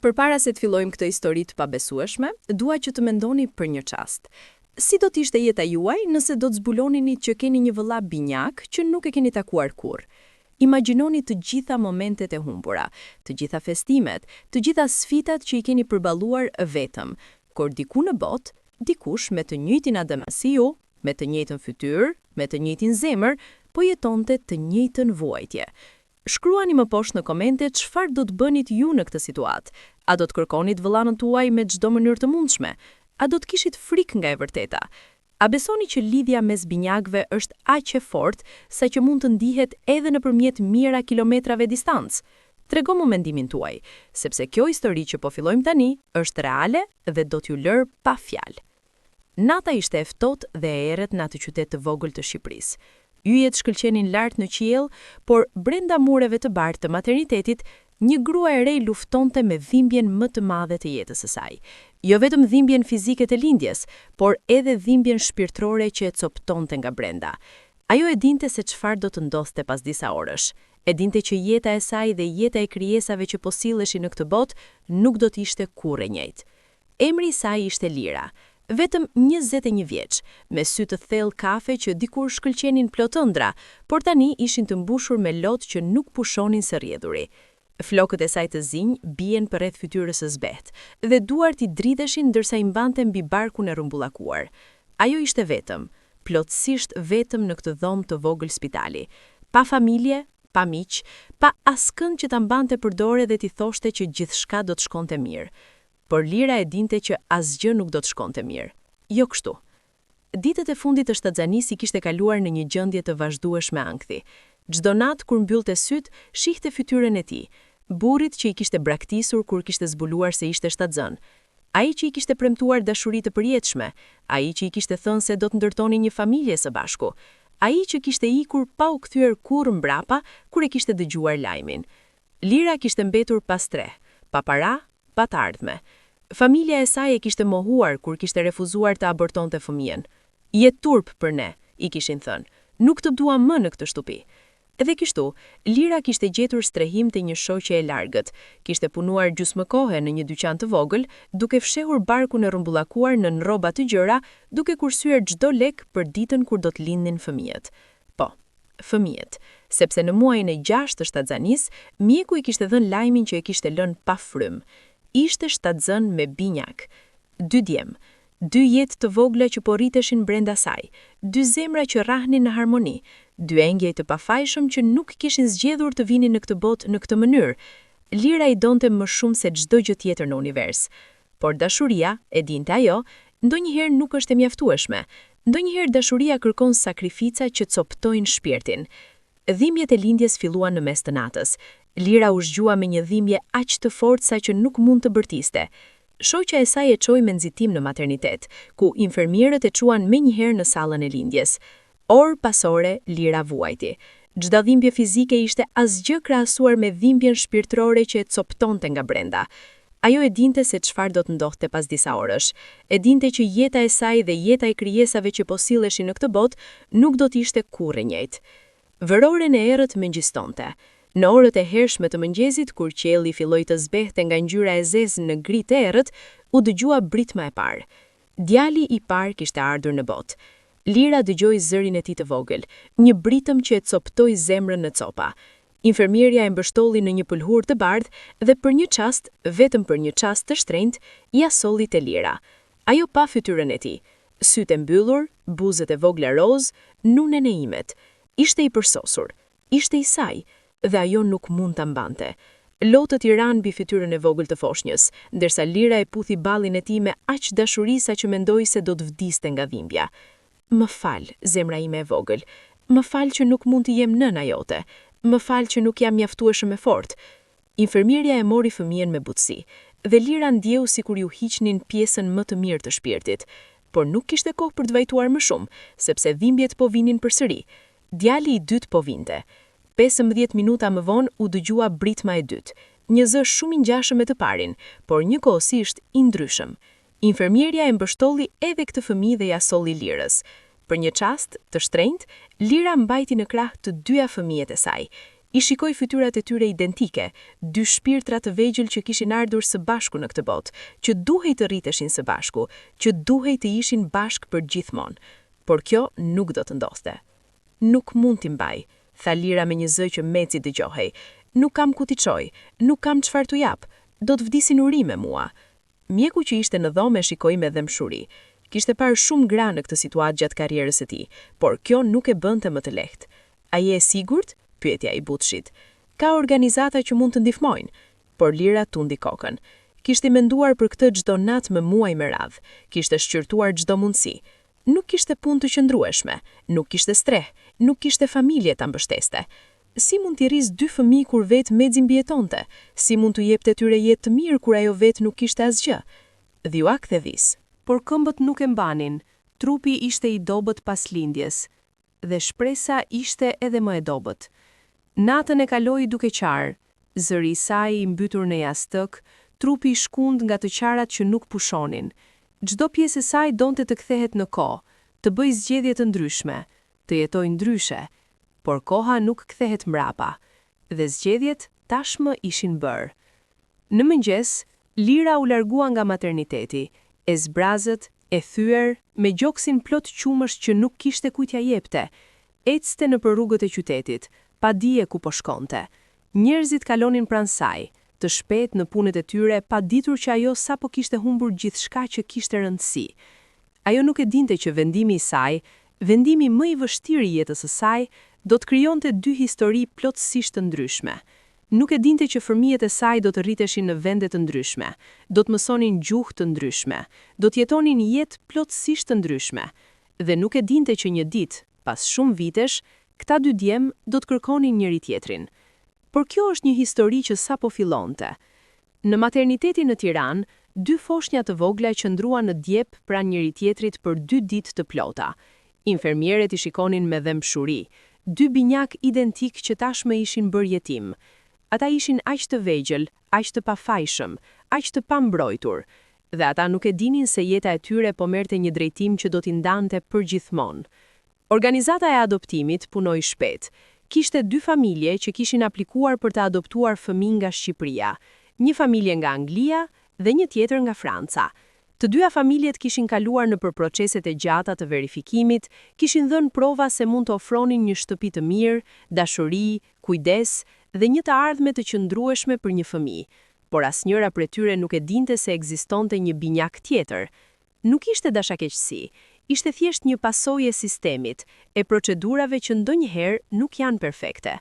Përpara se të fillojmë këtë histori të pabesueshme, dua që të mendoni për një çast. Si do të ishte jeta juaj nëse do të zbulonini që keni një vëlla binjak që nuk e keni takuar kurrë? Imagjinoni të gjitha momentet e humbura, të gjitha festimet, të gjitha sfidat që i keni përballuar vetëm, kur diku në botë, dikush me të njëjtin ADN si ju, me të njëjtën fytyrë, me të njëjtin zemër, po jetonte të njëjtën vuajtje. Shkruani më poshtë në komente çfarë do të bënit ju në këtë situatë. A do të kërkonit vëllain tuaj me çdo mënyrë të mundshme? A do të kishit frikë nga e vërteta? A besoni që lidhja mes binjakëve është aq e fortë sa që mund të ndihet edhe nëpërmjet mijëra kilometrave distancë? Tregoni mendimin tuaj, sepse kjo histori që po fillojmë tani është reale dhe do t'ju lër pa fjalë. Nata ishte e ftohtë dhe e errët në atë qytet të vogël të Shqipërisë. Yjet shkëlqenin lart në qiell, por brenda mureve të bardhë të maternitetit, një grua e re luftonte me dhimbjen më të madhe të jetës së saj. Jo vetëm dhimbjen fizike të lindjes, por edhe dhimbjen shpirtërore që e coptonte nga brenda. Ajo e dinte se çfarë do të ndodhte pas disa orësh. E dinte që jeta e saj dhe jeta e krijesave që po silleshin në këtë botë nuk do të ishte kurrë e njëjtë. Emri i saj ishte Lira. Vetëm 21 vjeç, me sy të thellë kafe që dikur shkëlqenin plot ëndra, por tani ishin të mbushur me lotë që nuk pushonin së rrjedhuri. Flokët e saj të zinj bien përreth fytyrës së zbehtë, dhe duart i dridheshin ndërsa i mbante mbi barkun e rrumbullakuar. Ajo ishte vetëm, plotësisht vetëm në këtë dhomë të vogël spitali, pa familje, pa miq, pa askënd që ta mbante për dorë dhe t'i thoshte që gjithçka do të shkonte mirë. Por Lira e dinte që asgjë nuk do të shkonte mirë. Jo kështu. Ditët e fundit të shtatzanisë i kishte kaluar në një gjendje të vazhdueshme ankthi. Çdo natë kur mbyllte syt, shihte fytyrën e tij, burrit që i kishte braktisur kur kishte zbuluar se ishte shtatzën. Ai që i kishte premtuar dashuri të përjetshme, ai që i kishte thënë se do të ndërtonin një familje së bashku, ai që kishte ikur pa u kthyer kurrë mbrapa kur e kishte dëgjuar lajmin. Lira kishte mbetur pas tre, pa para, pa të ardhme. Familja e saj e kishte mohuar kur kishte refuzuar të abortonte fëmijën. Je turp për ne, i kishin thënë. Nuk të dua më në këtë shtëpi. Edhe kështu, Lira kishte gjetur strehim te një shoqe e largët. Kishte punuar gjysmë kohe në një dyqan të vogël, duke fshehur barkun e rrumbullakuar në rroba të gjëra, duke kursyer çdo lek për ditën kur do të lindnin fëmijët. Po, fëmijët, sepse në muajin e 6 të shtatzanisë, mjeku i kishte dhënë lajmin që e kishte lënë pa frym. Ishte shtatzën me binjak. 2 djem, 2 jetë të vogla që po rriteshin brenda saj, 2 zemra që rrahnin në harmoni, 2 engjëj të pafajshëm që nuk kishin zgjedhur të vinin në këtë botë në këtë mënyrë. Lira i donte më shumë se çdo gjë tjetër në univers. Por dashuria, e dinte ajo, ndonjëherë nuk është e mjaftueshme. Ndonjëherë dashuria kërkon sakrifica që coptojnë shpirtin. Dhimbjet e lindjes filluan në mes të natës. Lira u zgjua me një dhimbje aq të fortë sa që nuk mund të bërtiste. Shoqja e saj e çoi me nxitim në maternitet, ku infermierët e çuan menjëherë në sallën e lindjes. Orë pas ore, Lira vuajti. Çdo dhimbje fizike ishte asgjë krahasuar me dhimbjen shpirtërore që e coptonte nga brenda. Ajo e dinte se çfarë do të ndodhte pas disa orësh. E dinte që jeta e saj dhe jeta e krijesave që po silleshin në këtë botë nuk do të ishte kurrë e njëjtë. Vëroren e errët mëngjistonte. Në orët e hershme të mëngjesit, kur qielli filloi të zbehte nga ngjyra e zezë në gri të errët, u dëgjua britma e parë. Djali i parë kishte ardhur në botë. Lira dëgjoi zërin e tij të vogël, një britëm që e coptoi zemrën në copa. Infermierja e mbështolli në një pëlhur të bardhë dhe për një çast, vetëm për një çast të shtrenjtë, ia solli te Lira. Ajo pa fytyrën e tij, sytë e mbyllur, buzët e vogla roz, nunen e imet. Ishte i përsosur, ishte i saj, dhe ajo nuk mund ta mbante. Lotët i ranë mbi fytyrën e vogël të foshnjës, ndërsa Lira e puthi ballin e tij me aq dashuri sa që mendoi se do të vdiste nga dhimbja. Më fal, zemra ime e vogël. Më fal që nuk mund të jem nëna jote. Më fal që nuk jam mjaftueshëm e fortë. Infermierja e mori fëmijën me butësi, dhe Lira ndjeu sikur ju hiqnin pjesën më të mirë të shpirtit, por nuk kishte kohë për të vajtuar më shumë, sepse dhimbjet po vinin përsëri. Djali i dytë po vinte. 15 minuta më vonë u dëgjua britma e dytë, një zë shumë i ngjashëm me të parin, por njëkohësisht i ndryshëm. Infermierja e mbështolli edhe këtë fëmijë dhe ja solli Lirës. Për një çast të shtrenjtë, Lira mbajti në krah të dyja fëmijët e saj. I shikoi fytyrat e tyre identike, dy shpirtra të vegjël që kishin ardhur së bashku në këtë botë, që duhej të rriteshin së bashku, që duhej të ishin bashk për gjithmonë. Por kjo nuk do të ndodhte. Nuk mund t'i mbaj, tha Lira me një zë që meci dëgjohej. Nuk kam ku t'i çoj, nuk kam çfarë t'u jap, do të vdisin uri me mua. Mjeku që ishte në dhomë e shikoi me dëmshuri. Kishte parë shumë gra në këtë situatë gjatë karrierës së tij, por kjo nuk e bënte më të lehtë. A je e sigurt? Pyetja i butshit. Ka organizata që mund të ndihmojnë, por Lira tundi kokën. Kishte menduar për këtë çdo natë me muaj me radhë, kishte shqyrtuar çdo mundësi. Nuk kishte punë të qëndrueshme, nuk kishte streh, nuk kishte familje ta mbështeste. Si mund t'i rris 2 fëmijë kur vetë mezi mbijetonte? Si mund t'u jepte tyre jetë të mirë kur ajo vetë nuk kishte asgjë? Dhua kthedhis. Por këmbët nuk e mbanin. Trupi ishte i dobët pas lindjes, dhe shpresa ishte edhe më e dobët. Natën e kaloi duke qarë, zëri i saj i mbytur në jastëk, trupi i shkund nga të qarat që nuk pushonin. Çdo pjesë e saj donte të kthehet në kohë, të bëjë zgjedhje të ndryshme, të jetojë ndryshe, por koha nuk kthehet mbrapa, dhe zgjedhjet tashmë ishin bërë. Në mëngjes, Lira u largua nga materniteti, e zbrazët, e thyer, me gjoksin plot qumësh që nuk kishte kujt ja jepte. Ecste nëpër rrugët e qytetit, pa dije ku po shkonte. Njerëzit kalonin pranë saj, të shpejt në punët e tyre, pa ditur që ajo sapo kishte humbur gjithçka që kishte rëndësi. Ajo nuk e dinte që vendimi i saj, vendimi më i vështirë i jetës së saj, do të krijonte 2 histori plotësisht të ndryshme. Nuk e dinte që fëmijët e saj do të rriteshin në vende të ndryshme, do të mësonin gjuhë të ndryshme, do të jetonin jetë plotësisht të ndryshme. Dhe nuk e dinte që një ditë, pas shumë vitesh, këta 2 djem do të kërkonin njëri tjetrin. Por kjo është një histori që sapo fillonte. Në maternitetin në Tiranë, 2 foshnja të vogla qëndruan në djep pranë njëri tjetrit për 2 ditë të plota. Infermierët i shikonin me dëmshuri, 2 binjak identik që tashmë ishin bërë jetim. Ata ishin aq të vegjël, aq të pafajshëm, aq të pambrojtur, dhe ata nuk e dinin se jeta e tyre po merrte një drejtim që do t'i ndante përgjithmonë. Organizata e adoptimit punoi shpejt. Kishte 2 familje që kishin aplikuar për të adoptuar fëmijë nga Shqipëria, një familje nga Anglia dhe një tjetër nga Franca. Të dyja familjet kishin kaluar nëpër proceset e gjata të verifikimit, kishin dhënë prova se mund të ofronin një shtëpi të mirë, dashuri, kujdes dhe një të ardhme të qëndrueshme për një fëmijë. Por asnjëra prej tyre nuk e dinte se ekzistonte një binjak tjetër. Nuk ishte dashakeqësi, ishte thjesht një pasojë e sistemit, e procedurave që ndonjëherë nuk janë perfekte.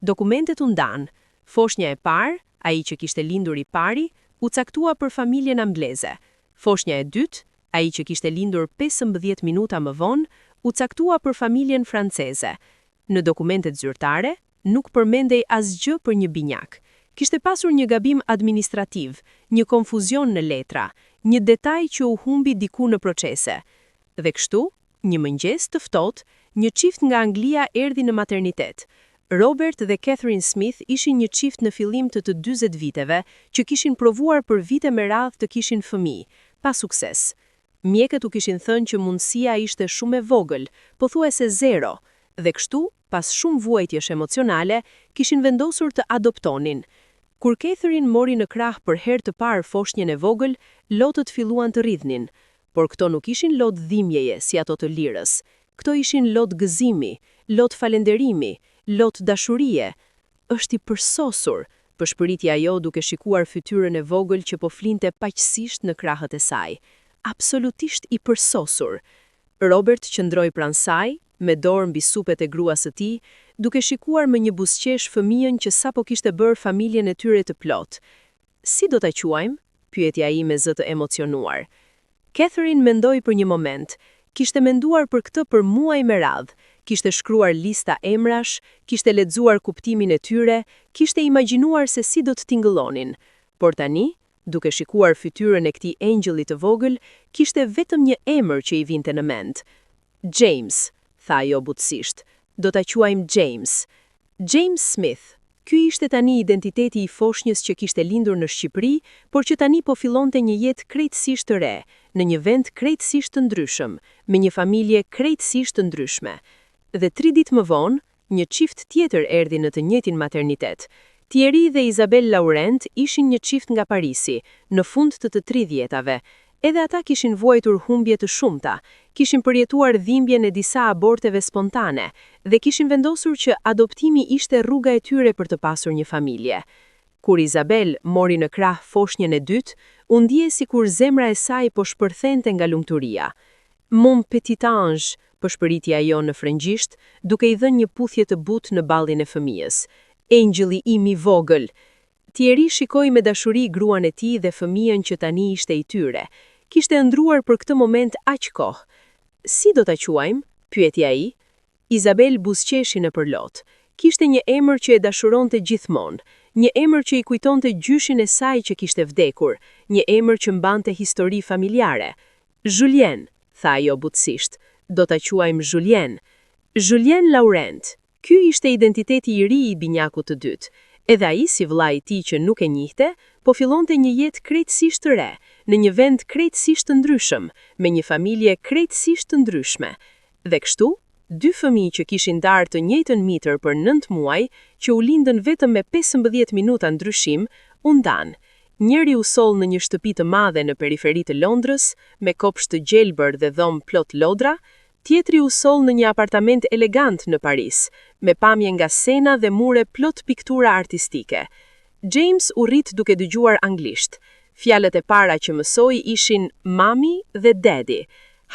Dokumentet u ndanë. Foshnja e parë, ai që kishte lindur i pari, u caktua për familjen angleze. Foshnja e dytë, ai që kishte lindur 15 minuta më vonë, u caktua për familjen franceze. Në dokumentet zyrtare, nuk përmendej asgjë për një binjak. Kishte pasur një gabim administrativ, një konfuzion në letra, një detaj që u humbi diku në procese. Dhe kështu, një mëngjes të ftohtë, një çift nga Anglia erdhi në maternitet. Robert dhe Catherine Smith ishin një çift në fillim të 40 viteve që kishin provuar për vite me radhë të kishin fëmijë, pa sukses. Mjekët u kishin thënë që mundësia ishte shumë e vogël, pothuajse 0, dhe kështu, pas shumë vuajtjesh emocionale, kishin vendosur të adoptonin. Kur Catherine mori në krah për herë të parë foshnjën e vogël, lotët filluan të rridhnin. Por këto nuk ishin lot dhimbjeje si ato të Lirës. Këto ishin lot gëzimi, lot falenderimi, lot dashurie. Është i përsosur, përshpëriti ajo duke shikuar fytyrën e vogël që po flinte paqësisht në krahët e saj. Absolutisht i përsosur. Robert qëndroi pranë saj, me dorë mbi supet e gruas së tij, duke shikuar me një buzëqesh fëmijën që sapo kishte bërë familjen e tyre të plot. Si do ta quajmë? Pyeti ai me zë të emocionuar. Catherine mendoi për një moment. Kishte menduar për këtë për muaj me radhë. Kishte shkruar lista emrash, kishte lexuar kuptimin e tyre, kishte imagjinuar se si do të tingëllonin. Por tani, duke shikuar fytyrën e këtij engjëlli të vogël, kishte vetëm një emër që i vinte në mend. James, tha ajo butësisht. Do ta quajmë James. James Smith. Ky ishte tani identiteti i foshnjës që kishte lindur në Shqipëri, por që tani po fillonte një jetë krejtësisht të re, në një vend krejtësisht të ndryshëm, me një familje krejtësisht të ndryshme. Dhe 3 ditë më vonë, një çift tjetër erdhi në të njëjtin maternitet. Thierry dhe Isabelle Laurent ishin një çift nga Parisi, në fund të 30-tave. Edhe ata kishin vuajtur humbje të shumta, kishin përjetuar dhimbjen e disa aborteve spontane dhe kishin vendosur që adoptimi ishte rruga e tyre për të pasur një familje. Kur Isabelle mori në krah foshnjën e dytë, u ndje sikur zemra e saj po shpërthente nga lumturia. Mon petit ange, përshpëriti ajo në frëngjisht, duke i dhënë një puthje të butë në ballin e fëmijës. Angjeli im i vogël. Thierry shikoi me dashuri gruan e tij dhe fëmijën që tani ishte i tyre. Kishte ëndruar për këtë moment aq kohë. Si do ta quajmë? Pyeti ai. Isabelle buzëqeshi në përlot. Kishte një emër që e dashuronte gjithmonë, një emër që i kujtonte gjyshin e saj që kishte vdekur, një emër që mbante histori familjare. Julien, tha ajo butësisht. Do ta quajmë Julien. Julien Laurent. Ky ishte identiteti i ri i binjakut të dytë. Edhe ai, si vllai i tij që nuk e njihte, po fillonte një jetë krejtësisht të re, në një vend krejtësisht të ndryshëm, me një familje krejtësisht të ndryshme. Dhe kështu, dy fëmijë që kishin ndarë të njëjtën mitër për 9 muaj, që u lindën vetëm me 15 minuta ndryshim, u ndanë. Njëri u soll në një shtëpi të madhe në periferi të Londrës, me kopsht të gjelbër dhe dhomë plot lodra, tjetri u soll në një apartament elegant në Paris, me pamje nga sena dhe mure plot piktura artistike. James u rrit duke dëgjuar anglisht. Fjalët e para që mësoi ishin mami dhe daddy.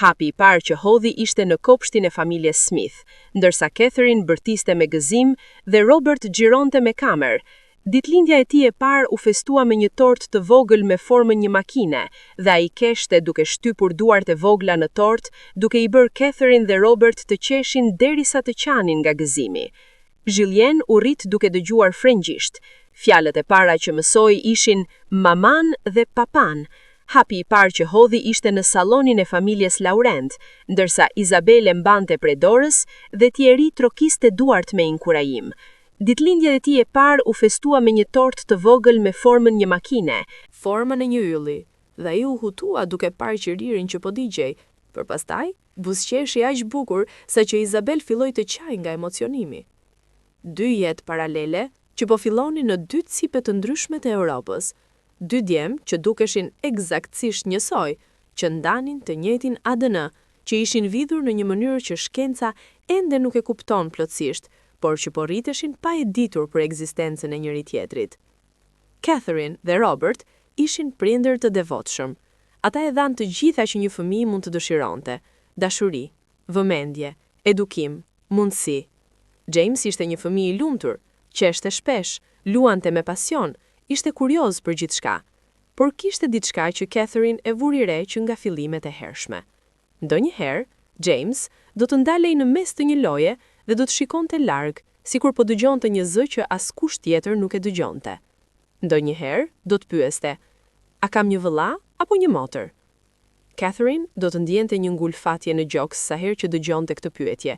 Hapi i parë që hodhi ishte në kopshtin e familjes Smith, ndërsa Catherine bërtiste me gëzim dhe Robert xhironte me kamer. Ditëlindja e tij e parë u festua me një tortë të vogël me formën një makine, dhe ai keshte duke shtypur duart e vogla në tortë, duke i bërë Catherine dhe Robert të qeshin derisa të qanin nga gëzimi. Julien u rrit duke dëgjuar frëngjisht. Fjalët e para që mësoi ishin maman dhe papan. Hapi i parë që hodhi ishte në sallonin e familjes Laurent, ndërsa Isabelle mbante prej dorës dhe Thierry trokiste duart me inkurajim. Ditëlindja e tij e parë u festua me një tortë të vogël me formën një makine, formën e një ylli, dhe ai u hutua duke parë qiririn që po digjej. Përpastaj, buzëqeshi aq bukur sa që Isabelle filloi të qajë nga emocionimi. Dy jetë paralele që po fillonin në dy cipe të ndryshme të Europës. Dy djemë që dukeshin eksaktësisht njësoj, që ndanin të njëjtin ADN, që ishin vidhur në një mënyrë që shkenca ende nuk e kupton plotësisht, por që po rriteshin pa e ditur për ekzistencën e njëri tjetrit. Catherine dhe Robert ishin prindër të devotshëm. Ata e dhanë të gjitha që një fëmijë mund të dëshironte: dashuri, vëmendje, edukim, mundësi. James ishte një fëmijë i lumtur, qeshte shpesh, luante me pasion, ishte kurioz për gjithçka. Por kishte diçka që Catherine e vuri re që nga fillimet e hershme. Ndonjëherë, James do të ndalej në mes të një loje dhe do të shikonte larg, sikur po dëgjonte një zë që askush tjetër nuk e dëgjonte. Ndonjëherë do të pyeste: a kam një vëlla apo një motër? Catherine do të ndjente një ngulfatje në gjoks sa herë që dëgjonte këtë pyetje.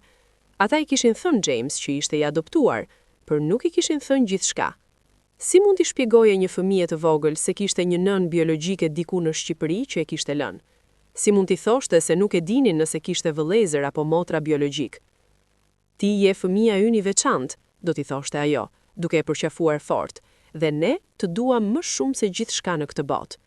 Ata i kishin thënë James që ishte i adoptuar, por nuk i kishin thënë gjithçka. Si mund t'i shpjegoje një fëmijë të vogël se kishte një nën biologjike diku në Shqipëri që e kishte lënë? Si mund t'i thoshte se nuk e dinin nëse kishte vëllezër apo motra biologjik? Ti je fëmia ynë i veçantë, do t'i thoshte ajo, duke e përqafuar fort, dhe ne të duam më shumë se gjithçka në këtë botë.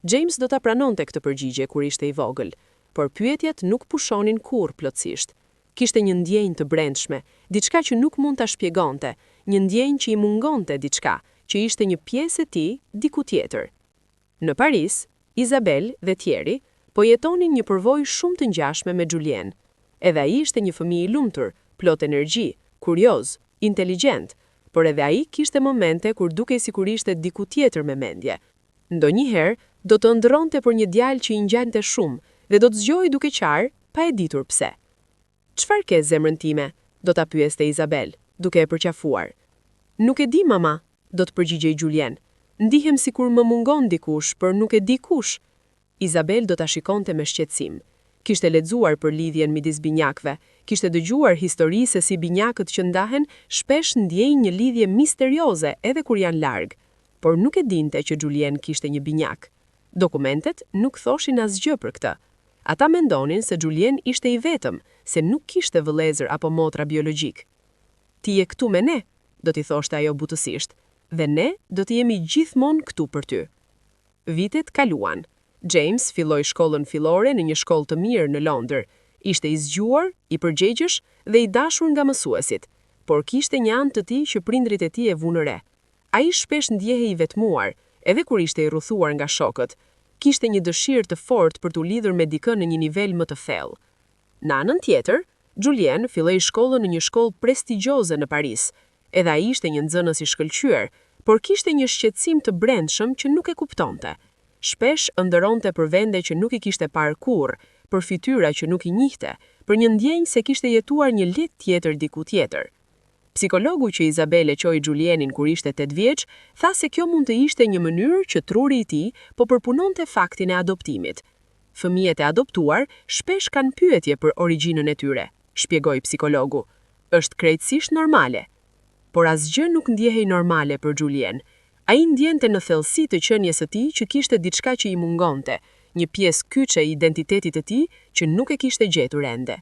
James do ta pranonte këtë përgjigje kur ishte i vogël, por pyetjet nuk pushonin kurrë plotësisht. Kishte një ndjenjë të brendshme, diçka që nuk mund ta shpjegonte, një ndjenjë që i mungonte diçka, që ishte një pjesë e tij diku tjetër. Në Paris, Isabelle dhe Thierry po jetonin një përvojë shumë të ngjashme me Julien. Edhe ai ishte një fëmijë i lumtur, plot energji, kurioz, inteligjent, por edhe ai kishte momente kur dukej sikur ishte diku tjetër me mendje. Ndonjëherë do të ëndrronte për një djalë që i ngjante shumë dhe do të zgjojë duke qarë, pa e ditur pse. "Çfarë ke zemrën time?" do ta pyeste Isabelle, duke e përqafuar. "Nuk e di, mama," do të përgjigjej Julien. "Ndihem sikur më mungon dikush, por nuk e di kush." Isabelle do ta shikonte me shqetësim. Kishte lexuar për lidhjen midis binjakëve, kishte dëgjuar histori se si binjakët që ndahen shpesh ndjejnë një lidhje misterioze edhe kur janë larg, por nuk e dinte që Julien kishte një binjak. Dokumentet nuk thoshin asgjë për këtë. Ata mendonin se Julien ishte i vetëm, se nuk kishte vëllezër apo motra biologjik. Ti je këtu me ne, do t'i thoshte ajo butësisht, dhe ne do t'i jemi gjithmonë këtu për ty. Vitet kaluan. James filloi shkollën fillore në një shkollë të mirë në Londër. Ishte i zgjuar, i përgjegjësh dhe i dashur nga mësuesit, por kishte një anë të tij që prindrit e tij e vunë re. Ai shpesh ndjehej i vetmuar, edhe kur ishte i rrethuar nga shokët. Kishte një dëshirë të fortë për t'u lidhur me dikën në një nivel më të thellë. Në anën tjetër, Julien filloi shkollën në një shkollë prestigjioze në Paris. Edhe ai ishte një nxënës i shkëlqyer, por kishte një shqetësim të brendshëm që nuk e kuptonte. Shpesh ëndëronte për vende që nuk i kishte parë kurrë, për fytyra që nuk i njihte, për një ndjenjë se kishte jetuar një jetë tjetër diku tjetër. Psikologu që Izabel e qoi Julienin kur ishte 8 vjeç, tha se kjo mund të ishte një mënyrë që truri i tij po përpunonte faktin e adoptimit. Fëmijët e adoptuar shpesh kanë pyetje për origjinën e tyre, shpjegoi psikologu. Është krejtësisht normale. Por asgjë nuk ndjehej normale për Julien. Ai ndjente në thellësi të qenies së tij që kishte diçka që i mungonte, një pjesë kyçe e identitetit të tij që nuk e kishte gjetur ende.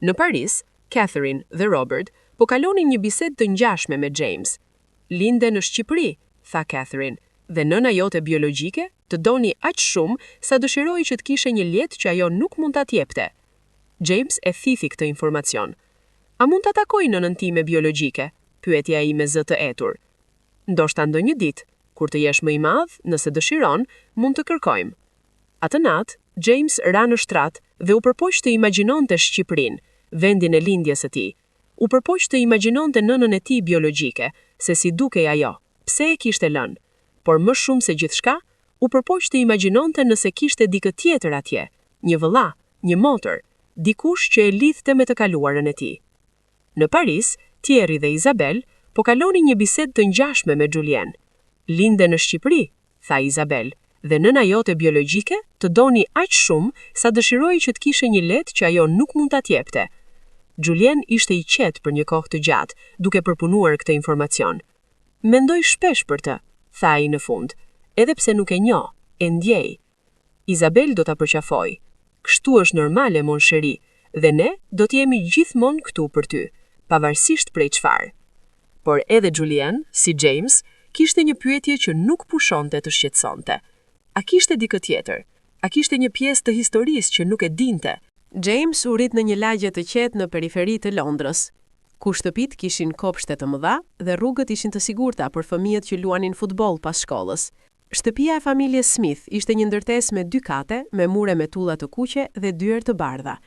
Në Paris, Catherine dhe Robert po kalonin një bisedë të ngjashme me James. Linde në Shqipëri, tha Catherine, dhe nëna jote biologjike të doni aq shumë sa dëshiroi që të kishe një letë që ajo nuk mund ta jepte. James e thithi këtë informacion. A mund ta takoj nënën time biologjike? Pyeti ai me zë të etur. Ndoshta ndonjë ditë, kur të jesh më i madh, nëse dëshiron, mund të kërkojmë. Atë natë, James ra në shtrat dhe u përpoq të imagjinonte Shqipërinë, vendin e lindjes së tij. U përpoq të imagjinonte nënën e tij biologjike, se si dukej ajo, pse e kishte lënë. Por më shumë se gjithçka, u përpoq të imagjinonte nëse kishte dikë tjetër atje, një vëlla, një motër, dikush që e lidhte me të kaluarën e tij. Në Paris, Thierry dhe Isabel po kalonin një bisedë të ngjashme me Julien. Linde në Shqipëri, tha Isabel, dhe nëna jote biologjike të doni aq shumë sa dëshiroi që të kishe një letë që ajo nuk mund ta jepte. Julien ishte i qetë për një kohë të gjatë, duke përpunuar këtë informacion. Mendoj shpesh për të, tha ai në fund, edhe pse nuk e njoh, e ndjej. Isabel do ta përqafoj. Kështu është normale, mon sheri, dhe ne do të jemi gjithmonë këtu për ty, pavarësisht prej çfarë. Por edhe Julien, si James, kishte një pyetje që nuk pushonte të shqetësonte. A kishte dikë tjetër? A kishte një pjesë të historisë që nuk e dinte? James u rit në një lagje të qetë në periferi të Londrës, ku shtëpit kishin kopshte të mëdha dhe rrugët ishin të sigurta për fëmijët që luanin futboll pas shkollës. Shtëpia e familjes Smith ishte një ndërtesë me 2 kate, me mure me tulla të kuqe dhe dyer të bardha.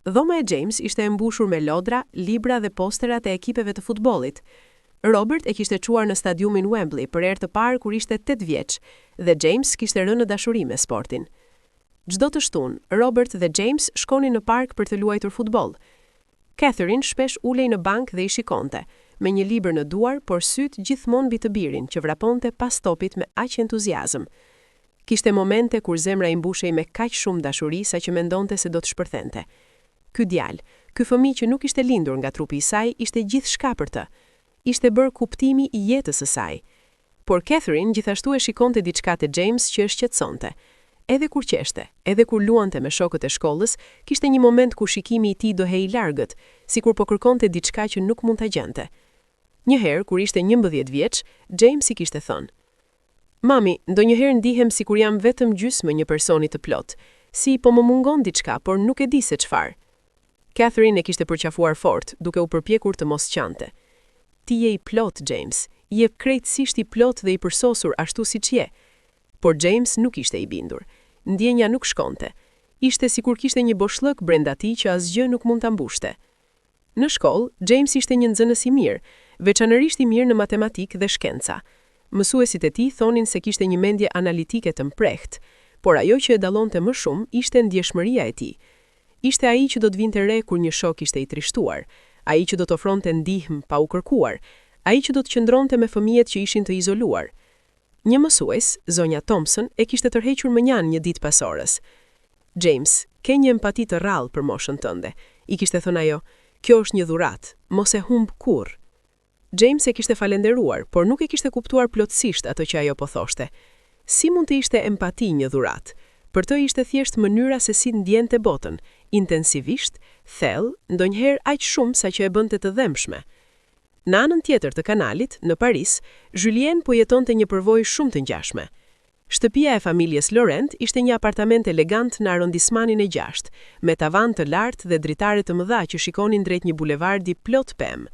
Dhoma e James ishte e mbushur me lodra, libra dhe posterat e ekipeve të futbollit. Robert e kishte çuar në stadiumin Wembley për herë të parë kur ishte 8 vjeç, dhe James kishte rënë në dashuri me sportin. Çdo të shtunë, Robert dhe James shkonin në park për të luajtur futboll. Catherine shpesh ulej në bank dhe i shikonte, me një libër në duar, por syt gjithmonë mbi të birin që vraponte pas topit me aq entuziazëm. Kishte momente kur zemra i mbushej me kaq shumë dashuri sa që mendonte se do të shpërthente. Ky djalë, ky fëmijë që nuk ishte lindur nga trupi i saj, ishte gjithçka për të. Ishte bërë kuptimi i jetës së saj. Por Catherine gjithashtu e shikonte diçka te James që e shqetësonte. Edhe kur qeshte, edhe kur luante me shokët e shkollës, kishte një moment ku shikimi i tij dohej i largët, sikur po kërkonte diçka që nuk mund ta gjente. Një herë kur ishte 11 vjeç, James i kishte thënë: "Mami, ndonjëherë ndihem sikur jam vetëm gjysmë një personi të plot, si po më mungon diçka, por nuk e di se çfarë." Catherine e kishte përqafuar fort, duke u përpjekur të mos qante. "Ti je i plot, James, je krejtësisht i plot dhe i përsosur ashtu siç je." Por James nuk ishte i bindur. Ndjenja nuk shkonte. Ishte sikur kishte një boshllëk brenda tij që asgjë nuk mund ta mbushte. Në shkollë, James ishte një nxënës i mirë, veçanërisht i mirë në matematikë dhe shkenca. Mësuesit e tij thonin se kishte një mendje analitike të mprehtë, por ajo që e dallonte më shumë ishte ndjeshmëria e tij. Ishte ai që do të vinte re kur një shok ishte i trishtuar, ai që do të ofronte ndihmë pa u kërkuar, ai që do të qëndronte me fëmijët që ishin të izoluar. Një mësues, zonja Thompson, e kishte tërhequr mënjan një ditë pas orës. "James, ke një empati të rrallë për moshën tënde," i kishte thënë ajo. "Kjo është një dhuratë, mos e humb kurrë." James e kishte falenderuar, por nuk e kishte kuptuar plotësisht ato që ajo po thoshte. Si mund të ishte empati një dhuratë? Për të ishte thjesht mënyra se si ndjente botën, intensivisht, thellë, ndonjëherë aq shumë sa që e bënte të dhëmshme. Në anën tjetër të kanalit, në Paris, Julien po jetonte një përvojë shumë të ngjashme. Shtëpia e familjes Laurent ishte një apartament elegant në arondismanin e 6, me tavan të lartë dhe dritare të mëdha që shikonin drejt një bulevardi plot pemë.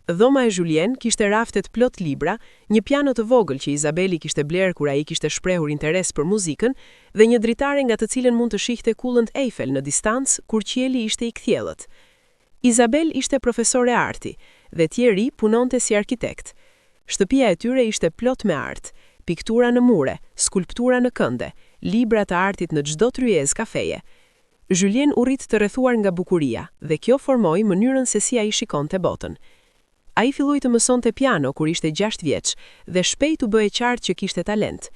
Dhoma e Julien kishte raftet plot libra, një piano të vogël që Izabeli kishte bler kur ai kishte shprehur interes për muzikën dhe një dritare nga të cilën mund të shihte kullën Eiffel në distancë kur qielli ishte i kthjellët. Izabel ishte profesore arti dhe Thierry punonte si arkitekt. Shtëpia e tyre ishte plot me art, piktura në mure, skulptura në kënde, libra të artit në çdo tryezë kafeje. Julien u rrit të rrethuar nga bukuria dhe kjo formoi mënyrën se si ai shikonte botën. Ai filloi të mësonte piano kur ishte 6 vjeç dhe shpejt u bë e qartë që kishte talent.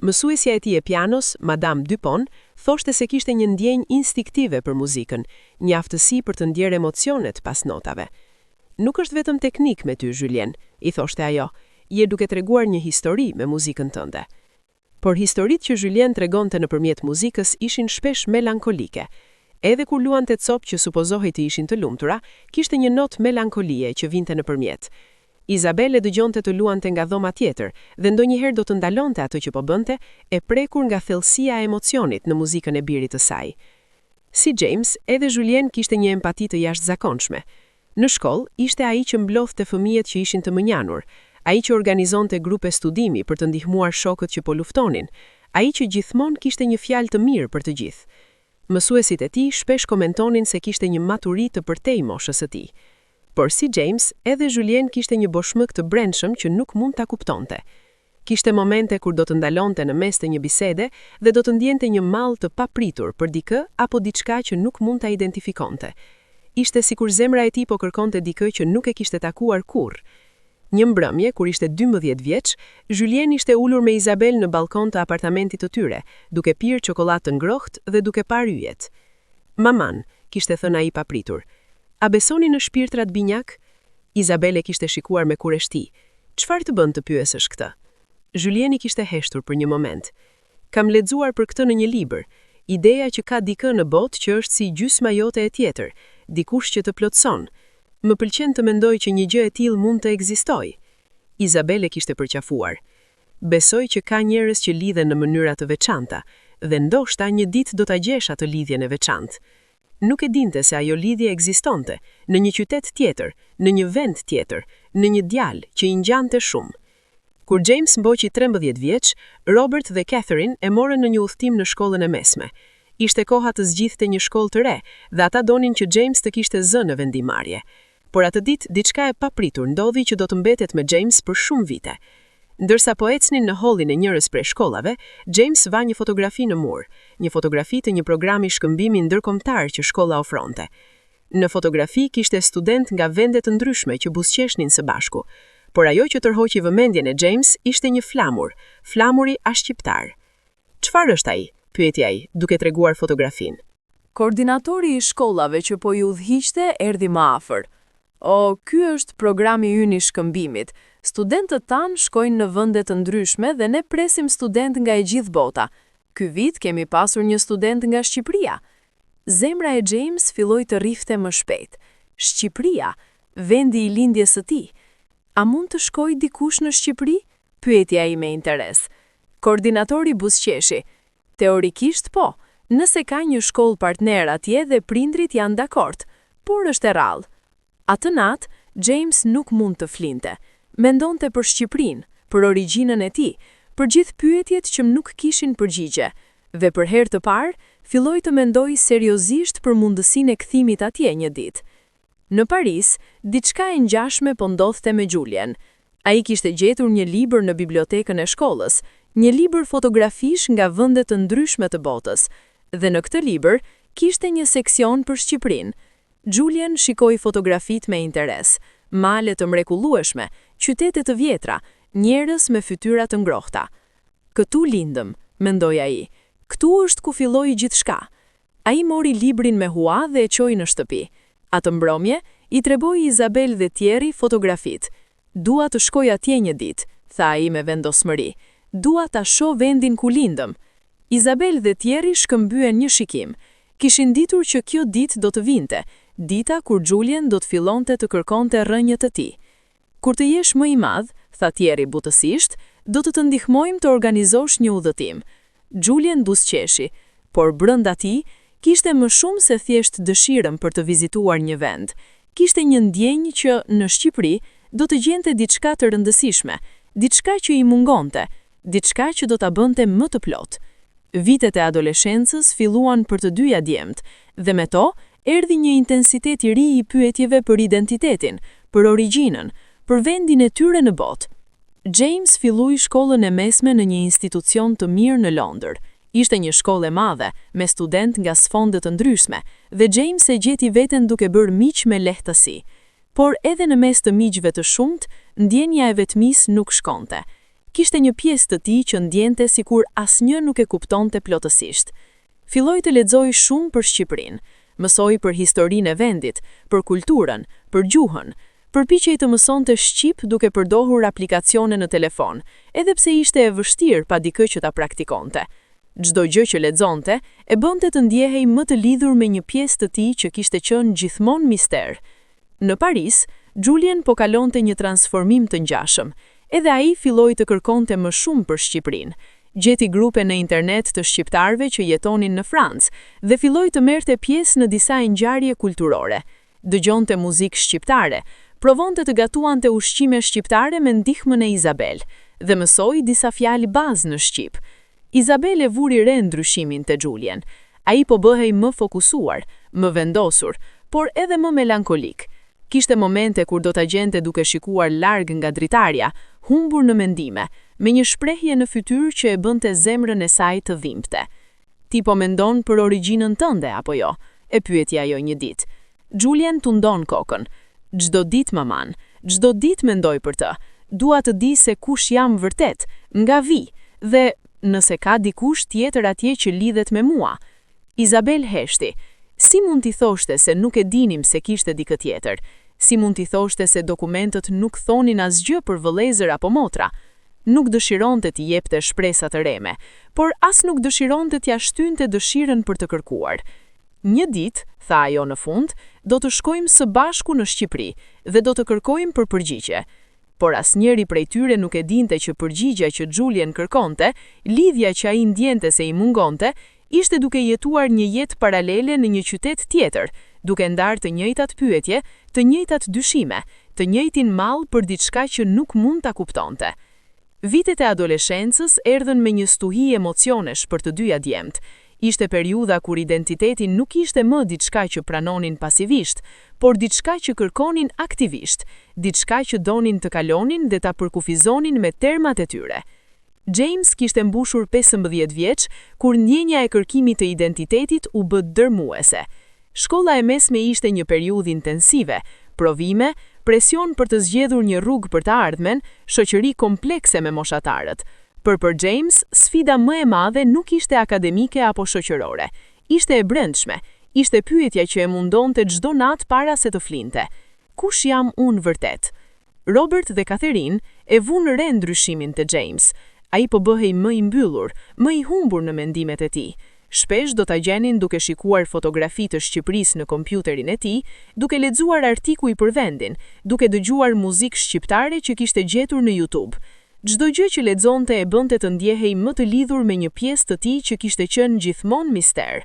Mësuesja e tij e pianos, Madame Dupont, thoshte se kishte një ndjenjë instiktive për muzikën, një aftësi për të ndjerë emocionet pas notave. Nuk është vetëm teknik me ty, Julien, i thoshte ajo, je duke treguar një histori me muzikën tënde. Por historitë që Julien tregonte nëpërmjet muzikës ishin shpesh melankolike. Edhe kur luante copë që supozohej të ishin të lumtura, kishte një notë melankolie që vinte nëpërmjet. Izabel e dëgjonte të luante nga dhoma tjetër dhe ndonjëherë do të ndalonte atë që po bënte, e prekur nga thellësia e emocionit në muzikën e birit të saj. Si James, edhe Julien kishte një empati të jashtëzakonshme. Në shkollë, ishte ai që mblodhte fëmijët që ishin të mënjanur, ai që organizonte grupe studimi për të ndihmuar shokët që po luftonin, ai që gjithmonë kishte një fjalë të mirë për të gjithë. Mësuesit e tij shpesh komentonin se kishte një maturi të përtej moshës së tij. Por si James, edhe Julien kishte një boshmëk të brendshëm që nuk mund ta kuptonte. Kishte momente kur do të ndalonte në mes të një bisede dhe do të ndjente një mall të papritur për dikë apo diçka që nuk mund ta identifikonte. Ishte sikur zemra e tij po kërkonte dikë që nuk e kishte takuar kurrë. Një mbrëmje, kur ishte 12 vjeç, Julien ishte ulur me Izabel në balkon të apartamentit të tyre, duke pirë çokoladë të ngrohtë dhe duke parë yjet. "Maman", kishte thënë ai papritur, "a besoni në shpirtrat binjak?" Izabel e kishte shikuar me kureshti. "Çfarë të bën të pyesësh këtë?" Julien i kishte heshtur për një moment. "Kam lexuar për këtë në një libër. Ideja që ka dikë në botë që është si gjysma jote e tjetër, dikush që të plotson. Më pëlqen të mendoj që një gjë e tillë mund të ekzistojë." Izabel e kishte përqafuar. "Besoj që ka njerëz që lidhen në mënyra të veçanta dhe ndoshta një ditë do ta gjesh atë lidhjen e veçantë." Nuk e dinte se ajo lidhje ekzistonte në një qytet tjetër, në një vend tjetër, në një djalë që i ngjante shumë. Kur James mboqi 13 vjeç, Robert dhe Catherine e morën në një udhtim në shkollën e mesme. Ishte koha të zgjidhte një shkollë të re dhe ata donin që James të kishte zë në vendimarrje. Por atë ditë diçka e papritur ndodhi që do të mbetet me James për shumë vite. Ndërsa po ecnin në hallin e njërës prej shkollave, James va një fotografi në mur, një fotografi të një programi shkëmbimi ndërkombëtar që shkolla ofronte. Në fotografi kishte student nga vende të ndryshme që buzëqeshnin së bashku, por ajo që tërhoqi vëmendjen e James ishte një flamur, flamuri ashqiptar. "Çfarë është ai?" pyeti ai, duke treguar fotografin. Koordinatori i shkollave që po ju udhëhiqte erdhi më afër. "O, ky është programi ynë i shkëmbimit. Studentët tanë shkojnë në vende të ndryshme dhe ne presim student nga e gjithë bota. Ky vit kemi pasur një student nga Shqipëria." Zemra e James filloi të rrifte më shpejt. Shqipëria, vendi i lindjes së tij. "A mund të shkoj dikush në Shqipëri?" pyeti ai me interes. Koordinatori buzëqeshi. "Teorikisht po, nëse ka një shkollë partner atje dhe prindrit janë dakord, por është e rrallë." Atë natë, James nuk mund të flinte. Mendonte për Shqipërinë, për origjinën e tij, për gjithë pyetjet që nuk kishin përgjigje, dhe për herë të parë filloi të mendoj seriozisht për mundësinë e kthimit atje një ditë. Në Paris, diçka e ngjashme po ndodhte me Julien. Ai kishte gjetur një libër në bibliotekën e shkollës, një libër fotografish nga vende të ndryshme të botës, dhe në këtë libër kishte një seksion për Shqipërinë. Julien shikoi fotografitë me interes, male të mrekullueshme, qytete të vjetra, njerëz me fytyra të ngrohta. "Këtu lindëm", mendoi ai. "Këtu është ku filloi gjithçka." Ai mori librin me hua dhe e çoi në shtëpi. Atë mbrëmje i treboi Izabel dhe Thierry fotografitë. "Dua të shkoj atje një ditë", tha ai me vendosmëri. "Dua ta shoh vendin ku lindëm." Izabel dhe Thierry shkëmbyen një shikim. Kishin ditur që kjo ditë do të vinte, dita kur Julien do të fillonte të kërkonte rrënjët e tij. Kur të jesh më i madh, tha Thierry butësisht, do të ndihmojmë të organizosh një udhëtim. Julian buzëqeshi, por brenda tij kishte më shumë se thjesht dëshirën për të vizituar një vend. Kishte një ndjenjë që në Shqipëri do të gjente diçka të rëndësishme, diçka që i mungonte, diçka që do ta bënte më të plot. Vitet e adoleshencës filluan për të dyja djemt, dhe me to erdhi një intensitet i ri i pyetjeve për identitetin, për origjinën, për vendin e tyre në botë. James filloi shkollën e mesme në një institucion të mirë në Londër. Ishte një shkollë e madhe, me student nga sfonde të ndryshme, dhe James e gjeti veten duke bërë miq me lehtësi. Por edhe në mes të miqve të shumt, ndjenja e vetmisë nuk shkonte. Kishte një pjesë të tij që ndjente sikur asnjë nuk e kuptonte plotësisht. Filloi të lexojë shumë për Shqipërinë, mësoi për historinë e vendit, për kulturën, për gjuhën. Përpiqej të mësonte shqip duke përdorur aplikacione në telefon, edhe pse ishte e vështirë pa dikë që ta praktikonte. Çdo gjë që lexonte e bënte të ndjehej më të lidhur me një pjesë të tij që kishte qenë gjithmonë mister. Në Paris, Julian po kalonte një transformim të ngjashëm. Edhe ai filloi të kërkonte më shumë për Shqipërinë. Gjeti grupe në internet të shqiptarëve që jetonin në Francë dhe filloi të merrte pjesë në disa ngjarje kulturore. Dëgjonte muzikë shqiptare, provonte të gatuante ushqime shqiptare me ndihmën e Izabel dhe mësoi disa fjalë bazë në shqip. Izabel e vuri re ndryshimin te Julian. Ai po bëhej më fokusuar, më vendosur, por edhe më melankolik. Kishte momente kur do ta gjente duke shikuar larg nga dritarja, humbur në mendime, me një shprehje në fytyrë që e bënte zemrën e saj të dhimbte. Ti po mendon për origjinën tënde apo jo? E pyeti ajo një ditë. Julian tundon kokën. Çdo ditë maman, çdo ditë mendoj për të. Dua të di se kush jam vërtet, nga vi, dhe nëse ka dikush tjetër atje që lidhet me mua. Izabel heshti. Si mund t'i thoshte se nuk e dinim se kishte dikë tjetër? Si mund t'i thoshte se dokumentet nuk thonin asgjë për vëllezër apo motra? Nuk dëshironte t'i jepte shpresa të reme, por as nuk dëshironte t'ia shtynte dëshirën për të kërkuar. Një ditë, tha ajo në fund, do të shkojmë së bashku në Shqipëri dhe do të kërkojmë për përgjigje. Por asnjëri prej tyre nuk e dinte që përgjigja që Julian kërkonte, lidhja që ai ndjente se i mungonte, ishte duke jetuar një jetë paralele në një qytet tjetër, duke ndarë të njëjtat pyetje, të njëjtat dyshime, të njëjtin mall për diçka që nuk mund ta kuptonte. Vitet e adoleshencës erdhën me një stuhi emocionesh për të dyja djemt. Ishte periudha kur identiteti nuk ishte më diçka që pranonin pasivisht, por diçka që kërkonin aktivisht, diçka që donin të kalonin dhe ta përkufizonin me termat e tyre. James kishte mbushur 15 vjeç kur ndjenja e kërkimit të identitetit u bë dërmuese. Shkolla e mesme ishte një periudhë intensive, provime, presion për të zgjedhur një rrugë për të ardhmen, shoqëri komplekse me moshatarët. Për James, sfida më e madhe nuk ishte akademike apo shoqërore. Ishte e brendshme, ishte pyetja që e mundonte çdo natë para se të flinte. Kush jam unë vërtet? Robert dhe Catherine e vunë re ndryshimin të James. Ai po bëhej më i mbyllur, më i humbur në mendimet e tij. Shpesh do ta gjenin duke shikuar fotografi të Shqipërisë në kompjuterin e tij, duke lexuar artikuj për vendin, duke dëgjuar muzikë shqiptare që kishte gjetur në YouTube. Çdo gjë që lexonte e bënte të ndjehej më të lidhur me një pjesë të tij që kishte qenë gjithmonë mister.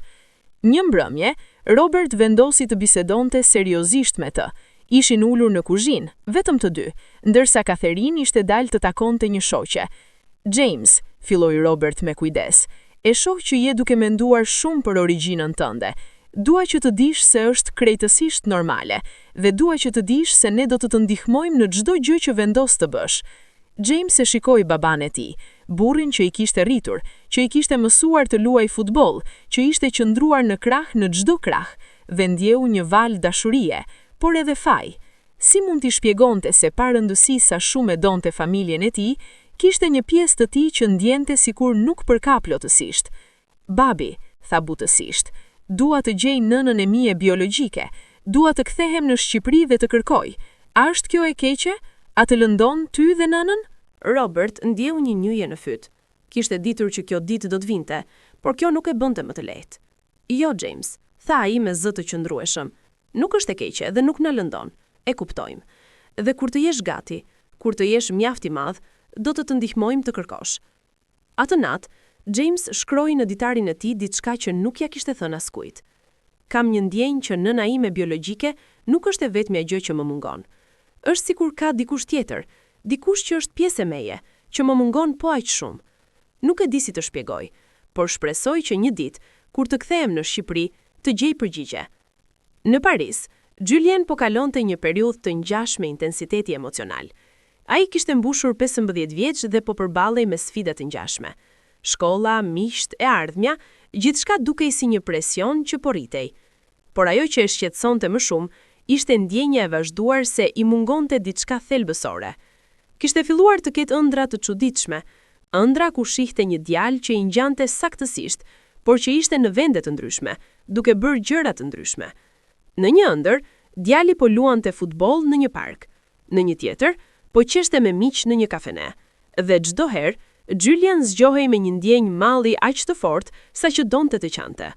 Një mbrëmje, Robert vendosi të bisedonte seriozisht me të. Ishin ulur në kuzhinë, vetëm të dy, ndërsa Catherine ishte dalë të takonte një shoqe. James, filloi Robert me kujdes, e shoh që je duke menduar shumë për origjinën tënde. Dua që të dish se është krejtësisht normale, dhe dua që të dish se ne do të të ndihmojmë në çdo gjë që vendos të bësh. James e shikoi baban e tij, burrin që i kishte rritur, që i kishte mësuar të luajë futboll, që ishte qëndruar në krah në çdo krah, dhe ndjeu një val dashurie, por edhe faj. Si mund t'i shpjegonte se pa rëndësi sa shumë e donte familjen e tij, kishte një pjesë të tij që ndjente sikur nuk përka plotësisht. Babi, tha butësisht, dua të gjej nënën e mie biologjike, dua të kthehem në Shqipëri dhe të kërkoj. A është kjo e keqe? A të lëndon ty dhe nënën? Robert ndjeu një nyje në fyt. Kishte ditur që kjo ditë do të vinte, por kjo nuk e bënte më të lehtë. Jo, James, tha ai me zë të qëndrueshëm. Nuk është e keqe dhe nuk na lëndon. E kuptojmë. Dhe kur të jesh gati, kur të jesh mjaft i madh, do të ndihmojmë të kërkosh. Atë natë, James shkroi në ditarin e tij diçka që nuk ja kishte thënë askujt. Kam një ndjenjë që nëna ime biologjike nuk është e vetmja gjë që më mungon. Është sikur ka dikush tjetër, dikush që është pjesë e meje, që më mungon po aq shumë. Nuk e di si të shpjegoj, por shpresoj që një ditë, kur të kthehem në Shqipëri, të gjej përgjigje. Në Paris, Julien po kalonte një periudhë të ngjashme intensiteti emocional. Ai kishte mbushur 15 vjeç dhe po përballej me sfida të ngjashme. Shkolla, miqt e ardhmja, gjithçka dukej si një presion që po rritej. Por ajo që e shqetësonte më shumë ishte ndjenja e vazhduar se i mungonte diçka thelbësore. Kishte filluar të ketë ëndra të çuditshme, ëndra ku shihte një djalë që i ngjante saktësisht, por që ishte në vende të ndryshme, duke bërë gjëra të ndryshme. Në një ëndër, djali po luante futboll në një park. Në një tjetër, po qeshte me miq në një kafene. Dhe çdo herë, Julien zgjohej me një ndjenjë malli aq të fortë saqë donte të qante.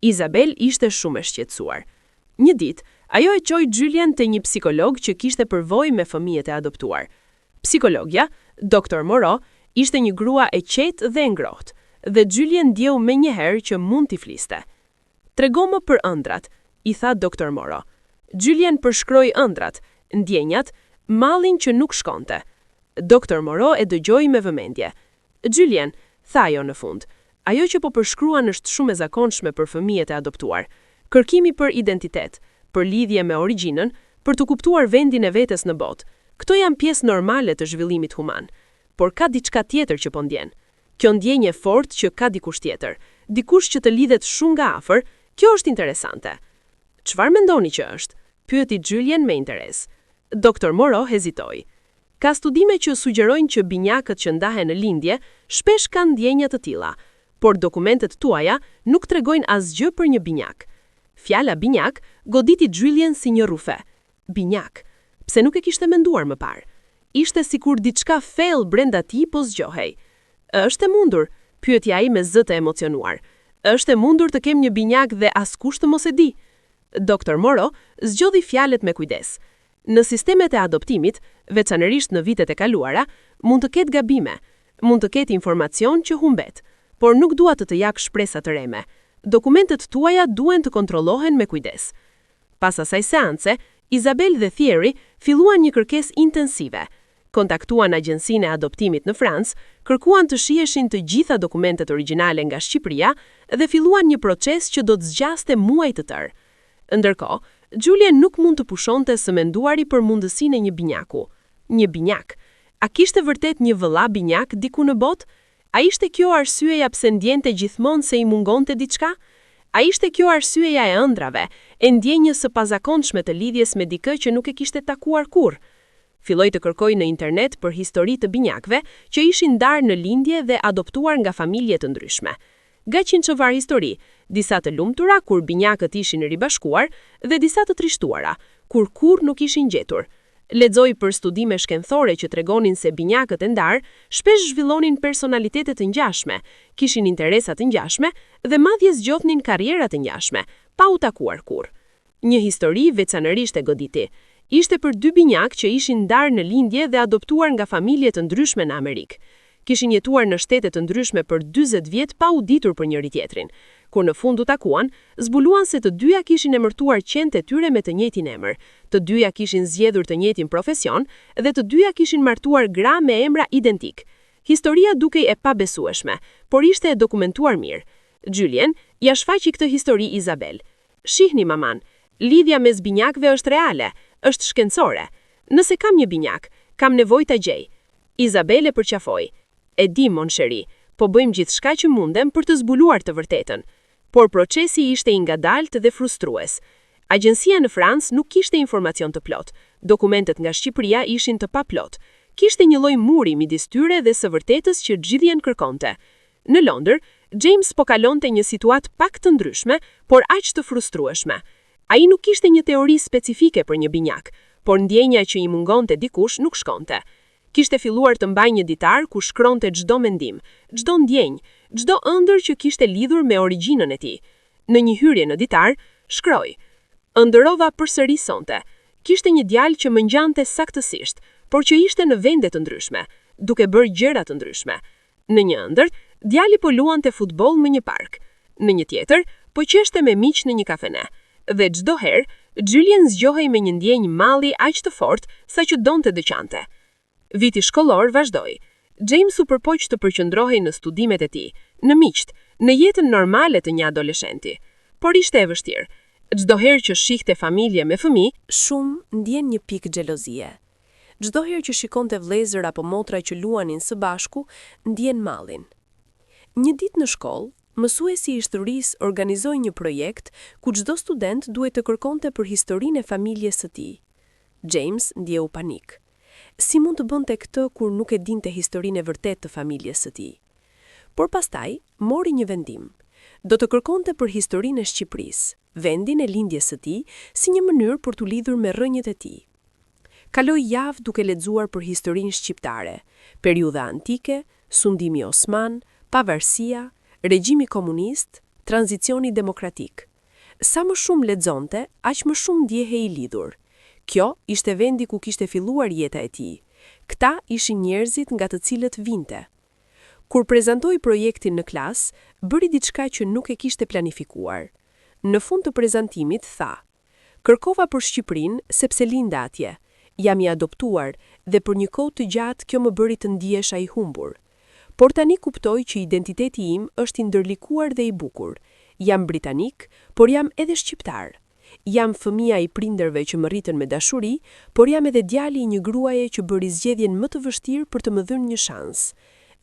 Isabel ishte shumë e shqetësuar. Një ditë, ajo e çoi Julien te një psikolog që kishte përvojë me fëmijët e adoptuar. Psikologja, Dr. Moreau, ishte një grua e qetë dhe ngrohtë, dhe Julien ndjeu menjëherë që mund t'i fliste. "Trego më për ëndrat", i tha Dr. Moreau. Julien përshkroi ëndrat, ndjenjat, mallin që nuk shkonte. Dr. Moreau e dëgjoi me vëmendje. "Julien", tha ajo në fund, "ajo që po përshkruan është shumë e zakonshme për fëmijët e adoptuar. Kërkimi për identitet, për lidhje me origjinën, për të kuptuar vendin e vetes në botë. Këto janë pjesë normale të zhvillimit human. Por ka diçka tjetër që po ndjen. Kjo ndjenjë fortë që ka dikush tjetër, dikush që të lidhet shumë nga afër, kjo është interesante." "Çfarë mendoni që është?" pyeti Julien me interes. Dr. Moreau hezitoi. "Ka studime që sugjerojnë që binjakët që ndahen në lindje shpesh kanë ndjenja të tilla, por dokumentet tuaja nuk tregojnë asgjë për një binjak." Fjala binjak goditi Julien si një rufe. Binjak. Pse nuk e kishte menduar më parë? Ishte sikur diçka fell brenda tij po zgjohej. "Është e mundur?" pyeti ai me zë të emocionuar. "Është e mundur të kem një binjak dhe askush të mos e di?" Dr. Moreau zgjodhi fjalët me kujdes. Në sistemet e adoptimit, veçanërisht në vitet e kaluara, mund të ketë gabime, mund të ketë informacion që humbet, por nuk dua të jak shpresa të reme. Dokumentet tuaja duhen të kontrollohen me kujdes. Pas asaj seance, Isabel dhe Thierry filluan një kërkesë intensive. Kontaktuan agjensinë e adoptimit në Francë, kërkuan të shiheshin të gjitha dokumentet origjinale nga Shqipëria dhe filluan një proces që do të zgjaste muaj të tërë. Ndërkohë, Julien nuk mund të pushonte së menduari për mundësinë e një binjaku. Një binjak. A kishte vërtet një vëlla binjak diku në botë? A ishte kjo arsyeja pse ndjente gjithmonë se i mungonte diçka? A ishte kjo arsyeja e ëndrave, e ndjenjës së pazakonshme të lidhjes me dikë që nuk e kishte takuar kurrë? Filloi të kërkojë në internet për histori të binjakëve që ishin ndarë në lindje dhe adoptuar nga familje të ndryshme. Gaqin çfarë histori, disa të lumtura kur binjakët ishin ribashkuar dhe disa të trishtuara, kur kurrë nuk ishin gjetur. Lexoi për studime shkencore që tregonin se binjakët e ndarë shpesh zhvillonin personalitete të ngjashme, kishin interesa të ngjashme dhe madje zgjodhnin karriera të ngjashme, pa u takuar kurrë. Një histori veçanërisht e goditi. Ishte për dy binjak që ishin ndarë në lindje dhe adoptuar nga familje të ndryshme në Amerikë. Kishin jetuar në shtete të ndryshme për 40 vjet pa u ditur për njëri tjetrin. Kur në fund u takuan, zbuluan se të dyja kishin emërtuar qentë e tyre me të njëjtin emër, të dyja kishin zgjedhur të njëjtin profesion dhe të dyja kishin martuar gra me emra identik. Historia dukej e pabesueshme, por ishte e dokumentuar mirë. Julien ja shfaqi këtë histori Isabel. "Shihni maman, lidhja mes binjakëve është reale, është shkencore. Nëse kam një binjak, kam nevojë ta gjej." Isabel e përqafoi. "E di, mon chéri, po bëjmë gjithçka që mundem për të zbuluar të vërtetën." Por procesi ishte i ngadaltë dhe frustrues. Agjencia në Francë nuk kishte informacion të plot. Dokumentet nga Shqipëria ishin të paplot. Kishte një lloj muri midis tyre dhe së vërtetës që Julien kërkonte. Në Londër, James po kalonte një situatë pak të ndryshme, por aq të frustrueshme. Ai nuk kishte një teori specifike për një binjak, por ndjenja që i mungonte dikush nuk shkonte. Kishte filluar të mbajë një ditar ku shkronte çdo mendim, çdo ndjenjë, çdo ëndër që kishte lidhur me origjinën e tij. Në një hyrje në ditar, shkroi: "Ëndërova përsëri sonte. kishte një djalë që mëngjante saktësisht, por që ishte në vende të ndryshme, duke bërë gjëra të ndryshme. Në një ëndër, djali po luante futboll në një park. Në një tjetër, po qeshte me miq në një kafene. Dhe çdo herë, Julian zgjohej me një ndjenjë malli aq të fortë sa që donte dëqante. Viti shkollor vazhdoi. James u përpoq të përqendrohej në studimet e tij, në miqt, në jetën normale të një adoleshenti. Por ishte e vështirë. Çdo herë që shihte familje me fëmijë, shumë ndjen një pikë xhelozie. Çdo herë që shikonte vëllezër apo motra që luanin së bashku, ndjen mallin. Një ditë në shkollë, mësuesi i historisë organizoi një projekt ku çdo student duhet të kërkonte për historinë e familjes së tij. James ndjeu panik. Si mund të bënte këtë kur nuk e dinte historinë e vërtetë të familjes së tij? Por pastaj mori një vendim. Do të kërkonte për historinë e Shqipërisë, vendin e lindjes së tij, si një mënyrë për t'u lidhur me rrënjët e tij. Kaloi javë duke lexuar për historinë shqiptare, periudha antike, sundimi osman, pavarësia, regjimi komunist, tranzicioni demokratik. Sa më shumë lexonte, aq më shumë ndjehej i lidhur. Kjo ishte vendi ku kishte filluar jeta e tij. Këta ishin njerëzit nga të cilët vinte. Kur prezantoi projektin në klas, bëri diçka që nuk e kishte planifikuar. Në fund të prezantimit tha: "Kërkova për Shqipërinë sepse linda atje. Jam i adoptuar dhe për një kohë të gjatë kjo më bëri të ndihesha i humbur. Por tani kuptoj që identiteti im është i ndërlikuar dhe i bukur. Jam britanik, por jam edhe shqiptar. Jam fëmia i prindërve që më rritën me dashuri, por jam edhe djali i një gruaje që bëri zgjedhjen më të vështirë për të më dhënë një shans.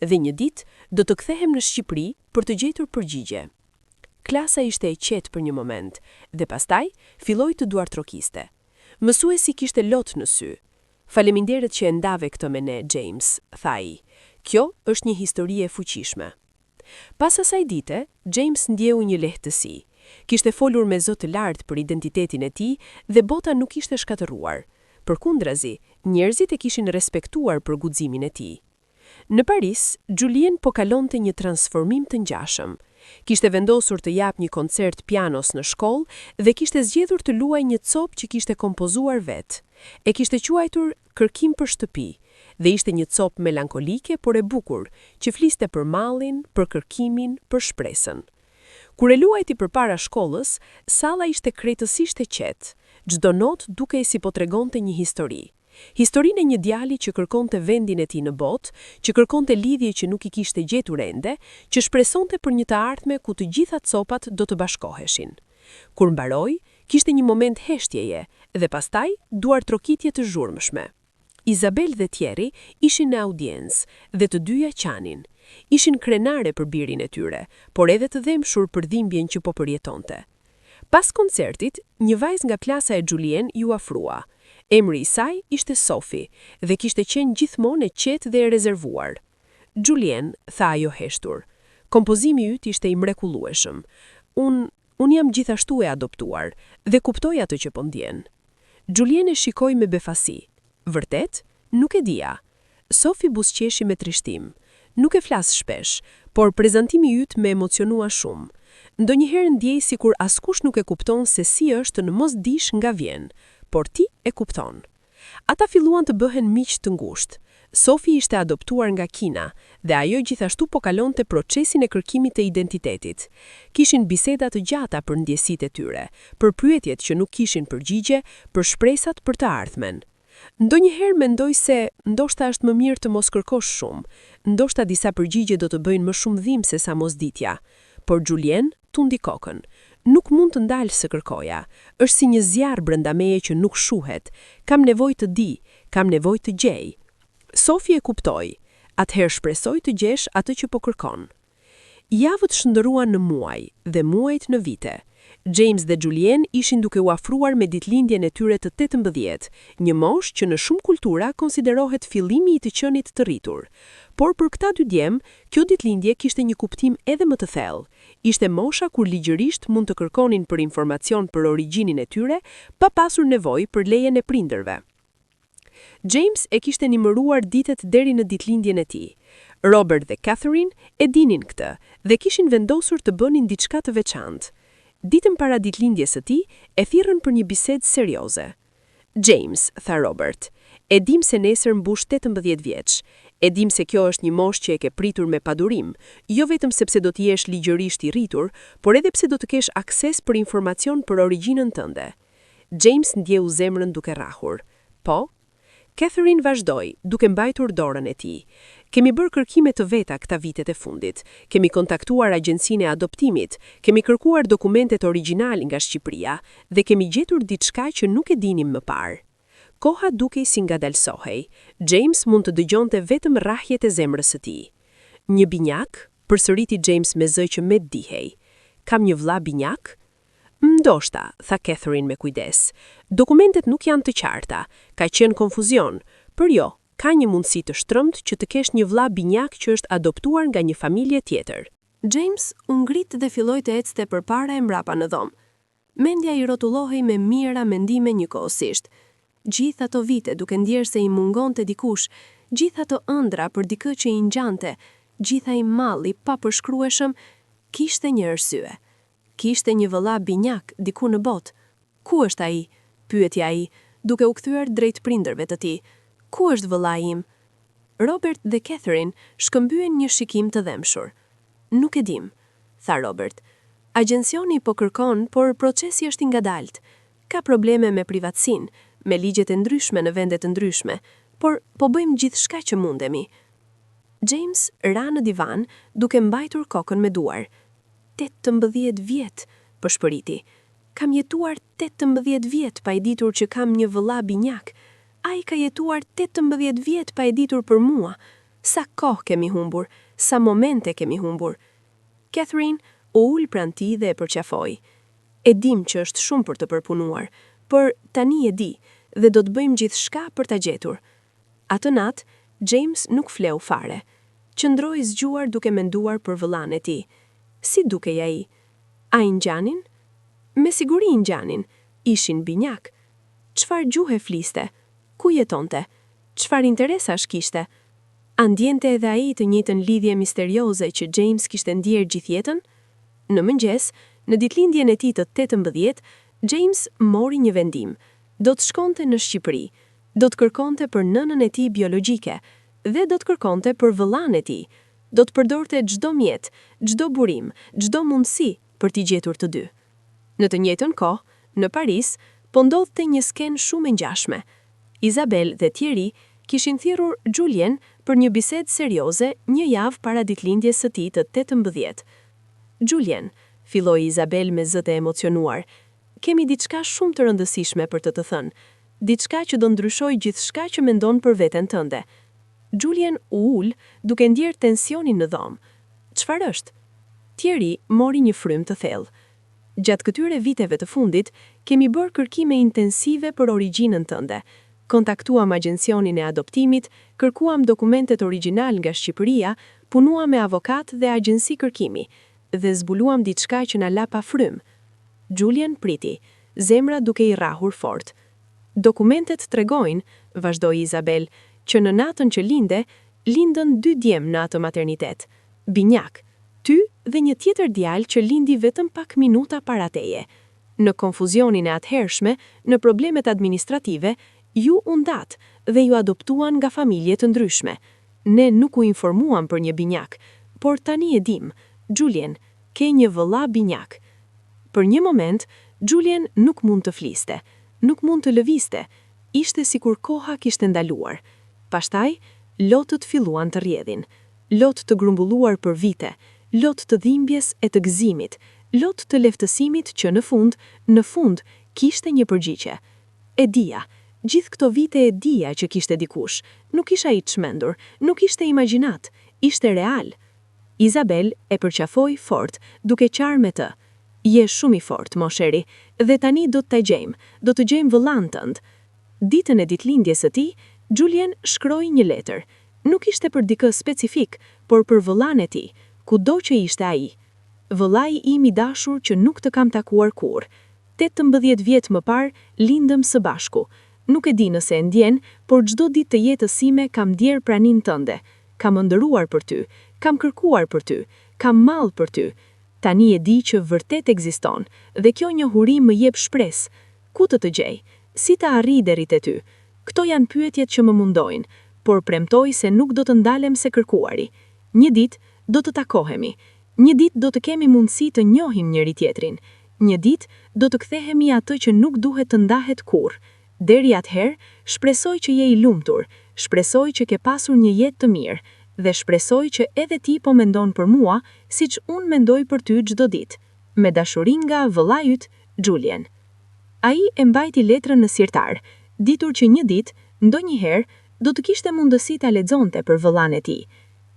Dhe një ditë do të kthehem në Shqipëri për të gjetur përgjigje." Klasa ishte e qetë për një moment dhe pastaj filloi të duartrokiste. Mësuesi kishte lot në sy. "Faleminderit që e ndave këtë me ne, James," tha ai. "Kjo është një histori e fuqishme." Pas asaj dite, James ndjeu një lehtësi. Kishte folur me zot të lartë për identitetin e tij dhe bota nuk ishte shkatëruar. Përkundrazi, njerëzit e kishin respektuar për guximin e tij. Në Paris, Julien po kalonte një transformim të ngjashëm. Kishte vendosur të jap një koncert pianos në shkollë dhe kishte zgjedhur të luajë një copë që kishte kompozuar vetë. E kishte quajtur Kërkim për shtëpi dhe ishte një copë melankolike por e bukur, që fliste për mallin, për kërkimin, për shpresën. Kur e luajti përpara shkollës, salla ishte krejtësisht e qetë. Çdo notë dukej si po tregonte një histori. Historinë e një djali që kërkonte vendin e tij në botë, që kërkonte lidhje që nuk i kishte gjetur ende, që shpresonte për një të ardhme ku të gjitha copat do të bashkoheshin. Kur mbaroi, kishte një moment heshtjeje dhe pastaj duartrokitje të zhurmshme. Isabel dhe Thierry ishin në audiencë dhe të dyja qanin. Ishin krenare për birin e tyre, por edhe të dhemshur për dhimbjen që po përjetonte. Pas koncertit, një vajzë nga klasa e Julien ju afrua. Emri i saj ishte Sophie dhe kishte qenë gjithmonë e qetë dhe e rezervuar. "Julien," tha ajo heshtur, "kompozimi yt ishte i mrekullueshëm. Unë jam gjithashtu e adoptuar dhe kuptoj atë që po ndjen." Julien e shikoi me befasi. "Vërtet? Nuk e dija." Sophie buzëqeshi me trishtim. "Nuk e flas shpesh, por prezantimi yt më emocionua shumë. Ndonjëherë ndjej sikur askush nuk e kupton se si është në mosdish nga vjen, por ti e kupton." Ata filluan të bëhen miq të ngushtë. Sophie ishte adoptuar nga Kina dhe ajo gjithashtu po kalonte procesin e kërkimit të identitetit. Kishin biseda të gjata për ndjesitë e tyre, për pyetjet që nuk kishin përgjigje, për shpresat për të ardhmen. Ndonjëherë mendoj se ndoshta është më mirë të mos kërkosh shumë, ndoshta disa përgjigje do të bëjnë më shumë dhimbje se sa mosditja. Por Julien tundi kokën. "Nuk mund të ndalë së kërkoja. Është si një zjarr brenda meje që nuk shuhet. Kam nevojë të di, kam nevojë të gjej." Sophie e kuptoi. Atëherë shpresoi të gjesh atë që po kërkon. Javët shndëruan në muaj dhe muajt në vite. James dhe Julien ishin duke u afruar me ditëlindjen e tyre të 18, një moshë që në shumë kultura konsiderohet fillimi i të qenit të rritur. Por për këta dy djem, kjo ditëlindje kishte një kuptim edhe më të thellë. Ishte mosha kur ligjërisht mund të kërkonin për informacion për origjinin e tyre, pa pasur nevojë për lejen e prindërve. James e kishte nimëruar ditët deri në ditëlindjen e tij. Robert dhe Catherine e dinin këtë dhe kishin vendosur të bënin diçka të veçantë. Ditën para ditëlindjes së tij e thirrën për një bisedë serioze. James, tha Robert, e dim se nesër mbush 18 vjeç. E dim se kjo është një moshë që e ke pritur me padurim, jo vetëm sepse do të jesh ligjërisht i rritur, por edhe pse do të kesh akses për informacion për origjinën tënde. James ndjeu zemrën duke rrahur. Po? Catherine vazhdoi, duke mbajtur dorën e tij. Kemi bërë kërkime të veta këta vitet e fundit. Kemi kontaktuar agjencinë e adoptimit, kemi kërkuar dokumentet origjinal nga Shqipëria dhe kemi gjetur diçka që nuk e dinim më parë. Koha dukej si ngadalsohej. James mund të dëgjonte vetëm rrahjet e zemrës së tij. Një binjak? Përsëriti James me zë që me dihej. Kam një vëlla binjak? Ndoshta, tha Catherine me kujdes. Dokumentet nuk janë të qarta, ka qenë konfuzion, por jo, ka një mundësi të shtrëmt që të kesh një vëlla binjak që është adoptuar nga një familje tjetër. James u ngrit dhe filloi të ecte përpara e mbrapa në dhomë. Mendja i rrotullohej me mijëra mendime njëkohësisht. Gjithë ato vite duke ndjerë se i mungonte dikush, gjithë ato ëndra për dikë që i ngjante, gjithë ai mall i papërshkrueshëm, kishte një arsye. Kishte një vëlla binjak diku në botë. Ku është ai? Pyeti ai, duke u kthyer drejt prindërve të tij. Ku është vëlla im? Robert dhe Catherine shkëmbyen një shikim të dhemshur. Nuk e dim, tha Robert. Agjencioni po kërkon, por procesi është i ngadalt. Ka probleme me privatësinë, me ligjet e ndryshme në vende të ndryshme, por po bëjmë gjithçka që mundemi. James ra në divan duke mbajtur kokën me duar. 18 vjet, përshpëriti. Kam jetuar 18 vjet pa e ditur që kam një vëlla binjak. Ai ka jetuar 18 vjet pa e ditur për mua. Sa kohë kemi humbur, sa momente kemi humbur. Catherine u ul pranë tij dhe e përqafoi. E dim që është shumë për të përpunuar, por tani e di dhe do të bëjmë gjithçka për ta gjetur. Atë natë, James nuk fleu fare. Qëndroi zgjuar duke menduar për vëllain e tij. Si dukej ai? A i ngjanin? Me siguri ngjanin. Ishin binjak. Çfarë gjuhë fliste? Ku jetonte? Çfarë interesash kishte? A ndjente edhe ai të njëjtën lidhje misterioze që James kishte ndjerë gjithë jetën? Në mëngjes, në ditëlindjen e tij të 18, James mori një vendim. Do të shkonte në Shqipëri. Do të kërkonte për nënën e tij biologjike dhe do të kërkonte për vëllain e tij. Do të përdorte çdo mjet, çdo burim, çdo mundësi për t'i gjetur të dy. Në të njëjtën kohë, në Paris, po ndodhte një skenë shumë e ngjashme. Isabel dhe Thierry kishin thirrur Julien për një bisedë serioze një javë para ditëlindjes së tij të 18. Julien, filloi Isabel me zë të emocionuar, kemi diçka shumë të rëndësishme për të thënë, diçka që do ndryshojë gjithçka që mendon për veten tënde. Julien u ul duke ndjerë tensionin në dhomë. Çfarë është? Thierry mori një frymë të thellë. Gjatë këtyre viteve të fundit, kemi bërë kërkime intensive për origjinën tënde. Kontaktuam agjencionin e adoptimit, kërkuam dokumentet origjinal nga Shqipëria, punuam me avokat dhe agjenci kërkimi, dhe zbuluam diçka që na la pa frymë. Julien priti, zemra duke i rrahur fort. Dokumentet tregojnë, vazhdoi Isabel, që në natën që lindën 2 djemë në atë maternitet. Binjak, ty dhe një tjetër djalë që lindi vetëm pak minuta para teje. Në konfuzionin e atëhershme, në problemet administrative, ju u ndat dhe ju adoptuan nga familje të ndryshme. Ne nuk u informuam për një binjak, por tani e dim, Julien, ke një vëlla binjak. Për një moment, Julien nuk mund të fliste, nuk mund të lëviste, ishte sikur koha kishte ndaluar. Pastaj, lotët filluan të rrjedhin, lot të grumbulluar për vite, lot të dhimbjes e të gëzimit, lot të leftësimit që në fund, kishte një përgjigje. E dija, gjithë këto vite e dija që kishte dikush, nuk isha i çmendur, nuk ishte imagjinat, ishte real. Isabel e përqafoi fort, duke qarë me të. Je shumë i fort, mosheri, dhe tani do të gjejmë vëllain tënd. Ditën e ditëlindjes së tij, Julien shkroi një letër. Nuk ishte për dikë specifik, por për vëllain e tij, kudo që ishte ai. Vëllai im i dashur që nuk të kam takuar kurrë. 18 vjet më parë lindëm së bashku. Nuk e di nëse e ndjen, por çdo ditë të jetës sime kam ndjer praninë tënde. Kam ëndëruar për ty, kam kërkuar për ty, kam mall për ty. Tani e di që vërtet ekziston dhe kjo njohuri më jep shpresë. Ku të gjej? Si ta arri deri te ty? Këto janë pyetjet që më mundojnë, por premtoj se nuk do të ndalem se kërkuari. Një ditë do të takohemi. Një ditë do të kemi mundësi të njohim njëri tjetrin. Një ditë do të kthehemi atë që nuk duhet të ndahet kurrë. Deri atëherë, shpresoj që je i lumtur, shpresoj që ke pasur një jetë të mirë, dhe shpresoj që edhe ti po mendon për mua, siç unë mendoj për ty çdo ditë. Me dashuri nga vëlla yt, Julian. Ai e mbajti letrën në sirtar, ditur që një ditë, ndonjëherë, do të kishte mundësi ta lexonte për vëllan e tij.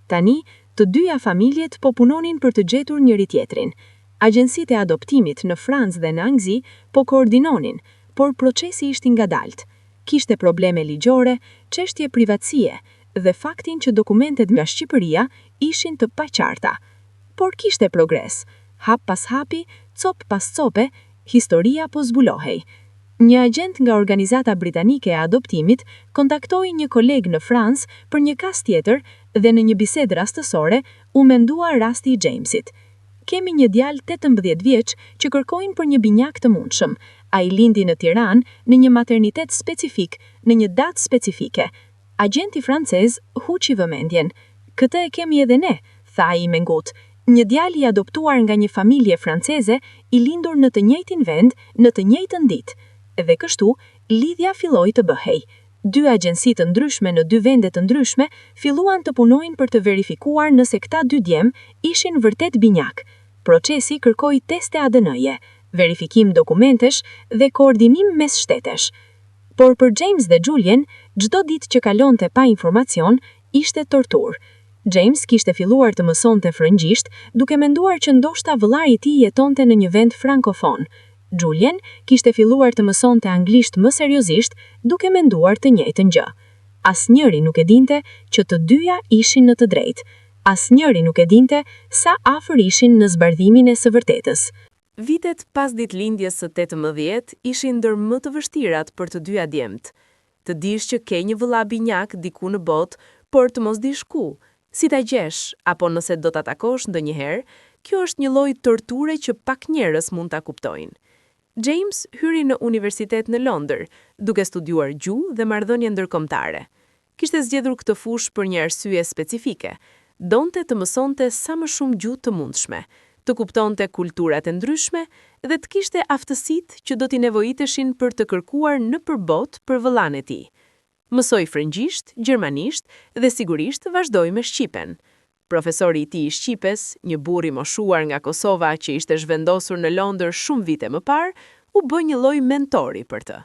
Tani, të dyja familjet po punonin për të gjetur njëri tjetrin. Agjencitë e adoptimit në Francë dhe në Angzi po koordinonin, por procesi ishte ngadalt. Kishte probleme ligjore, çështje privatësie dhe faktin që dokumentet nga Shqipëria ishin të paqarta. Por kishte progres. Hap pas hapi, cop pas cope, historia po zbulohej. Një agent nga organizata britanike e adoptimit kontaktoi një koleg në Francë për një kas tjetër dhe në një bisedë rastësore u mendua rasti i Jamesit. Kemi një djalë 18 vjeç që kërkojnë për një binjak të mundshëm. Ai lindi në Tiranë në një maternitet specifik, në një datë specifike. Agenti francez huqi vëmendjen. Këtë e kemi edhe ne, tha ai me ngutë. Një djalë i adoptuar nga një familje franceze i lindur në të njëjtin vend, në të njëjtën ditë. Dhe kështu, lidhja filloi të bëhej. Dy agjenci të ndryshme në dy vende të ndryshme filluan të punojnë për të verifikuar nëse këta dy djem ishin vërtet binjak. Procesi kërkoi teste ADN-je, verifikim dokumentesh dhe koordinim mes shtetesh. Por për James dhe Julian, çdo ditë që kalonte pa informacion ishte torturë. James kishte filluar të mësonte frëngjisht, duke menduar që ndoshta vëllai i tij jetonte në një vend frankofon. Julian kishte filluar të mësonte anglisht më seriozisht, duke menduar të njëjtën gjë. Asnjëri nuk e dinte që të dyja ishin në të drejtë. Asnjëri nuk e dinte sa afër ishin në zbardhimin e së vërtetës. Vitet pas ditëlindjes së 18 ishin ndër më të vështirat për të dyja djemt. Të dish që ke një vëlla binjak diku në botë, por të mos dish ku, si ta gjesh, apo nëse do ta takosh ndonjëherë, kjo është një lloj torture që pak njerëz mund ta kuptojnë. James hyri në universitet në Londër, duke studiuar gjuhë dhe marrëdhënie ndërkombëtare. Kishte zgjedhur këtë fushë për një arsye specifike. Donte të mësonte sa më shumë gjuhë të mundshme, të kuptonte kulturat e ndryshme dhe të kishte aftësitë që do t'i nevojiteshin për të kërkuar në përbot për vëllain e tij. Mësoi frëngjisht, gjermanisht dhe sigurisht vazhdoi me shqipen. Profesori i tij i shqipes, një burr i moshuar nga Kosova që ishte zhvendosur në Londër shumë vite më parë, u bë një lloj mentori për të.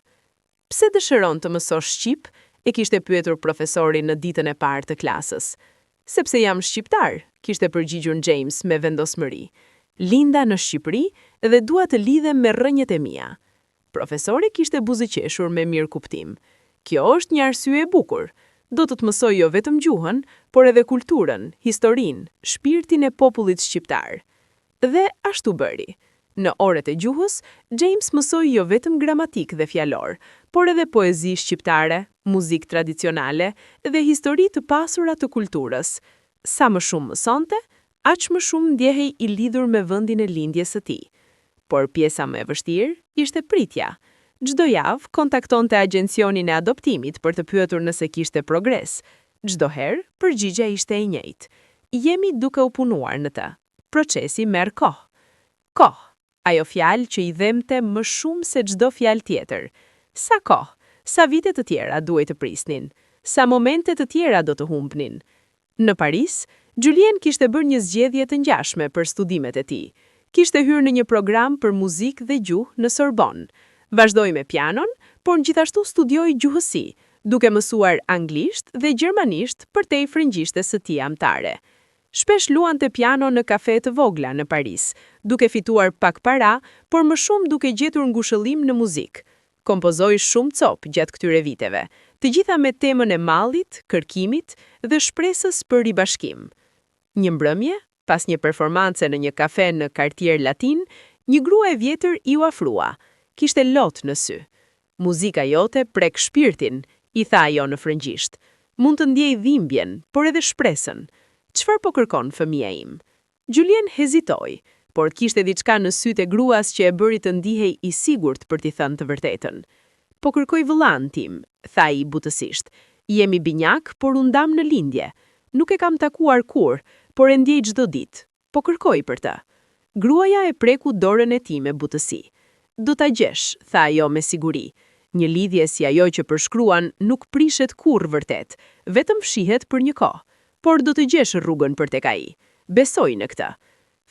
Pse dëshiron të mësosh shqip? E kishte pyetur profesori në ditën e parë të klasës. Sepse jam shqiptar, kishte përgjigjur James me vendosmëri. Linda në Shqipëri dhe dua të lidhem me rrënjët e mia. Profesori kishte buzëqeshur me mirë kuptim. Kjo është një arsye e bukur. Do të mësoj jo vetëm gjuhën, por edhe kulturën, historinë, shpirtin e popullit shqiptar. Dhe ashtu bëri. Në orët e gjuhës, James mësoi jo vetëm gramatik dhe fjalor, por edhe poezi shqiptare, muzikë tradicionale dhe histori të pasura të kulturës. Sa më shumë mësonte, aq më shumë ndjehej i lidhur me vendin e lindjes së tij. Por pjesa më e vështirë ishte pritja. Çdo javë kontaktonte agjencionin e adoptimit për të pyetur nëse kishte progres. Çdo herë përgjigjja ishte e njëjtë. Jemi duke u punuar në të. Procesi merr kohë. Kohë, ajo fjalë që i dhemte më shumë se çdo fjalë tjetër. Sa kohë, sa vite të tjera duhet të prisnin, sa momente të tjera do të humbnin. Në Paris, Julien kishte bërë një zgjedhje të ngjashme për studimet e tij. Kishte hyrë në një program për muzikë dhe gjuhë në Sorbonne. Vazhdoi me pianon, por gjithashtu studioi gjuhësi, duke mësuar anglisht dhe gjermanisht përtej frëngjishtes së tij amtare. Shpesh luante piano në kafe të vogla në Paris, duke fituar pak para, por më shumë duke gjetur ngushëllim në muzikë. Kompozoi shumë copë gjatë këtyre viteve, të gjitha me temën e mallit, kërkimit dhe shpresës për ribashkim. Një mbrëmje, pas një performance në një kafe në Kartier Latin, një grua e vjetër i u afrua. Kishte lot në sy. Muzika jote prek shpirtin, i tha ajo në frëngjisht. Mund të ndjej dhimbjen, por edhe shpresën. Çfarë po kërkon fëmia im? Julien hezitoi, por kishte diçka në sytë e gruas që e bëri të ndihej i sigurt për t'i thënë të vërtetën. Po kërkoj vëllain tim, tha I butësisht. Jemi binjak, por u ndam në lindje. Nuk e kam takuar kur, por e ndjej çdo ditë. Po kërkoj për të. Gruaja e preku dorën e tij me butësi. Do ta gjesh, tha ajo me siguri. Një lidhje si ajo që përshkruan nuk prishet kurrë vërtet, vetëm fshihet për një kohë. Por do të gjesh rrugën për tek ai. Besoj në këtë.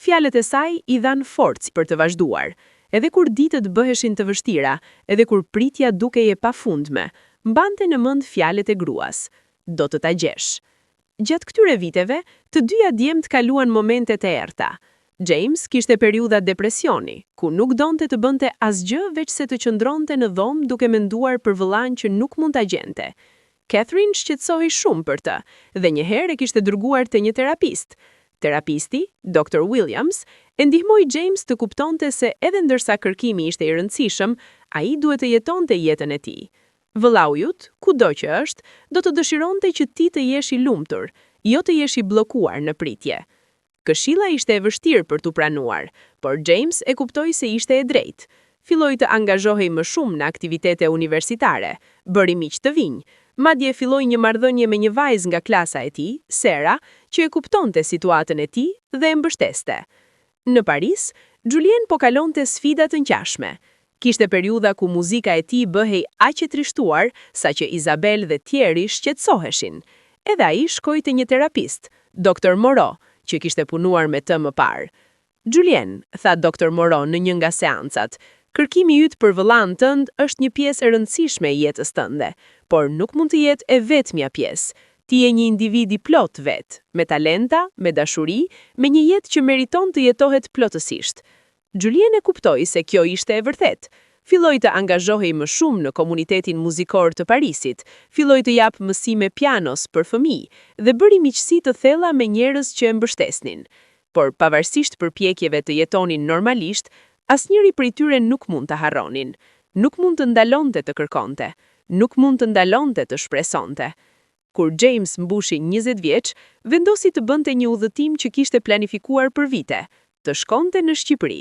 Fjalët e saj I dhan forcë për të vazhduar. Edhe kur ditët bëheshin të vështira, edhe kur pritja dukej e pafundme, mbante në mend fjalët e gruas. Do të ta gjesh. Gjatë këtyre viteve, të dyja djemt kaluan momente të errta. James kishte periudha depresioni, ku nuk donte të bënte asgjë veç se të qëndronte në dhomë duke menduar për vëllain që nuk mund ta gjente. Catherine shqetësohej shumë për të, dhe njëherë e kishte dërguar te një terapist. Terapisti, Dr. Williams, e ndihmoi James të kuptonte se edhe ndërsa kërkimi ishte I rëndësishëm, ai duhet të jetonte jetën e tij. Vëllau jut, kudo që është, do të dëshironte që ti të jesh I lumtur, jo të jesh I bllokuar në pritje. Këshilla ishte e vështirë për t'u pranuar, por James e kuptoi se ishte e drejtë. Filloi të angazhohej më shumë në aktivitete universitare, bëri miq të vinj, madje filloi një marrëdhënie me një vajzë nga klasa e tij, Sarah, që e kuptonte situatën e tij dhe e mbështeste. Në Paris, Julien po kalonte sfida të ngjashme. Kishte periudha ku muzika e tij bëhej aq e trishtuar, saqë Isabel dhe tjerë shqetësoheshin. Edhe ai shkoi te një terapist, Dr. Moreau, që kishte punuar me të më parë. Julien, tha Dr. Moreau në një nga seancat, kërkimi yt për vëllain tënd është një pjesë e rëndësishme e jetës tënde, por nuk mund të jetë e vetmja pjesë. Ti je një individ I plot vet, me talenta, me dashuri, me një jetë që meriton të jetohet plotësisht. Julien e kuptoi se kjo ishte e vërtetë. Filloi të angazhohej më shumë në komunitetin muzikor të Parisit, filloi të jap mësime pianos për fëmijë dhe bëri miqësi të thella me njerëz që e mbështesnin. Por pavarësisht përpjekjeve të jetonin normalisht, asnjëri prej tyre nuk mund të harronin. Nuk mund të ndalonte të kërkonte, nuk mund të ndalonte të shpresonte. Kur James mbushi 20 vjeç, vendosi të bënte një udhëtim që kishte planifikuar për vite, të shkonte në Shqipëri.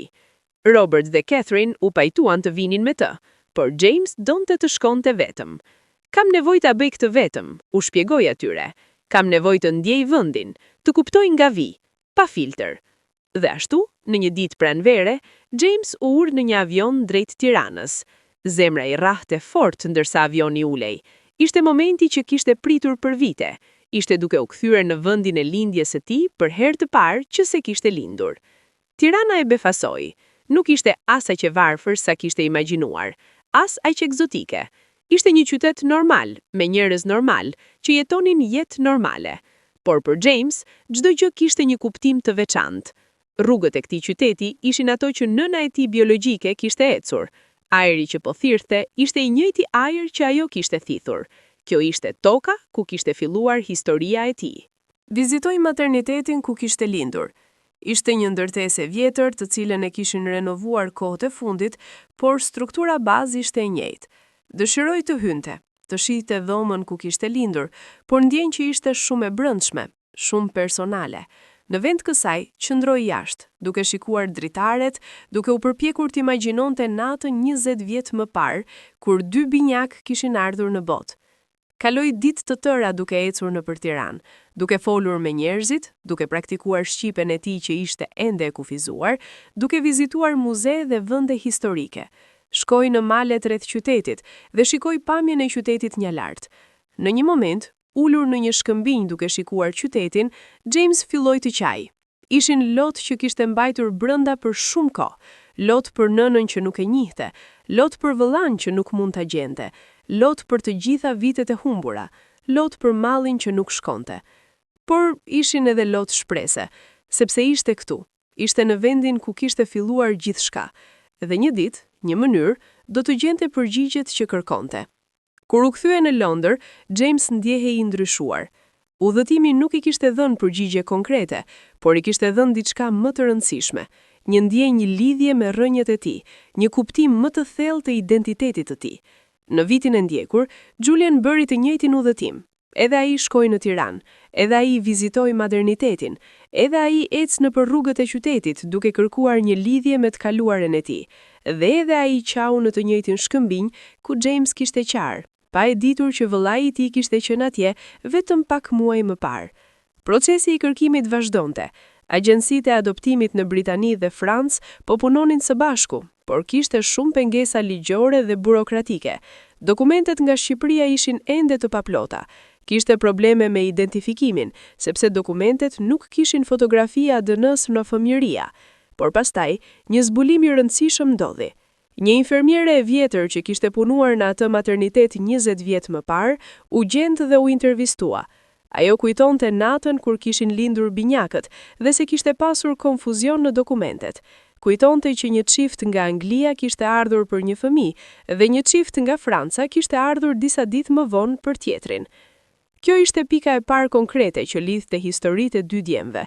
Robert dhe Catherine u pajtuan të vinin me të, por James donte të shkonte vetëm. Kam nevojë ta bëj këtë vetëm, u shpjegoi atyre. Kam nevojë të ndjej vendin, të kuptoj nga vi, pa filter. Dhe ashtu, në një ditë pranvere, James u ur në një avion drejt Tiranës. Zemra I rrahte fort ndërsa avioni ulej. Ishte momenti që kishte pritur për vite. Ishte duke u kthyer në vendin e lindjes së tij për herë të parë që se kishte lindur. Tirana e befasoi. Nuk ishte as aq e varfër sa kishte imagjinuar, as aq egzotike. Ishte një qytet normal, me njerëz normal, që jetonin jetë normale. Por për James, çdo gjë kishte një kuptim të veçantë. Rrugët e këtij qyteti ishin ato që nëna e tij biologjike kishte ecur. Ajri që po thirrte ishte I njëjti ajër që ajo kishte thithur. Kjo ishte toka ku kishte filluar historia e tij. Vizitoi maternitetin ku kishte lindur. Ishte një ndërtesë e vjetër të cilën e kishin renovuar kohët e fundit, por struktura bazë ishte e njëjtë. Dëshiroi të hynte, të shihte dhomën ku kishte lindur, por ndjen që ishte shumë e brendshme, shumë personale. Në vend kësaj, qëndroi jashtë, duke shikuar dritaret, duke u përpjekur të imagjinonte natën 20 vjet më parë, kur dy binjak kishin ardhur në botë. Kaloi ditë të tëra duke ecur nëpër Tiranë, duke folur me njerëzit, duke praktikuar shqipen e tij që ishte ende e kufizuar, duke vizituar muze dhe vende historike. Shkoi në malet rreth qytetit dhe shikoi pamjen e qytetit një lart. Në një moment, ulur në një shkëmbinj duke shikuar qytetin, James filloi të qaj. Ishin lot që kishte mbajtur brenda për shumë kohë, lot për nënën që nuk e njihte, lot për vëllain që nuk mund ta gjente, lot për të gjitha vitet e humbura, lot për mallin që nuk shkonte. Por ishin edhe lot shprese, sepse ishte këtu, ishte në vendin ku kishte filluar gjithçka, dhe një ditë, një mënyrë, do të gjente përgjigjet që kërkonte. Kur u kthye në Londër, James ndjehej I ndryshuar. Udhëtimi nuk I kishte dhënë përgjigje konkrete, por I kishte dhënë diçka më të rëndësishme, një ndjenjë lidhje me rrënjët e tij, një kuptim më të thellë të identitetit të tij. Në vitin e ndjekur, Julien bëri të njëjtin udhëtim. Edhe ai shkoi në Tiranë, edhe ai vizitoi modernitetin, edhe ai ecë nëpër rrugët e qytetit duke kërkuar një lidhje me të kaluaren e tij. Dhe edhe ai qau në të njëjtin shkëmbinj ku James kishte qarë, pa e ditur që vëllai i tij kishte qenë atje vetëm pak muaj më parë. Procesi i kërkimit vazhdonte. Agjencitë e adoptimit në Britani dhe Francë po punonin së bashku, por kishte shumë pengesa ligjore dhe burokratike. Dokumentet nga Shqipëria ishin ende të paplota. Kishte probleme me identifikimin, sepse dokumentet nuk kishin fotografia ADN-s në fëmijëria. Por pastaj, një zbulim i rëndësishëm ndodhi. Një infermiere e vjetër që kishte punuar në atë maternitet 20 vjet më parë, u gjendë dhe u intervistua. Ajo kujtonte natën kur kishin lindur binjakët dhe se kishte pasur konfuzion në dokumentet. Kujtonte që një çift nga Anglia kishte ardhur për një fëmijë dhe një çift nga Franca kishte ardhur disa ditë më vonë për tjetrin. Kjo ishte pika e parë konkrete që lidhte historitë e dy djemve.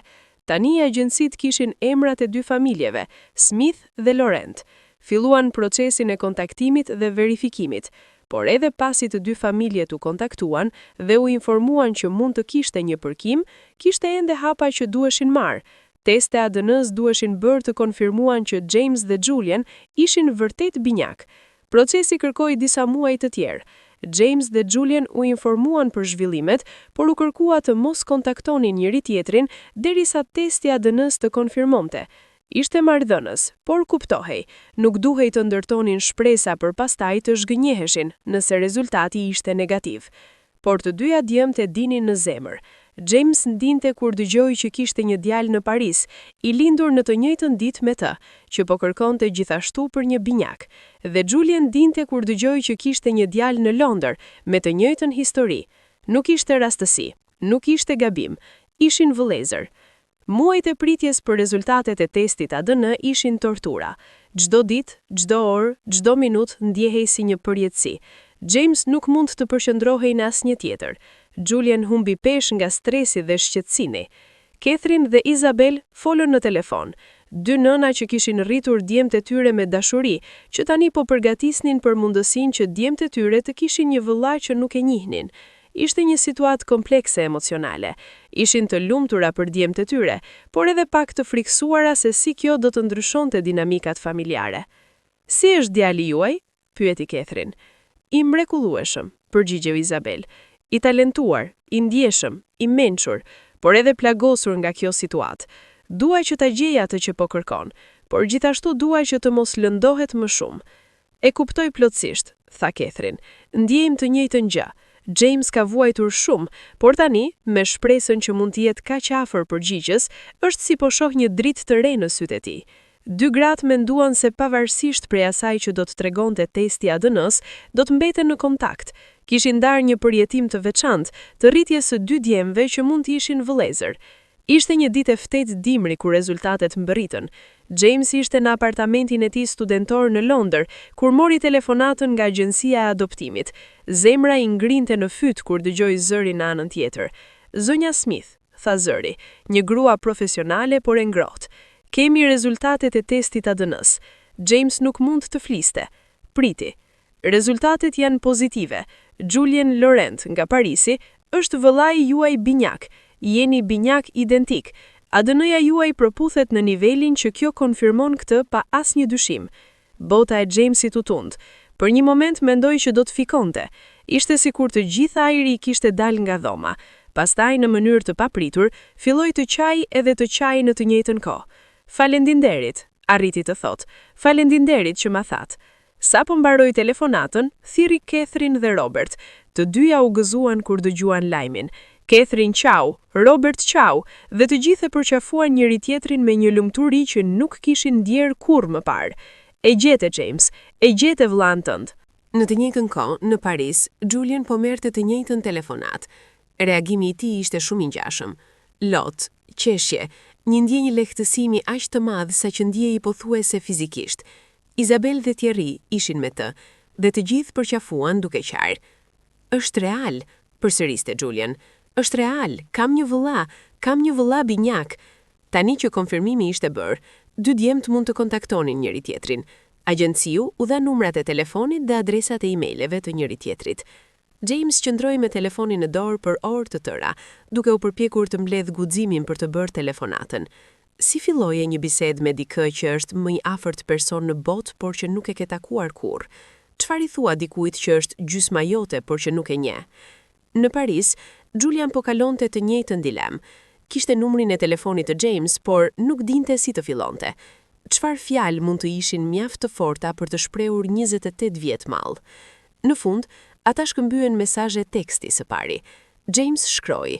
Tani agjencitë kishin emrat e dy familjeve, Smith dhe Laurent. Filluan procesin e kontaktimit dhe verifikimit, por edhe pasi të dy familjet u kontaktuan dhe u informuan që mund të kishte një përkim, kishte ende hapa që duheshin marrë. Teste ADN-s duheshin bërë të konfirmuan që James dhe Julian ishin vërtet binjak. Procesi kërkoi disa muaj të tjerë. James dhe Julian u informuan për zhvillimet, por u kërkua të mos kontaktonin njëri tjetrin derisa testi ADN-s të konfirmonte. Ishte marrëdhënës, por kuptohej, nuk duhej të ndërtonin shpresa për pastaj të zhgënjeheshin nëse rezultati ishte negativ. Por të dyja djemtë e dinin në zemër. James ndinte kur dëgjoi që kishte një djalë në Paris, i lindur në të njëjtën ditë me të, që po kërkonte gjithashtu për një binjak. Dhe Julian ndinte kur dëgjoi që kishte një djalë në Londër me të njëjtën histori. Nuk ishte rastësi, nuk ishte gabim, ishin vëllezër. Muajt e pritjes për rezultatet e testit ADN ishin tortura. Çdo ditë, çdo orë, çdo minutë ndjehej si një përjetësi. James nuk mund të përqendrohej në asnjë tjetër. Julian humbi peshë nga stresi dhe shqetësimi. Catherine dhe Isabel folën në telefon. Dy nëna që kishin rritur djemtë e tyre me dashuri, që tani po përgatisnin për mundësinë që djemtë e tyre të kishin një vëlla që nuk e njihnin. Ishte një situatë komplekse emocionale. Ishin të lumtura për djemtë e tyre, por edhe pak të friksuara se si kjo do të ndryshonte dinamikat familjare. Si është djali juaj? Pyeti Catherine. I mrekullueshëm, përgjigjeu Isabel. I talentuar, i ndjeshëm, i mençur, por edhe plagosur nga kjo situatë. Duaj që ta gjej atë që po kërkon, por gjithashtu duaj që të mos lëndohet më shumë. E kuptoj plotësisht, tha Catherine. Ndjejmë të njëjtën gjë. James ka vuajtur shumë, por tani, me shpresën që mund të jetë kaq afër përgjigjes, është si po shoh një dritë të re në sytë e tij. Dy gratë menduan se pavarësisht prej asaj që do të tregonte testi ADN-s, do të mbeten në kontakt. Kishin ndarë një përjetim të veçantë, të rritjes së dy djemve që mund të ishin vëllezër. Ishte një ditë e ftetë dimri kur rezultatet mbërritën. James ishte në apartamentin e tij studentor në Londër, kur mori telefonatën nga agjencia e adoptimit. Zemra i ngrinte në fyt kur dëgjoi zërin në anën tjetër. Zonja Smith, tha zëri, një grua profesionale por e ngrohtë. Kemi rezultatet e testit ADN-s. James nuk mund të fliste. Priti. Rezultatet janë pozitive. Julian Laurent nga Parisi është vëllai juaj binjak. Jeni binjak identik. ADN-ja juaj përputhet në nivelin që kjo konfirmon këtë pa asnjë dyshim. Bota e Jamesit u tund. Për një moment mendoi që do të fikonte. Ishte sikur të gjithë ajri i kishte dalë nga dhoma. Pastaj në mënyrë të papritur, filloi të qaj edhe të qaj në të njëjtën kohë. Falendinderit, arriti të thotë. Falendinderit që ma thatë. Sa po mbaroi telefonatën, thirri Catherine dhe Robert. Të dyja u gëzuan kur dëgjuan lajmin. Catherine qau, Robert qau, dhe të gjithë e përqafuan njëri tjetrin me një lumturi që nuk kishin ndjerë kurrë më parë. E gjete James, e gjete vëllain tënd. Në të njëjtën kohë, në Paris, Julian po merrte të njëjtën telefonat. Reagimi i tij ishte shumë i ngjashëm. Lot, qeshje, një ndjenjë lehtësimi aq të madh sa që ndjehej pothuajse fizikisht. Isabel dhe Thierry ishin me të, dhe të gjithë përqafuan duke qarë. Është real, përsëriste Julian. Është real, kam një vëlla binjak. Tani që konfirmimi ishte bërë, dy djemtë mund të kontaktonin njëri tjetrin. Agjenciu u dha numrat e telefonit dhe adresat e emaileve të njëri tjetrit. James qëndroi me telefonin në dorë për orë të tëra, duke u përpjekur të mbledh guximin për të bërë telefonatën. Si filloje një bisedë me dikë që është më i afërt person në botë, por që nuk e ke takuar kurrë? Çfarë i thua dikujt që është gjysma jote, por që nuk e njeh? Në Paris, Julian po kalonte të njëjtën dilemë. Kishte numrin e telefonit të James, por nuk dinte si të fillonte. Çfarë fjalë mund të ishin mjaft të forta për të shprehur 28 vjet mall? Në fund, ata shkëmbyen mesazhe teksti së pari. James shkroi: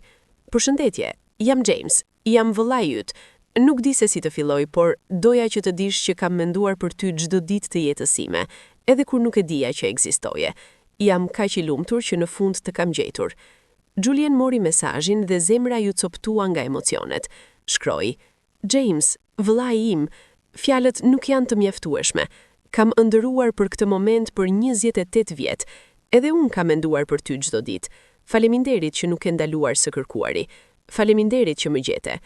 "Përshëndetje, jam James, jam vëllai yt. Nuk di se si të filloj, por doja që të dish që kam menduar për ty çdo ditë të jetës sime, edhe kur nuk e dija që ekzistoje. Jam kaq i lumtur që në fund të kam gjetur." Julian mori mesazhin dhe zemra ju coptua nga emocionet. Shkroi: "James, vëllai im, fjalët nuk janë të mjaftueshme. Kam ëndëruar për këtë moment për 28 vjet. Edhe unë kam menduar për ty çdo ditë. Faleminderit që nuk e ndaluar së kërkuari. Faleminderit që më gjete."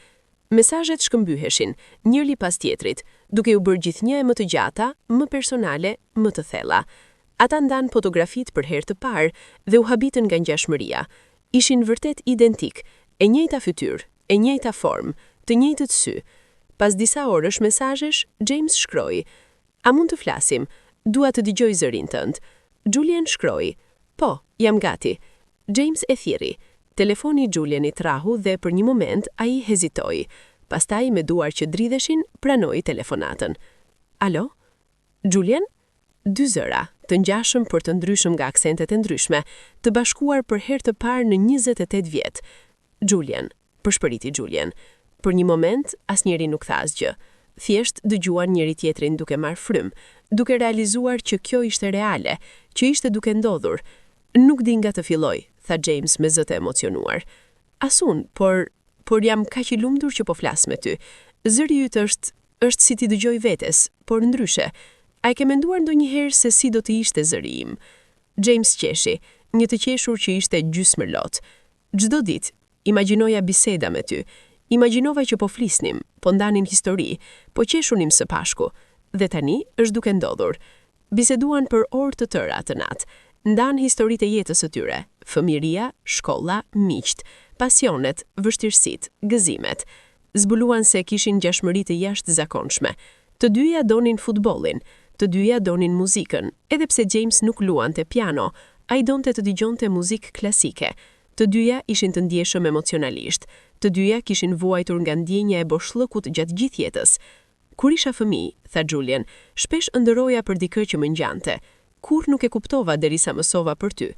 Mesazhet shkëmbyheshin, njëri pas tjetrit, duke u bërë gjithnjë më të gjata, më personale, më të thella. Ata ndan fotografit për herë të parë dhe u habitën nga ngjashmëria. Ishin vërtet identik, e njëjta fytyrë, e njëjta formë, të njëjtët sy. Pas disa orësh mesazhesh, James shkroi: "A mund të flasim? Dua të dëgjoj zërin tënd." Julian shkroi: "Po, jam gati." James e thirri. Telefoni i Julianit rahu dhe për një moment ai hezitoi. Pastaj me duar që dridheshin, pranoi telefonatën. "Alo? Julian?" Dy zëra, të ngjashëm për të ndryshëm nga aksentet e ndryshme, të bashkuar për herë të parë në 28 vjet. "Julian", përshpëriti Julian. Për një moment, asnjëri nuk tha asgjë. Thjesht dëgjuan njëri tjetrin duke marrë frymë, duke realizuar që kjo ishte reale, që ishte duke ndodhur. "Nuk di nga të filloj", tha James me zë të emocionuar. "Asun, por jam kaq i lumtur që po flas me ty. Zëri yt është si ti dëgjoj vetes, por ndryshe. A e ke menduar ndonjëherë se si do të ishte zëri im?" James qeshi, një të qeshur që ishte gjysmërlot. "Çdo ditë imagjinoja biseda me ty. Imagjinova që po flisnim, po ndanim histori, po qeshunim së bashku. Dhe tani është duke ndodhur." Biseduan për orë të tëra atë natë. Ndan historitë e jetës së tyre, fëmijëria, shkolla, miqt, pasionet, vështirësitë, gëzimet. Zbuluan se kishin ngjashmëri të jashtëzakonshme. Të dyja donin futbollin, të dyja donin muzikën, edhe pse James nuk luante piano, ai donte të dëgjonte muzikë klasike. Të dyja ishin të ndjeshëm emocionalisht, të dyja kishin vuajtur nga ndjenja e boshllëkut gjatë gjithë jetës. "Kur isha fëmijë", tha Julian, "shpesh ëndëroja për dikë që më ngjante. Kur nuk e kuptova derisa mësova për ty."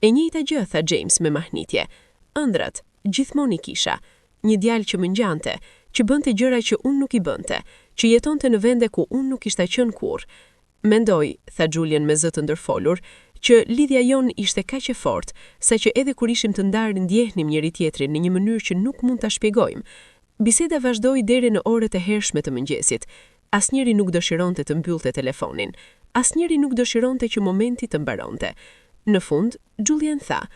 "E njëjta gjë", tha James me mahnitje. "Ëndrat, gjithmonë i kisha. Një djalë që më ngjante, që bënte gjëra që unë nuk i bënte, që jetonte në vende ku unë nuk ishta qenë kurrë. Mendoj", tha Julian me zë të ndërfolur, "që lidhja jon ishte kaq e fortë, sa që edhe kur ishim të ndarë ndjehnim njëri tjetrin në një mënyrë që nuk mund ta shpjegojmë. Biseda vazhdoi deri në orët e hershme të mëngjesit. Asnjëri nuk dëshironte të mbyllte telefonin. Asnjëri nuk dëshironte që momenti të mbaronte. Në fund, Julian tha: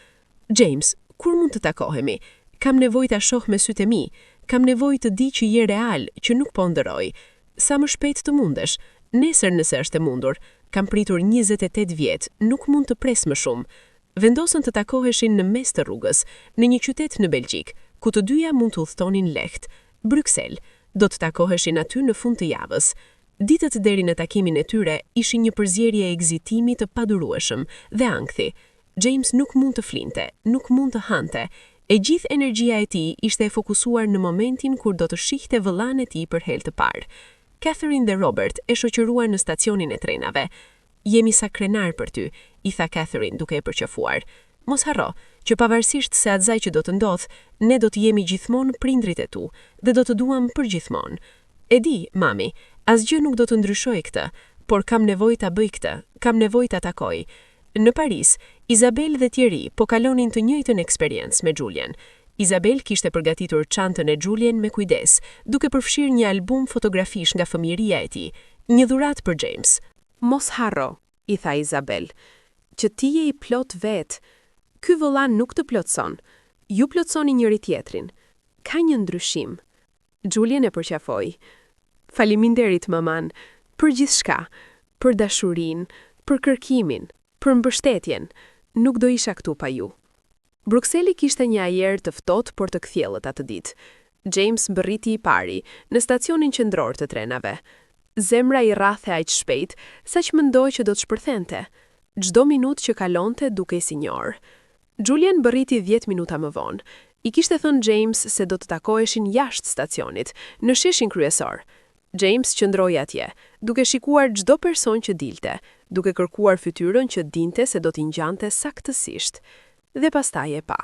"James, kur mund të takohemi? Kam nevojë ta shoh me sytë e mi. Kam nevojë të di që je real, që nuk po ndëroj. Sa më shpejt të mundesh. Nesër nëse është e mundur. Kam pritur 28 vjet, nuk mund të pres më shumë." Vendosën të takoheshin në mes të rrugës, në një qytet në Belgjik, ku të dyja mund të udhtonin lehtë. Bruksel. Do të takoheshin aty në fund të javës. Ditët deri në takimin e tyre ishin një përzierje e ekzitimi të padurueshëm dhe ankthi. James nuk mund të flinte, nuk mund të hante. E gjithë energjia e tij ishte e fokusuar në momentin kur do të shihte vëllain e tij për herë të parë. Catherine dhe Robert e shoqëruan në stacionin e trenave. "Jemi sa krenar për ty", i tha Catherine duke e përqafuar. "Mos harro që pavarësisht se atë që do të ndodh, ne do të jemi gjithmonë prindrit e tu dhe do të duam për gjithmonë. E di, mami, asgjë nuk do të ndryshojë këtë, por kam nevojë ta bëj këtë, kam nevojë ta takoj." Në Paris, Isabel dhe Thierry po kalonin të njëjtën eksperiencë me Julian. Isabel kishte përgatitur çantën e Julian me kujdes, duke përfshirë një album fotografish nga fëmijëria e tij, një dhuratë për James. "Mos harro", i tha Isabel, "që ti je i plot vet. Ky vëllan nuk të plotson. Ju plotsoni njëri tjetrin. Ka një ndryshim." Julian e përqafoi. "Faleminderit, maman, për gjithçka, për dashurinë, për kërkimin, për mbështetjen. nuk do isha këtu pa ju. Brukseli kishte një ajer të ftohtë por të kthjellët atë ditë. James mbërriti i pari në stacionin qendror të trenave. Zemra i rrathe aq shpejt, saq mendoi që do të shpërthente. Çdo minutë që kalonte dukej si një orë. Julian mbërriti 10 minuta më vonë. I kishte thënë James se do të takoheshin jashtë stacionit, në sheshin kryesor. James qëndroi atje, duke shikuar çdo person që dilte, duke kërkuar fytyrën që dinte se do t'i ngjante saktësisht. Dhe pastaj e pa.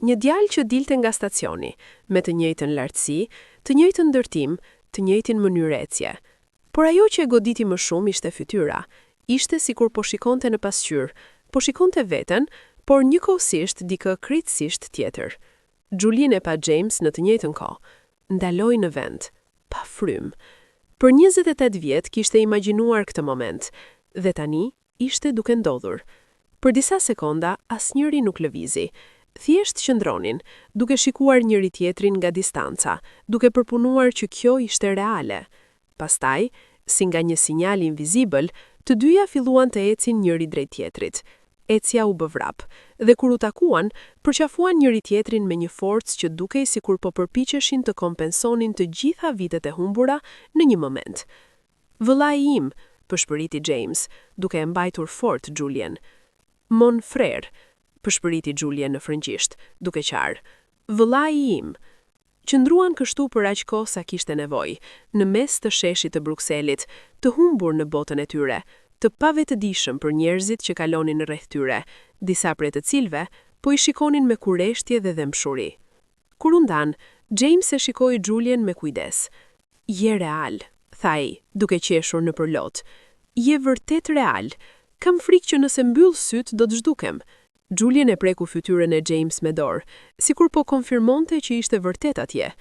Një djalë që dilte nga stacioni, me të njëjtën lartësi, të njëjtën ndërtim, të njëjtin mënyrë ecje. Por ajo që e goditi më shumë ishte fytyra. Ishte sikur po shikonte në pasqyrë, po shikonte veten, por njëkohësisht dikë krejtësisht tjetër. Julian e pa James në të njëjtën kohë. Ndaloi në vend, pa frymë. Për 28 vjet kishte imagjinuar këtë moment, dhe tani ishte duke ndodhur. Për disa sekonda asnjëri nuk lëvizi. Thjesht qëndronin, duke shikuar njëri tjetrin nga distanca, duke përpunuar që kjo ishte reale. Pastaj, si nga një sinjal invizibël, të dyja filluan të ecin njëri drejt tjetrit. Ecja u bë vrap, dhe kur u takuan, përqafuan njëri tjetrin me një forcë që dukej sikur po përpiqeshin të kompensonin të gjitha vitet e humbura në një moment. "Vëllai im", përshpëriti James, duke e mbajtur fort Julian. "Mon frère", përshpëriti Julian në frëngjisht, duke qarë. "Vëllai im." Qëndruan kështu për aq kohë sa kishte nevojë, në mes të sheshit të Brukselit, të humbur në botën e tyre, të pavetëdijshëm për njerëzit që kalonin rreth tyre, disa prej të cilëve po i shikonin me kureshtje dhe dëmshuri. Kur u ndan, James e shikoi Julian me kujdes. "Je real", tha ai, duke qeshur në përlot. "Je vërtet real. Kam frikë që nëse mbyll syt do të zhdukem." Julian e preku fytyrën e James me dorë, sikur po konfirmonte që ishte vërtet atje.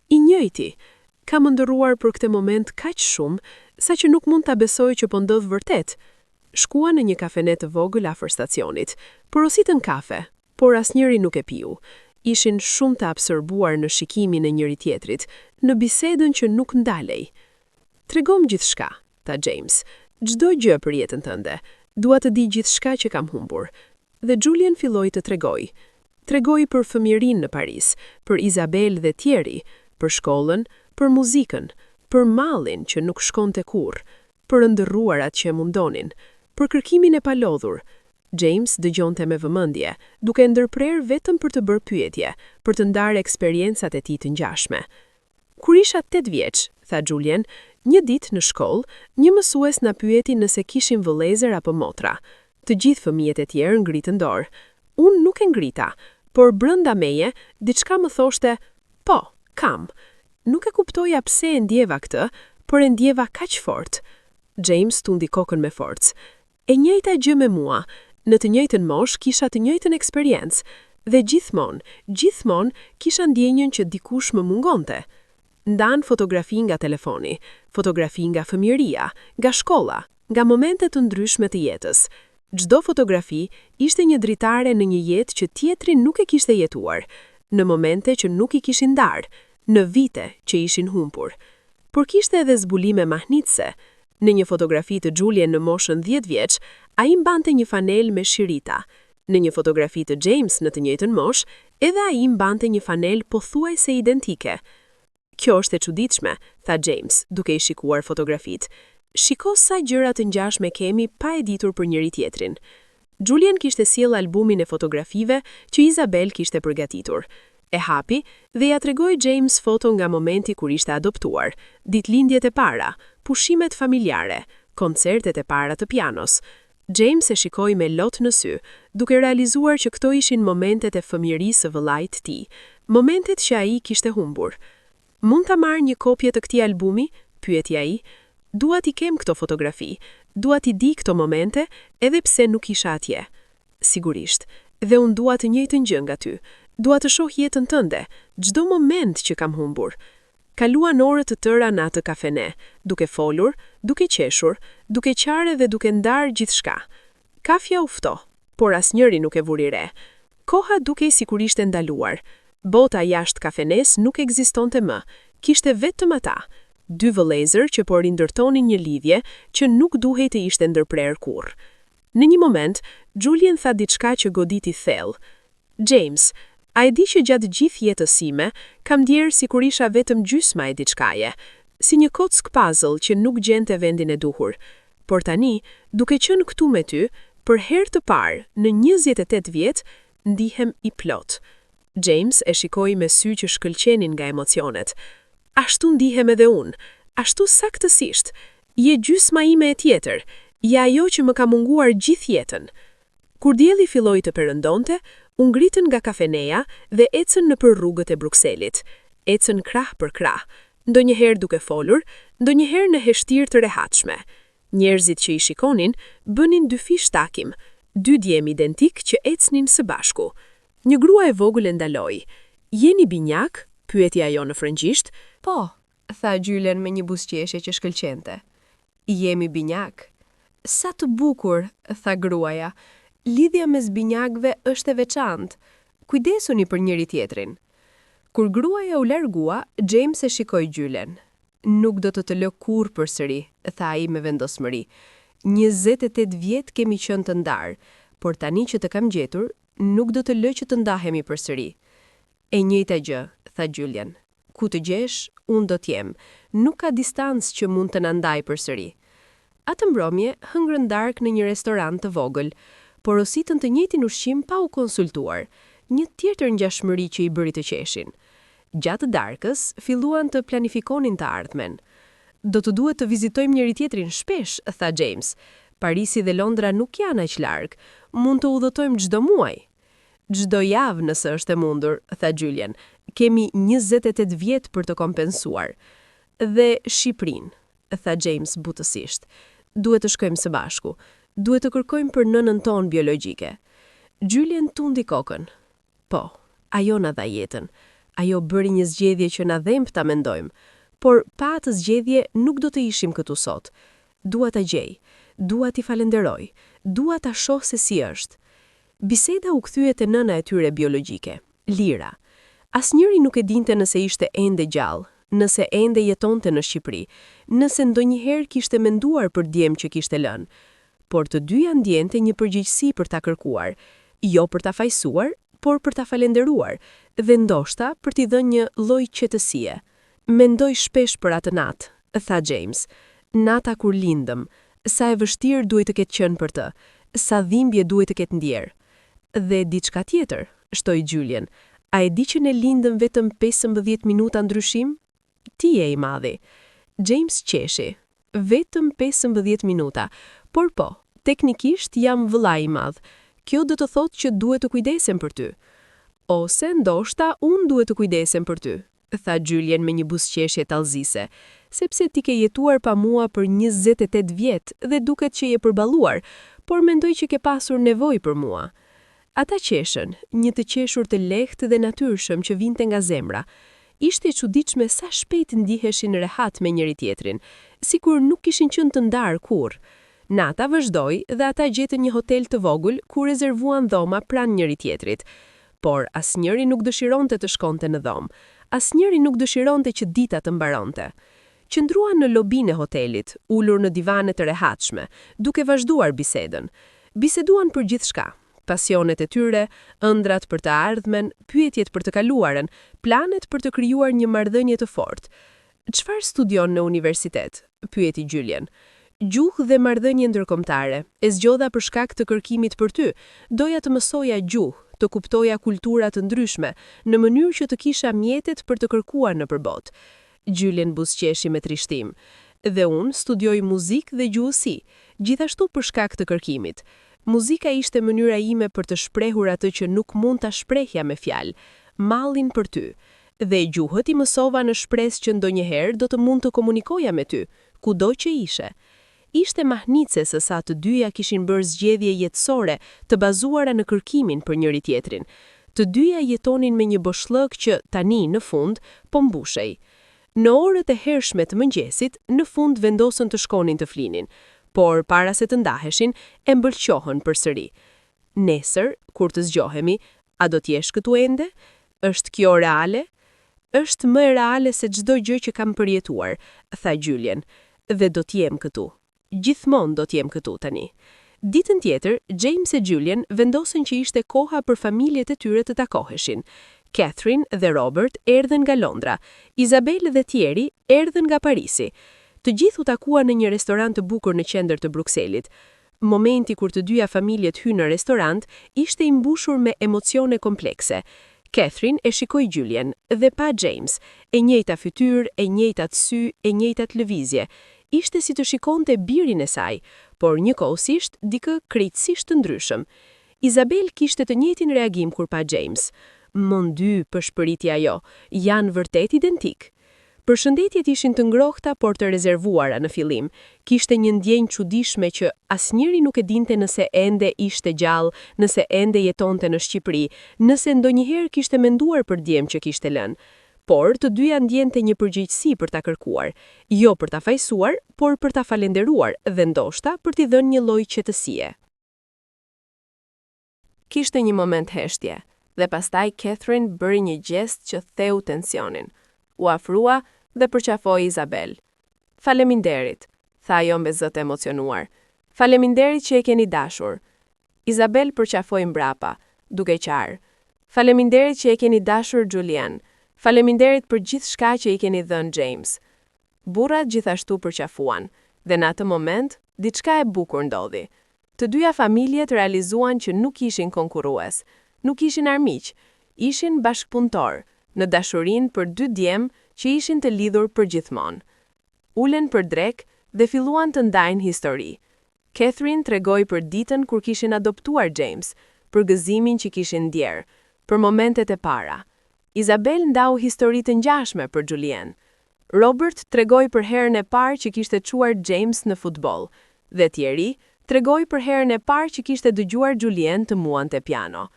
"I njëjti. Kam ndërruar për këtë moment kaq shumë, sa që nuk mund ta besoj që po ndodh vërtet." Shkuan në një kafene të vogël afër stacionit, porositën kafe, por asnjëri nuk e piu. Ishin shumë të absorbuar në shikimin e njëri tjetrit, në bisedën që nuk ndalej. "Tregom gjithçka", tha James. "Çdo gjë për jetën tënde. Dua të di gjithçka që kam humbur." Dhe Julian filloi të tregoj. Tregoi për fëmijërinë në Paris, për Isabel dhe Thierry, për shkollën, për muzikën, për mallin që nuk shkonte kurrë, për ndërruarat që e mundonin, për kërkimin e palodhur. James dëgjonte me vëmendje, duke ndërprer vetëm për të bërë pyetje, për të ndarë eksperiencat e tij të ngjashme. "Kur isha 8 vjeç", tha Julian, "një ditë në shkollë, një mësues na pyeti nëse kishim vëllezër apo motra. Të gjithë fëmijët e tjerë ngritën dorë. Unë nuk e ngrita, por brenda meje diçka më thoshte, po, kam. Nuk e kuptoja pse e ndjeva këtë, por e ndjeva kaq fort." James tundi kokën me forcë. "E njëjta gjë me mua. Në të njëjtën moshë kisha të njëjtën eksperiencë, dhe gjithmonë kisha ndjenjën që dikush më mungonte." Ndan fotografi nga telefoni, fotografi nga fëmijëria, nga shkolla, nga momente të ndryshme të jetës. Çdo fotografi ishte një dritare në një jetë që tjetri nuk e kishte jetuar, në momente që nuk i kishin ndarë, në vite që ishin humbur. Por kishte edhe zbulime mahnitse. Në një fotografi të Julian në moshën 10 vjeç, ai mbante një fanel me shirita. Në një fotografi të James në të njëjtën moshë, edhe ai mbante një fanel pothuajse identike. "Kjo është e çuditshme", tha James, duke i shikuar fotografitë. "Shiko sa gjëra të ngjashme kemi pa e ditur për njëri tjetrin." Julian kishte sjell albumin e fotografive që Isabel kishte përgatitur. E hapi dhe ja tregoi James foto nga momenti kur ishte adoptuar, ditëlindjet e para, pushimet familjare, koncertet e para të pianos. James e shikoi me lot në sy, duke realizuar që këto ishin momentet e fëmijërisë së vëllait të tij, momentet që ai kishte humbur. "Mund ta marr një kopje të këtij albumi?" pyeti ai. "Dua t'i kem këto fotografi, dua t'i di këto momente, edhe pse nuk isha atje." "Sigurisht, dhe unë dua të njëjtën gjë nga ty. Dua të shoh jetën tënde, çdo moment që kam humbur." Kaluan orë të tëra në atë kafene, duke folur, duke qeshur, duke qarë dhe duke ndarë gjithçka. Kafja u ftoh, por asnjëri nuk e vuri re. Koha dukej sikur ishte ndaluar. Bota jashtë kafenes nuk ekzistonte më, kishte vetëm ata, dy vëllezër që po rindërtonin një lidhje që nuk duhej të ishte ndërprer kurrë. Në një moment, Julian tha diçka që goditi thellë. James, a e di që gjatë gjithë jetës sime, kam ndjerë si kur isha vetëm gjysma e diçkaje, si një kock puzzle që nuk gjente vendin e duhur. Por tani, duke qenë këtu me ty, për herë të parë, në 28 vjet, ndihem i plot. James e shikoi me sy që shkëlqenin nga emocionet. Ashtu ndihem edhe unë, ashtu saktësisht. Je gjysma ime e tjetër, je ajo që më ka munguar gjithë jetën. Kur dielli filloi të perëndonte, u ngritën nga kafeneja dhe ecën nëpër rrugët e Brukselit. Ecën krah për krah, ndonjëherë duke folur, ndonjëherë në heshtirë të rehatshme. Njerëzit që i shikonin bënin dy fish takim, dy djem identik që ecnin së bashku. Një grua e vogël e ndaloi. Jeni binjak? Pyeti ajo në frëngjisht. Po, tha Julian me një buzëqeshje që shkëlqente. Jemi binjak. Sa të bukur, tha gruaja. Lidhja mes binjakëve është e veçantë. Kujdesuni për njëri tjetrin. Kur gruaja u largua, James e shikoi Julian. Nuk do të lë kurrë përsëri, tha ai me vendosmëri. 28 vjet kemi qenë të ndarë, por tani që të kam gjetur, nuk do të lë që të ndahemi përsëri. E njëjta gjë, tha Julian. Ku të gjesh, unë do t'jem. Nuk ka distancë që mund të na ndaj përsëri. Atë mbrëmje hëngrën darkë në një restorant të vogël, porositën të njëjtin ushqim pa u konsultuar, një tjetër ngjashmëri që i bëri të qeshin. Gjatë darkës, filluan të planifikonin të ardhmen. Do të duhet të vizitojmë njëri tjetrin shpesh, tha James. Parisi dhe Londra nuk janë aq larg, mund të udhëtojmë çdo muaj. Çdo javë nëse është e mundur, tha Julian. Kemi 28 vjet për të kompensuar. Dhe Shqipërinë, tha James butësisht. Duhet të shkojmë së bashku. Duhet të kërkojmë për nënën tonë biologjike. Julian tundi kokën. Po, ajo na dha jetën. Ajo bëri një zgjedhje që na dhemb ta mendojmë, por pa atë zgjedhje nuk do të ishim këtu sot. Dua ta gjej, dua t'i falenderoj, dua ta shoh se si është. Biseda u kthye te nëna e tyre biologjike, Lira. Asnjëri nuk e dinte nëse ishte ende gjallë, nëse ende jetonte në Shqipëri, nëse ndonjëherë kishte menduar për djem që kishte lënë. Por të dyja ndjente një përgjegjësi për ta kërkuar, jo për ta fajsuar, por për ta falenderuar, dhe ndoshta për t'i dhënë një lloj qetësie. Mendoj shpesh për atë natë, tha James. Nata kur lindëm, sa e vështirë duhet të ketë qenë për të, sa dhimbje duhet të ketë ndjerë. Dhe diçka tjetër, shtoi Julian. A e di që ne lindëm vetëm 15 minuta ndryshim? Ti je i madhi. James qeshi. Vetëm 15 minuta. Por po, teknikisht jam vëllai i madh. Kjo do të thotë që duhet të kujdesem për ty. Ose ndoshta unë duhet të kujdesem për ty, tha Julian me një buzëqeshje tallëzise, sepse ti ke jetuar pa mua për 28 vjet dhe duket që je përballuar, por mendoj që ke pasur nevojë për mua. Ata qeshën, një të qeshur të lehtë dhe natyrshëm që vinte nga zemra. Ishte e çuditshme sa shpejt ndiheshin rehat me njëri tjetrin, sikur nuk kishin qenë të ndarë kurrë. Nata vazhdoi dhe ata gjetën një hotel të vogël ku rezervuan dhoma pranë njëri tjetrit. Por asnjëri nuk dëshironte të shkonte në dhomë, asnjëri nuk dëshironte që dita të mbaronte. Qëndruan në lobinë e hotelit, ulur në divane të rehatshme, duke vazhduar bisedën. Biseduan për gjithçka, pasionet e tyre, ëndrat për të ardhmen, pyetjet për të kaluarën, planet për të krijuar një marrëdhënie të fortë. Çfarë studion në universitet? Pyeti Julian. Gjuhë dhe marrëdhënie ndërkombëtare. E zgjodha për shkak të kërkimit për ty. Doja të mësoja gjuhë, të kuptoja kultura të ndryshme, në mënyrë që të kisha mjetet për të kërkuar nëpër botë. Julian buzëqeshi me trishtim. Dhe unë studioj muzikë dhe gjuhësi, gjithashtu për shkak të kërkimit. Muzika ishte mënyra ime për të shprehur atë që nuk mund ta shprehja me fjalë, mallin për ty. Dhe gjuhët i mësova në shpresë që ndonjëherë do të mund të komunikoja me ty, kudo që ishe. Ishte mahnice se sa të dyja kishin bërë zgjedhje jetësore të bazuara në kërkimin për njëri tjetrin. Të dyja jetonin me një boshllëk që tani në fund po mbushej. Në orët e hershme të mëngjesit, në fund vendosën të shkonin të flinin, por para se të ndaheshin, e mbëlqohën përsëri. Nesër, kur të zgjohemi, a do t'jesh këtu ende? Është kjo reale? Është më reale se çdo gjë që kam përjetuar, tha Julian, dhe do t'jem këtu. Gjithmonë do t'jem këtu tani. Ditën tjetër, James e Julian vendosën që ishte koha për familjet e tyre të takoheshin. Catherine dhe Robert erdhën nga Londra, Isabel dhe Thierry erdhën nga Parisi. Të gjithë u takuan në një restorant të bukur në qendër të Brukselit. Momenti kur të dyja familjet hynë në restorant ishte i mbushur me emocione komplekse. Catherine e shikoi Julian dhe pa James, e njëjta fytyrë, e njëjtat sy, e njëjtat lëvizje. Ishte si të shikonte birin e saj, por njëkohësisht dikë krejtësisht të ndryshëm. Isabel kishte të njëjtin reagim kur pa James. Mon Dieu, përshpëriti ajo, janë vërtet identik. Përshëndetjet ishin të ngrohta por të rezervuara në fillim. Kishte një ndjenjë çuditshme që asnjëri nuk e dinte nëse ende ishte gjallë, nëse ende jetonte në Shqipëri, nëse ndonjëherë kishte menduar për djem që kishte lënë. Por të dyja ndjente një përgjegjësi për ta kërkuar, jo për ta fajsuar, por për ta falenderuar dhe ndoshta për t'i dhënë një lloj qetësie. Kishte një moment heshtje, dhe pastaj Catherine bëri një gjest që theu tensionin. U afrua dhe përqafoi Isabel. Faleminderit, tha ajo me zë të emocionuar. Faleminderit që e keni dashur. Isabel përqafoi mbrapa, duke qarë. Faleminderit që e keni dashur Julian. Faleminderit për gjithë shka që i keni dhënë James. Burrat gjithashtu përqafuan, dhe në atë moment, diçka e bukur ndodhi. Të dyja familjet realizuan që nuk ishin konkurrues, nuk ishin armiq, ishin bashkëpunëtor, në dashurinë për dy djem që ishin të lidhur për gjithmonë. Ulen për drek dhe filluan të ndajnë histori. Catherine tregoi për ditën kur kishin adoptuar James, për gëzimin që kishin ndjerë, për momentet e para. Isabel ndau histori të ngjashme për Julian. Robert tregoi për herën e parë që kishte çuar James në futboll, dhe Thierry tregoi për herën e parë që kishte dëgjuar Julian të muante piano.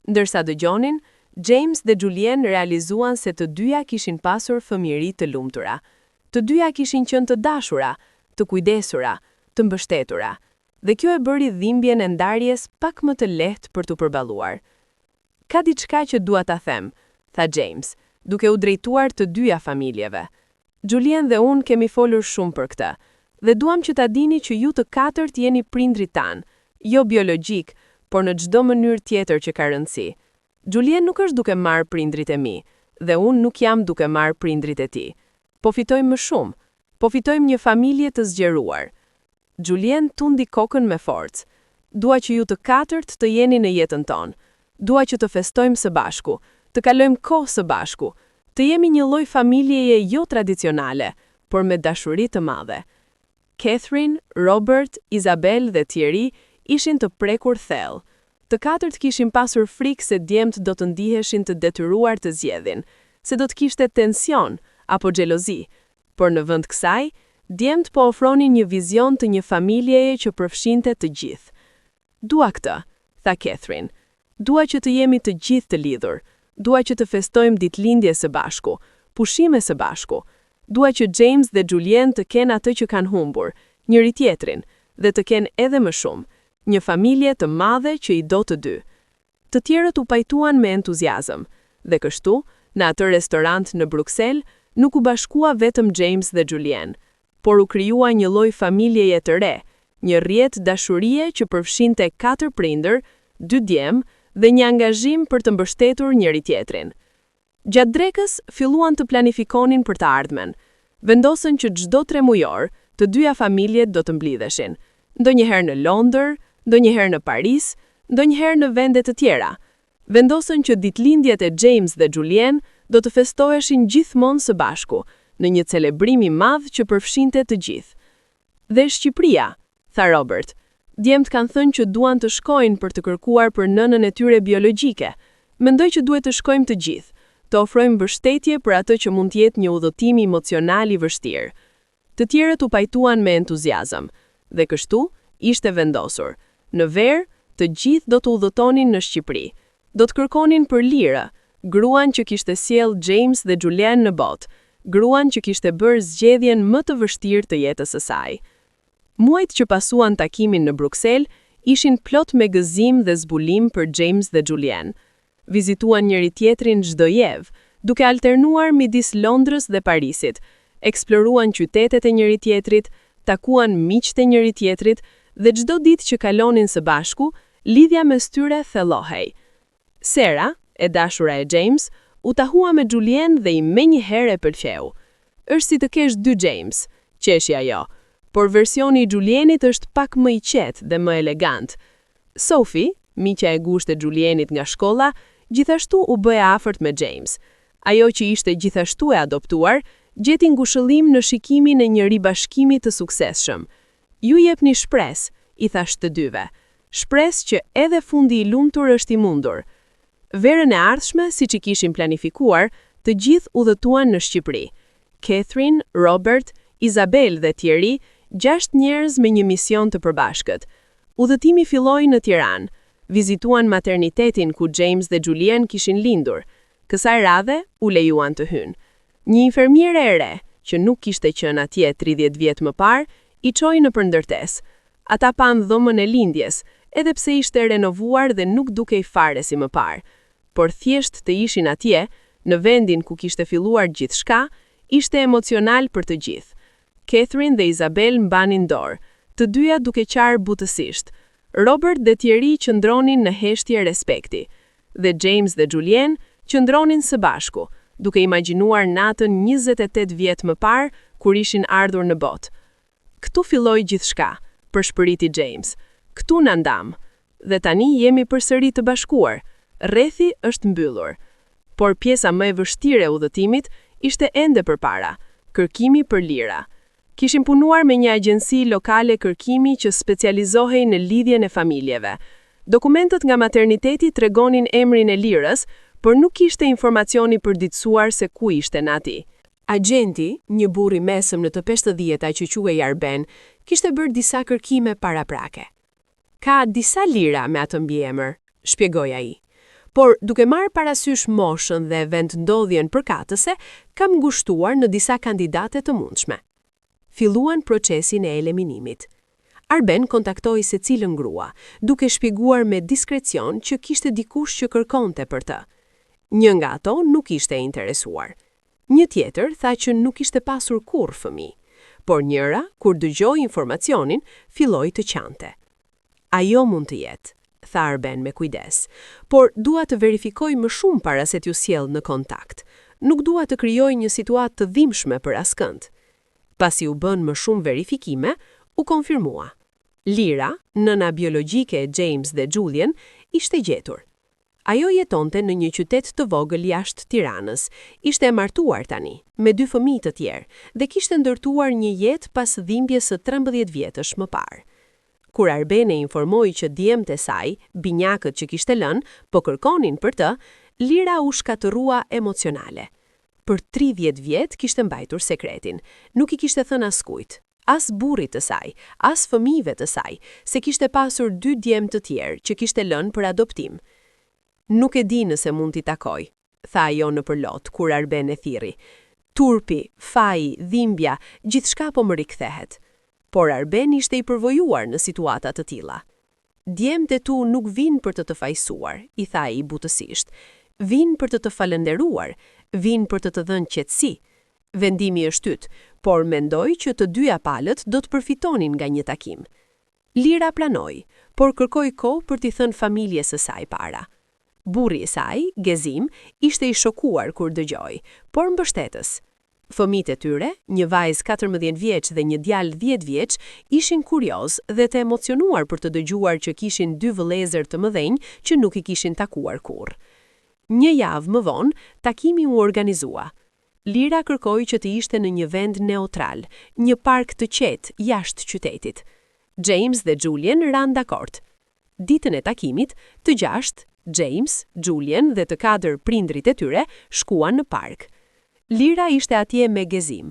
Ndërsa dëgjonin, James dhe Julian realizuan se të dyja kishin pasur fëmijëri të lumtura. Të dyja kishin qenë të dashura, të kujdesura, të mbështetura, dhe kjo e bëri dhimbjen e ndarjes pak më të lehtë për t'u përballuar. Ka diçka që dua ta them, tha James, duke u drejtuar të dyja familjeve. Julian dhe unë kemi folur shumë për këtë, dhe duam që ta dini që ju të katërt jeni prindrit tanë, jo biologjik, por në çdo mënyrë tjetër që ka rëndësi. Julian nuk është duke marrë prindrit e mi, dhe unë nuk jam duke marrë prindrit e tij. Po fitojmë më shumë, po fitojmë një familje të zgjeruar. Julian tundi kokën me forcë. Dua që ju të katërt të jeni në jetën tonë. Dua që të festojmë së bashku, të kalojmë kohë së bashku, të jemi një lloj familjeje jo tradicionale, por me dashuri të madhe. Catherine, Robert, Isabel dhe Thierry ishin të prekur thellë. Të katërt kishin pasur frikë se djemt do të ndiheshin të detyruar të zgjedhin, se do të kishte tension apo xhelozi, por në vend kësaj, djemt po ofronin një vizion të një familjeje që përfshinte të gjithë. Dua këtë, tha Catherine. Dua që të jemi të gjithë të lidhur. Dua që të festojmë ditëlindje së bashku, pushime së bashku. Dua që James dhe Julian të kenë atë që kanë humbur, njëri tjetrin, dhe të kenë edhe më shumë, një familje të madhe që i do të dy. Të tjerët u pajtuan me entuziazëm, dhe kështu, në atë restorant në Bruksel, nuk u bashkua vetëm James dhe Julian, por u krijua një lloj familjeje të re, një rrjet dashurie që përfshinte 4 prindër, 2 djem dhe një angazhim për të mbështetur njëri tjetrin. Gjatë drekës, filluan të planifikonin për të ardhmen. Vendosën që çdo 3 mujor, të dyja familjet do të mblidheshin, ndonjëherë në Londër, ndonjëherë në Paris, ndonjëherë në vende të tjera. Vendosën që ditëlindjet e James dhe Julian do të festoheshin gjithmonë së bashku, në një celebrim i madh që përfshinte të gjithë. Dhe Shqipëria, tha Robert. Djemt kanë thënë që duan të shkojnë për të kërkuar për nënën e tyre biologjike. Mendoj që duhet të shkojmë të gjithë, të ofrojmë mbështetje për atë që mund të jetë një udhëtim emocional i vështirë. Të tjerët u pajtuan me entuziazëm, dhe kështu ishte vendosur. Në verë, të gjithë do të udhëtonin në Shqipëri. Do të kërkonin për lirë, gruan që kishte sjell James dhe Julian në botë, gruan që kishte bërë zgjedhjen më të vështirë të jetës së saj. Muajt që pasuan takimin në Bruksel ishin plot me gëzim dhe zbulim për James dhe Julian. Vizituan njëri tjetrin çdo javë, duke alternuar midis Londrës dhe Parisit, eksploruan qytetet e njëri tjetrit, takuan miqtë e njëri tjetrit dhe çdo ditë që kalonin së bashku, lidhja mes tyre thellohej. Sarah, e dashura e James, u tahua me Julian dhe i menjëherë e pëlqeu. Është si të kesh dy James, qeshi ajo, por versioni i Julianit është pak më i qetë dhe më elegant. Sophie, miqja e ngushtë e Julianit nga shkolla, gjithashtu u bë e afërt me James. Ajo që ishte gjithashtu e adoptuar, gjeti ngushëllim në shikimin e një ribashkimi të suksesshëm. Ju jepni shpresë, i thash të dyve. Shpresë që edhe fundi i lumtur është i mundur. Verën e ardhshme, siç i kishin planifikuar, të gjithë udhëtuan në Shqipëri. Catherine, Robert, Isabel dhe tjerë, 6 njerëz me një mision të përbashkët. Udhëtimi filloi në Tiranë. Vizituan maternitetin ku James dhe Julian kishin lindur. Kësaj radhe u lejuan të hynë. Një infermiere e re, që nuk kishte qenë atje 30 vjet më parë, i çoi në përndërtesë. Ata panë dhomën e lindjes, edhe pse ishte renovuar dhe nuk dukej fare si më parë. Por thjesht të ishin atje, në vendin ku kishte filluar gjithçka, ishte emocional për të gjithë. Catherine dhe Isabel mbanin dorë, të dyja duke qarë butësisht. Robert dhe tjerë qëndronin në heshtje respekti, dhe James dhe Julian qëndronin së bashku, duke imagjinuar natën 28 vjet më parë kur ishin ardhur në botë. Këtu filloi gjithçka, përshpëriti James. Këtu na ndam, dhe tani jemi përsëri të bashkuar. Rrethi është mbyllur. Por pjesa më e vështirë e udhëtimit ishte ende përpara, kërkimi për lira. Kishin punuar me një agjenci lokale kërkimi që specializohej në lidhjen e familjeve. Dokumentet nga materniteti tregonin emrin e lirës, por nuk kishte informacioni përditësuar se ku ishte nati. Agjenti, një burr i mesëm në të 50-ta që quhej Arben, kishte bërë disa kërkime paraprake. Ka disa lira me atë mbiemër, shpjegoi ai. Por duke marrë parasysh moshën dhe vendndodhjen përkatëse, kam ngushtuar në disa kandidate të mundshme. Filluan procesin e eliminimit. Arben kontaktoi secilën grua, duke shpjeguar me diskrecion që kishte dikush që kërkonte për të. Një nga ato nuk ishte interesuar. Një tjetër tha që nuk ishte pasur kurrë fëmijë, por njëra, kur dëgjoi informacionin, filloi të qante. Ajo mund të jetë, tha Arben me kujdes, por dua të verifikoj më shumë para se t'ju sjell në kontakt. Nuk dua të krijoj një situatë të dhimbshme për askënd. Pasi u bën më shumë verifikime, u konfirmua. Lira, nëna biologjike e James dhe Julian, ishte gjetur. Ajo jetonte në një qytet të vogël jashtë Tiranës, ishte e martuar tani, me 2 fëmijë të tjerë, dhe kishte ndërtuar një jetë pas dhimbjes së 13 vjetësh më parë. Kur Arben e informoi që djemtë e saj, binjakët që kishte lënë, po kërkonin për të, Lira u shkatërrua emocionale. Për 30 vjet kishte mbajtur sekretin, nuk i kishte thënë askujt, as burrit të saj, as fëmijëve të saj, se kishte pasur 2 djemë të tjerë që kishte lënë për adoptim. Nuk e di nëse mund t'i takoj, tha ajo në përlot, kur Arben e thirri. Turpi, faji, dhimbja, gjithçka po më rikthehet. Por Arben ishte i përvojuar në situata të tilla. Djemtë e tu nuk vinë për të fajsuar, i tha ai butësisht. Vinë për të falënderuar, vinë për të dhënë qetësi. Vendimi është yt, por mendoj që të dyja palët do të përfitonin nga një takim. Lira planoi, por kërkoi kohë për t'i thënë familjes së saj para. Burri i saj, Gezim, ishte i shokuar kur dëgjoi, por mbështetës. Fëmijët e tyre, një vajzë 14 vjeç dhe një djalë 10 vjeç, ishin kurioz dhe të emocionuar për të dëgjuar që kishin 2 vëllezër të mëdhenj që nuk i kishin takuar kurrë. Një javë më vonë, takimi u organizua. Lira kërkoi që të ishte në një vend neutral, një park të qetë jashtë qytetit. James dhe Julian ranë dakord. Ditën e takimit, të 6, James, Julian dhe të 4 prindrit e tyre shkuan në park. Lira ishte atje me Gezim.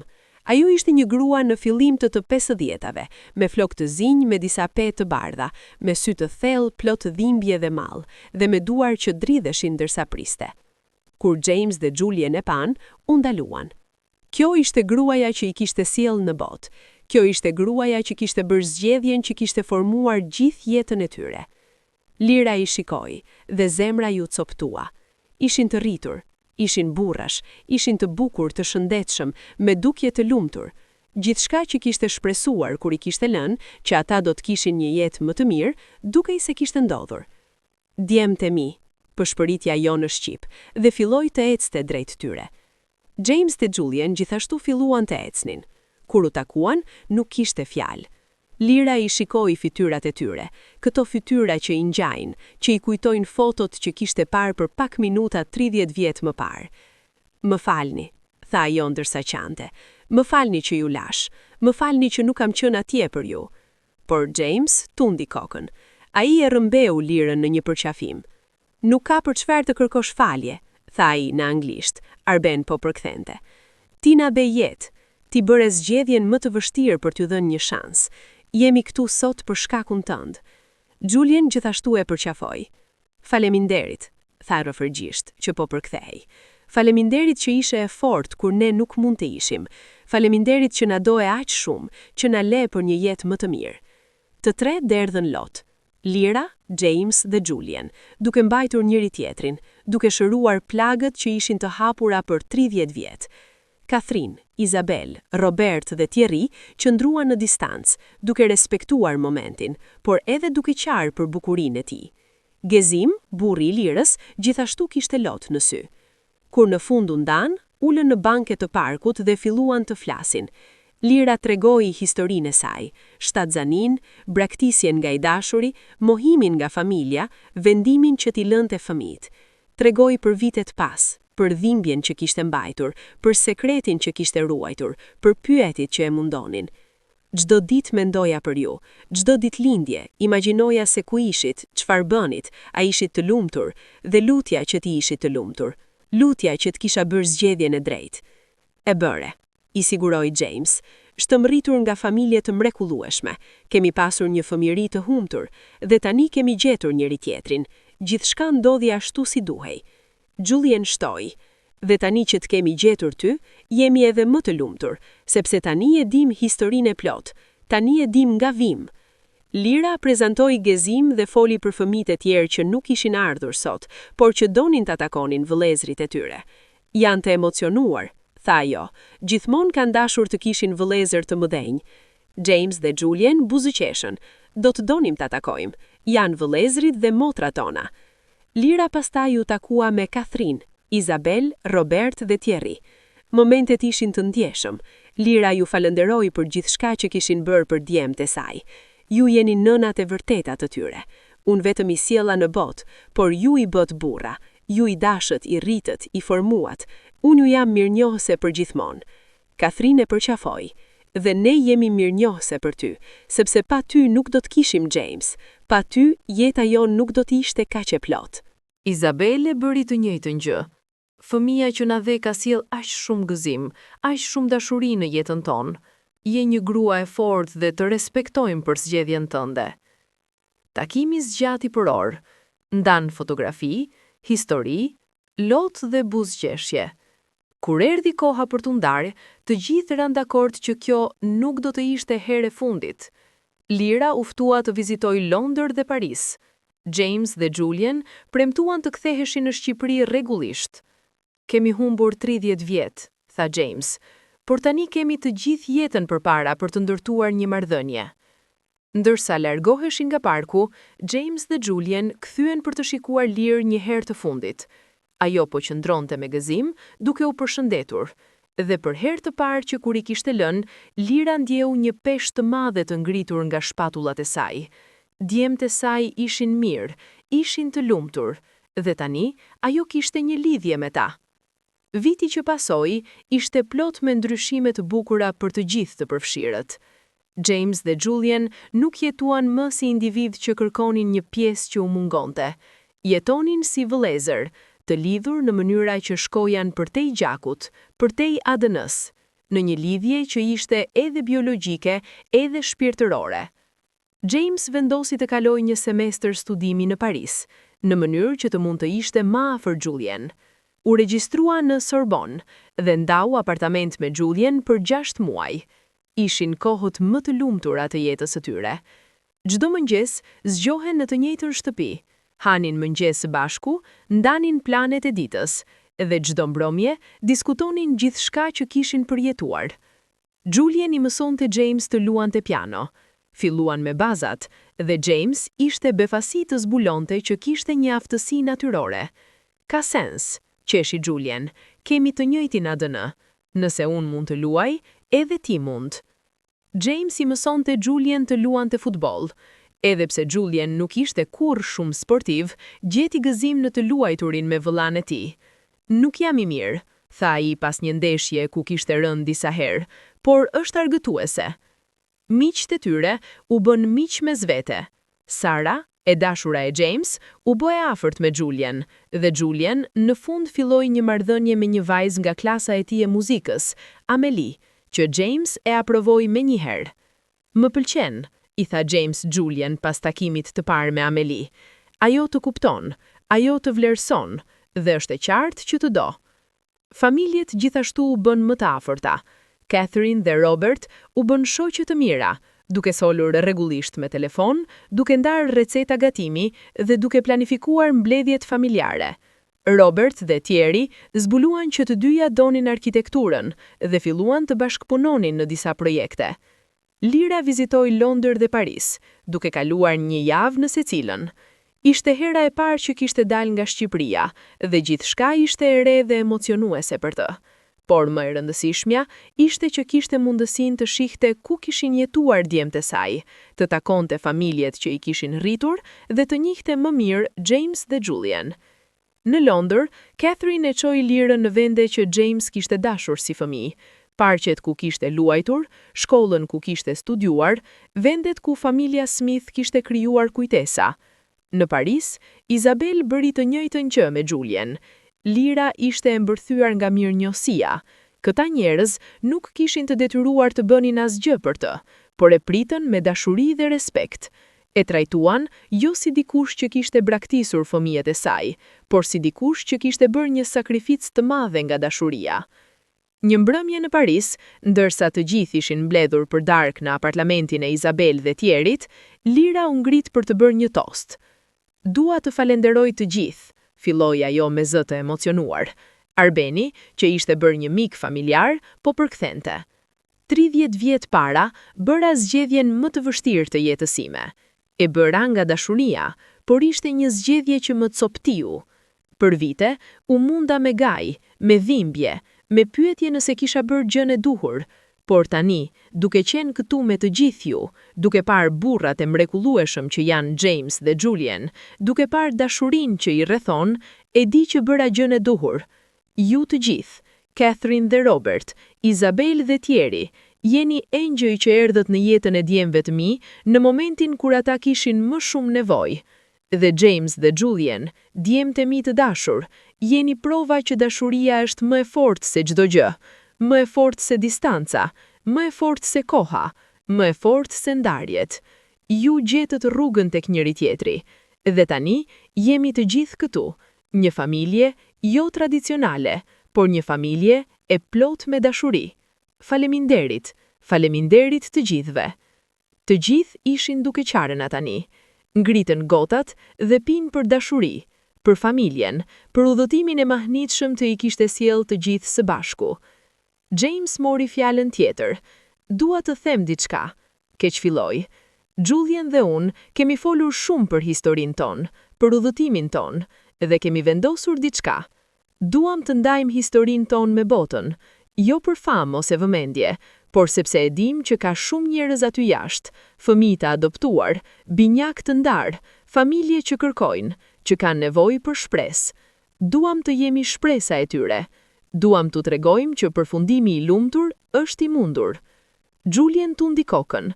Ajo ishte një grua në fillim të 50-tave, me flokë të zinj me disa petë të bardha, me sy të thellë, plot dhimbje dhe mall, dhe me duar që dridheshin ndërsa priste. Kur James dhe Julian e pan, u ndaluan. Kjo ishte gruaja që i kishte sjellë në botë. Kjo ishte gruaja që kishte bërë zgjedhjen që kishte formuar gjithë jetën e tyre. Lira i shikoi dhe zemra ju coptua. Ishin të rritur, ishin burrash, ishin të bukur, të shëndetshëm, me dukje të lumtur. Gjithçka që kishte shpresuar kur I kishte lënë që ata do të kishin një jetë më të mirë, dukej se kishte ndodhur. Djemtë e mi, përshpëritja jo në shqip, dhe filloi të ecte drejt tyre. James dhe Julian gjithashtu filluan të ecnin. Kur u takuan, nuk kishte fjalë. Lira I shikoi fytyrat e tyre, këto fytyra që I ngjajnë, që I kujtojnë fotot që kishte parë për pak minuta 30 vjet më parë. Më falni, tha ajo ndërsa qante. Më falni që ju lash, më falni që nuk kam qenë atje për ju. Por James tundi kokën. Ai e rrëmbeu Lirën në një përqafim. Nuk ka për çfarë të kërkosh falje, tha ai në anglisht, Arben po përkthente. Ti na be jetë, ti bëre zgjedhjen më të vështirë për t'ju dhënë një shans. Jemi këtu sot për shkakun tënd. Julian gjithashtu e përqafoi. Faleminderit, tha rrëfërgjisht, që po përkthehej. Faleminderit që ishe e fortë kur ne nuk mund të ishim. Faleminderit që na doe aq shumë, që na le për një jetë më të mirë. Të tre derdhën lot. Lira, James dhe Julian, duke mbajtur njëri tjetrin, duke shëruar plagët që ishin të hapura për 30 vjet. Catherine, Isabel, Robert dhe Thierry qëndruan në distancë, duke respektuar momentin, por edhe duke qarë për bukurinë e tij. Gezim, burri I Lirës, gjithashtu kishte lot në sy. Kur në fund u ndan, ulën në banke të parkut dhe filluan të flasin. Lira tregoi historinë e saj, shtatzanin, braktisjen nga I dashuri, mohimin nga familja, vendimin që t'i lënte fëmijët. Tregoi për vitet pas, për dhimbjen që kishte mbajtur, për sekretin që kishte ruajtur, për pyetjet që e mundonin. Çdo ditë mendoja për ju, çdo ditëlindje, imagjinoja se ku ishit, çfarë bënit, a ishit të lumtur, dhe lutja që ti ishit të lumtur, lutja që të kisha bërë zgjedhjen e drejtë. E bëre, I siguroi James, shtëmritur nga familje të mrekullueshme, kemi pasur një fëmijëri të humbtur, dhe tani kemi gjetur njëri tjetrin, gjithçka ndodhi ashtu si duhej. Julian shtoi, dhe tani që të kemi gjetur ty, jemi edhe më të lumtur, sepse tani e dim historinë e plot, tani e dim nga vim. Lira prezantoi Gezim dhe foli për fëmijët e tjerë që nuk ishin ardhur sot, por që donin ta takonin vëllezrit e tyre. Janë të emocionuar, tha ajo, gjithmonë kanë dashur të kishin vëllezër të mëdhenj. James dhe Julian buzëqeshën, do të donim ta takojmë, janë vëllezrit dhe motrat tona. Lira pastaj u takua me Catherine, Isabel, Robert dhe Thierry. Momentet ishin të ndjeshëm. Lira ju falenderoi për gjithçka që kishin bërë për djemtë e saj. Ju jeni nënat e vërteta të tyre. Unë vetëm I sjella në botë, por ju I bët burra. Ju I dashët, I rritët, I formuat. Unë ju jam mirënjohëse për gjithmonë. Catherine e përqafoi. Dhe ne jemi mirënjohëse për ty, sepse pa ty nuk do të kishim James. Pa ty, jeta jonë nuk do të ishte kaq e plot. Isabel e bëri të njëjtën gjë. Fëmia që na dhe ka sjell aq shumë gëzim, aq shumë dashuri në jetën tonë. Je një grua e fortë dhe të respektojmë për zgjedhjen tënde. Takimi zgjati për orë, ndan fotografi, histori, lot dhe buzëqeshje. Kur erdhi koha për t'u ndarë, të gjithë rënë dakord që kjo nuk do të ishte herë e fundit. Lira u ftua të vizitoj Londër dhe Paris. James dhe Julian premtuan të ktheheshin në Shqipëri rregullisht. Kemi humbur 30 vjet, tha James, por tani kemi të gjithë jetën përpara për të ndërtuar një marrëdhënie. Ndërsa largoheshin nga parku, James dhe Julian kthyen për të shikuar Lirë një herë të fundit. Ajo po qëndronte me gëzim, duke u përshëndetur, dhe për herë të parë që kur I kishte lënë, Lira ndjeu një peshë të madhe të ngritur nga shpatullat e saj. Djemtë e saj ishin mirë, ishin të lumtur, dhe tani ajo kishte një lidhje me ta. Viti që pasoi ishte plot me ndryshime të bukura për të gjithë të përfshirët. James dhe Julian nuk jetuan më si individ që kërkonin një pjesë që u mungonte. Jetonin si vëllezër, të lidhur në mënyra që shkojan përtej gjakut, përtej ADN-s, në një lidhje që ishte edhe biologjike, edhe shpirtërore. James vendosi të kalojë një semestër studimi në Paris, në mënyrë që të mund të ishte më afër Julian. U regjistrua në Sorbonne dhe ndau apartament me Julian për 6 muaj. Ishin kohët më të lumtura të jetës së tyre. Çdo mëngjes zgjohen në të njëjtën shtëpi, hanin mëngjes së bashku, ndanin planet e ditës, dhe çdo mbrëmje diskutonin gjithçka që kishin përjetuar. Julien i mësonte James të luante piano. Filluan me bazat, dhe James ishte befasi të zbulonte që kishte një aftësi natyrore. Ka sens, qeshi Julien, kemi të njëjtin ADN. Nëse unë mund të luaj, edhe ti mund. James i mësonte Julien të luante futboll. Edhe pse Julien nuk ishte kurrë shumë sportiv, gjeti gëzim në të luajturin me vëllain e tij. Nuk jam i mirë, tha ai pas një ndeshje ku kishte rënë disa herë, por është argëtuese. Miqtë e tyre u bën miq mes vete. Sara, e dashura e James, u bë e afërt me Julien, dhe Julien në fund filloi një marrëdhënie me një vajzë nga klasa e tij e muzikës, Amelie, që James e aprovoi menjëherë. Më pëlqen, i tha James Julien pas takimit të parë me Amelie. Ajo të kupton, ajo të vlerëson, dhe është e qartë që të do. Familjet gjithashtu u bën më të afërta. Catherine dhe Robert u bën shoqe të mira, duke solur rregullisht me telefon, duke ndarë receta gatimi dhe duke planifikuar mbledhjet familjare. Robert dhe Thierry zbuluan që të dyja donin arkitekturën dhe filluan të bashkëpunonin në disa projekte. Lira vizitoi Londër dhe Paris, duke kaluar një javë në secilën. Ishte hera e parë që kishte dalë nga Shqipëria dhe gjithçka ishte e re dhe emocionuese për të. Por më e rëndësishmja ishte që kishte mundësinë të shihte ku kishin jetuar djemtë e saj, të takonte familjet që i kishin rritur dhe të njihte më mirë James dhe Julien. Në Londër, Catherine e çoi Lirën në vende që James kishte dashur si fëmijë. Parqet ku kishte luajtur, shkollën ku kishte studiuar, vendet ku familja Smith kishte krijuar kujtesa. Në Paris, Isabel bëri të njëjtën gjë me Julien. Lira ishte e mbërthyer nga mirënjohësia. Këta njerëz nuk kishin të detyruar të bënin asgjë për të, por e pritën me dashuri dhe respekt. E trajtuan jo si dikush që kishte braktisur fëmijët e saj, por si dikush që kishte bërë një sakrificë të madhe nga dashuria. Një mbrëmje në Paris, ndërsa të gjithë ishin mbledhur për darkë në apartamentin e Isabel dhe Thierryt, Lira u ngrit për të bërë një tost. Dua të falenderoj të gjithë, filloi ajo me zë të emocionuar. Arbeni, që ishte bërë një mik familjar, po përkthente. 30 vjet para, bëra zgjedhjen më të vështirë të jetës sime. E bëra nga dashuria, por ishte një zgjedhje që më coptiu. Për vite, u munda me gaj, me dhimbje, me pyetje nëse kisha bërë gjën e duhur, por tani, duke qenë këtu me të gjithë ju, duke parë burrat e mrekullueshëm që janë James dhe Julien, duke parë dashurinë që i rrethon, e di që bëra gjën e duhur. Ju të gjithë, Catherine dhe Robert, Isabel dhe Thierry, jeni engjëj që erdhët në jetën e djemve të mi në momentin kur ata kishin më shumë nevojë. Dhe James dhe Julien, djemtë e mi të dashur, jeni prova që dashuria është më e fortë se çdo gjë, më e fortë se distanca, më e fortë se koha, më e fortë se ndarjet. Ju gjetët rrugën tek njëri tjetri. Dhe tani jemi të gjithë këtu, një familje jo tradicionale, por një familje e plot me dashuri. Faleminderit, faleminderit të gjithëve. Të gjithë ishin duke qarën tani. Ngritën gotat dhe pinë për dashuri, për familjen, për udhëtimin e mahnitshëm të i kishte sjellë të gjithë së bashku. James mori fjalën tjetër. Dua të them diçka, keq filloi. Julien dhe unë kemi folur shumë për historinë tonë, për udhëtimin tonë, dhe kemi vendosur diçka. Duam të ndajmë historinë tonë me botën, jo për famë ose vëmendje, por sepse e dim që ka shumë njerëz aty jashtë, fëmijë të adoptuar, binjak të ndarë, familje që kërkojnë, që kanë nevojë për shpresë. Duam të jemi shpresa e tyre. Duam t'u tregojmë që përfundimi i lumtur është i mundur. Julien tundi kokën.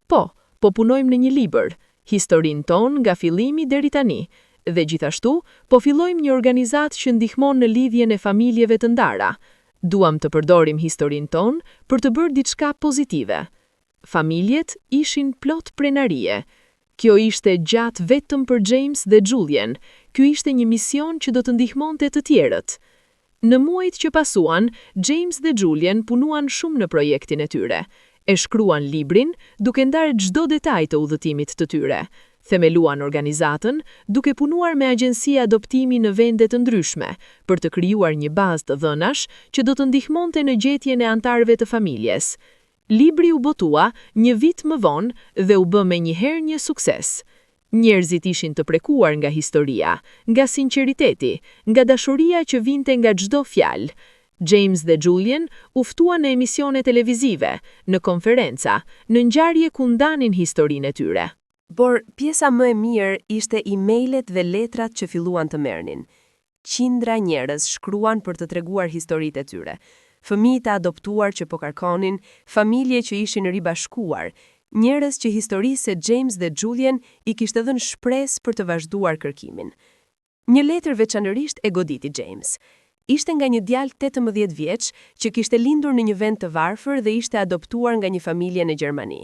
Po punojmë në një libër, historinë tonë nga fillimi deri tani, dhe gjithashtu po fillojmë një organizatë që ndihmon në lidhjen e familjeve të ndara. Duam të përdorim historinë tonë për të bërë diçka pozitive. Familjet ishin plot prenarie. Kjo ishte gjatë vetëm për James dhe Julien. Ky ishte një mision që do të ndihmonte të tjerët. Në muajt që pasuan, James dhe Julien punuan shumë në projektin e tyre. E shkruan librin duke ndarë çdo detaj të udhëtimit të tyre. Themeluan organizatën duke punuar me agjenci adoptimi në vende të ndryshme për të krijuar një bazë të dhënash që do të ndihmonte në gjetjen e antarëve të familjes. Libri u botua një vit më vonë dhe u bë menjëherë një sukses. Njerëzit ishin të prekuar nga historia, nga sinqeriteti, nga dashuria që vinte nga çdo fjalë. James dhe Julian u ftuan në emisione televizive, në konferenca, në ngjarje ku ndanin historinë e tyre. Por pjesa më e mirë ishte emailët dhe letrat që filluan të merrnin. Qindra njerëz shkruan për të treguar historitë e tyre. Fëmijë të adoptuar që po kërkonin, familje që ishin ribashkuar, njerëz që historisë se James dhe Julian i kishte dhënë shpresë për të vazhduar kërkimin. Një letër veçanërisht e goditi James. Ishte nga një djalë 18 vjeç që kishte lindur në një vend të varfër dhe ishte adoptuar nga një familje në Gjermani.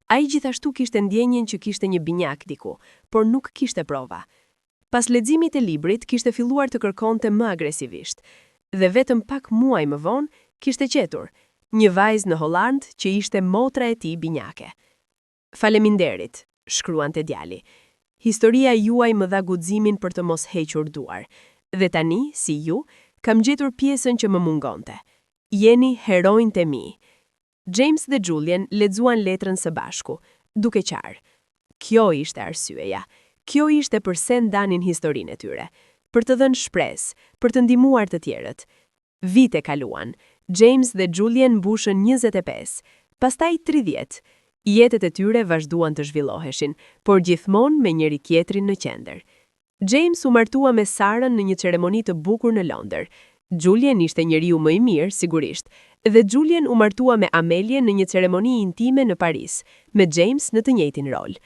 Ai gjithashtu kishte ndjenjen që kishte një binjak diku, por nuk kishte prova. Pas leximit të librit, kishte filluar të kërkonte më agresivisht. Dhe vetëm pak muaj më vonë, kishte gjetur një vajzë në Holland që ishte motra e tij binjake. Faleminderit, shkruante djali. Historia juaj më dha guximin për të mos hequr duar. Dhe tani, si ju, kam gjetur pjesën që më mungonte. Jeni heronjtë e mi. James dhe Julian lexuan letrën së bashku, duke qarë. Kjo ishte arsyeja. Kjo ishte pse ndanin historinë e tyre. Për të dhënë shpresë, për të ndihmuar të tjerët. Vite kaluan. James dhe Julian mbushën 25, pastaj 30. Jetët e tyre vazhduan të zhvilloheshin, por gjithmonë me njëri tjetrin në qendër. James u martua me Sarën në një ceremoni të bukur në Londër. Julian ishte njeriu më i mirë, sigurisht, dhe Julian u martua me Amelie në një ceremoni intime në Paris, me James në të njëjtin rol.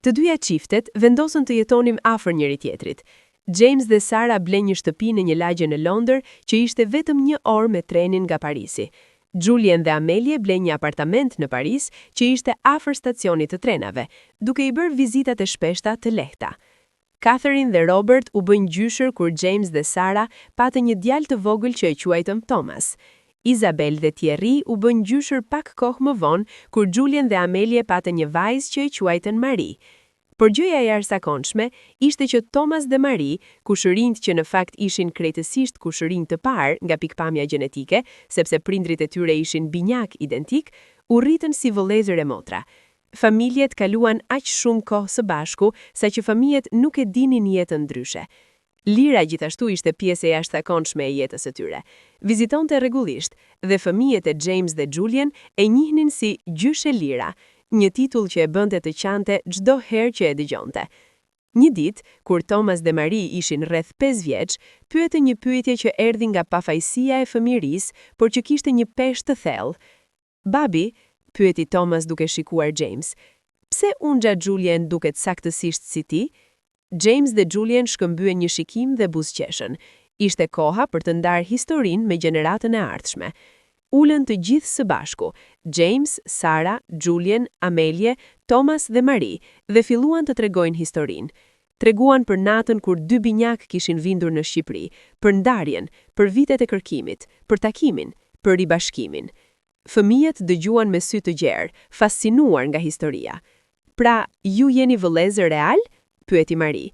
Të dyja çiftet vendosën të jetonin afër njëri tjetrit. James dhe Sara blen një shtëpi në një lagje në Londër që ishte vetëm 1 orë me trenin nga Parisi. Julian dhe Amelie blen një apartament në Paris që ishte afër stacionit të trenave, duke i bërë vizitat e shpeshta të lehta. Catherine dhe Robert u bën gjyshër kur James dhe Sara patën një djalë të vogël që e quajtëm Thomas. Isabel dhe Thierry u bën gjyshër pak kohë më vonë kur Julian dhe Amelie patën një vajzë që e quajtën Marie. Por gjëja e jashtëzakonshme ishte që Thomas dhe Marie, kushërinjt që në fakt ishin krejtësisht kushërinj të parë nga pikpamja gjenetike, sepse prindrit e tyre ishin binjak identik, u rritën si vëllezër e motra. Familjet kaluan aq shumë kohë së bashku, saqë fëmijët nuk e dinin jetën ndryshe. Lira gjithashtu ishte pjesë e jashtëzakonshme e jetës së tyre. Vizitonte rregullisht dhe fëmijët e James dhe Julian e njihnin si gjyshe Lira, një titull që e bënte të qante çdo herë që e dëgjonte. Një ditë, kur Thomas dhe Marie ishin rreth 5 vjeç, pyetën një pyetje që erdhi nga pafajësia e fëmijërisë, por që kishte një peshë të thellë. "Babi", pyeti Thomas duke shikuar James, "pse unë Julian duket saktësisht si ti?" James dhe Julian shkëmbyen një shikim dhe buzëqeshën. Ishte koha për të ndarë historinë me gjeneratën e ardhshme. Ulën të gjithë së bashku, James, Sara, Julian, Amelie, Thomas dhe Marie, dhe filluan të tregojnë historinë. Treguan për natën kur 2 binjak kishin vindur në Shqipëri, për ndarjen, për vitet e kërkimit, për takimin, për ribashkimin. Fëmijët dëgjuan me sy të gjerë, fascinuar nga historia. "Pra, ju jeni vëllezër real?" pyeti Marie.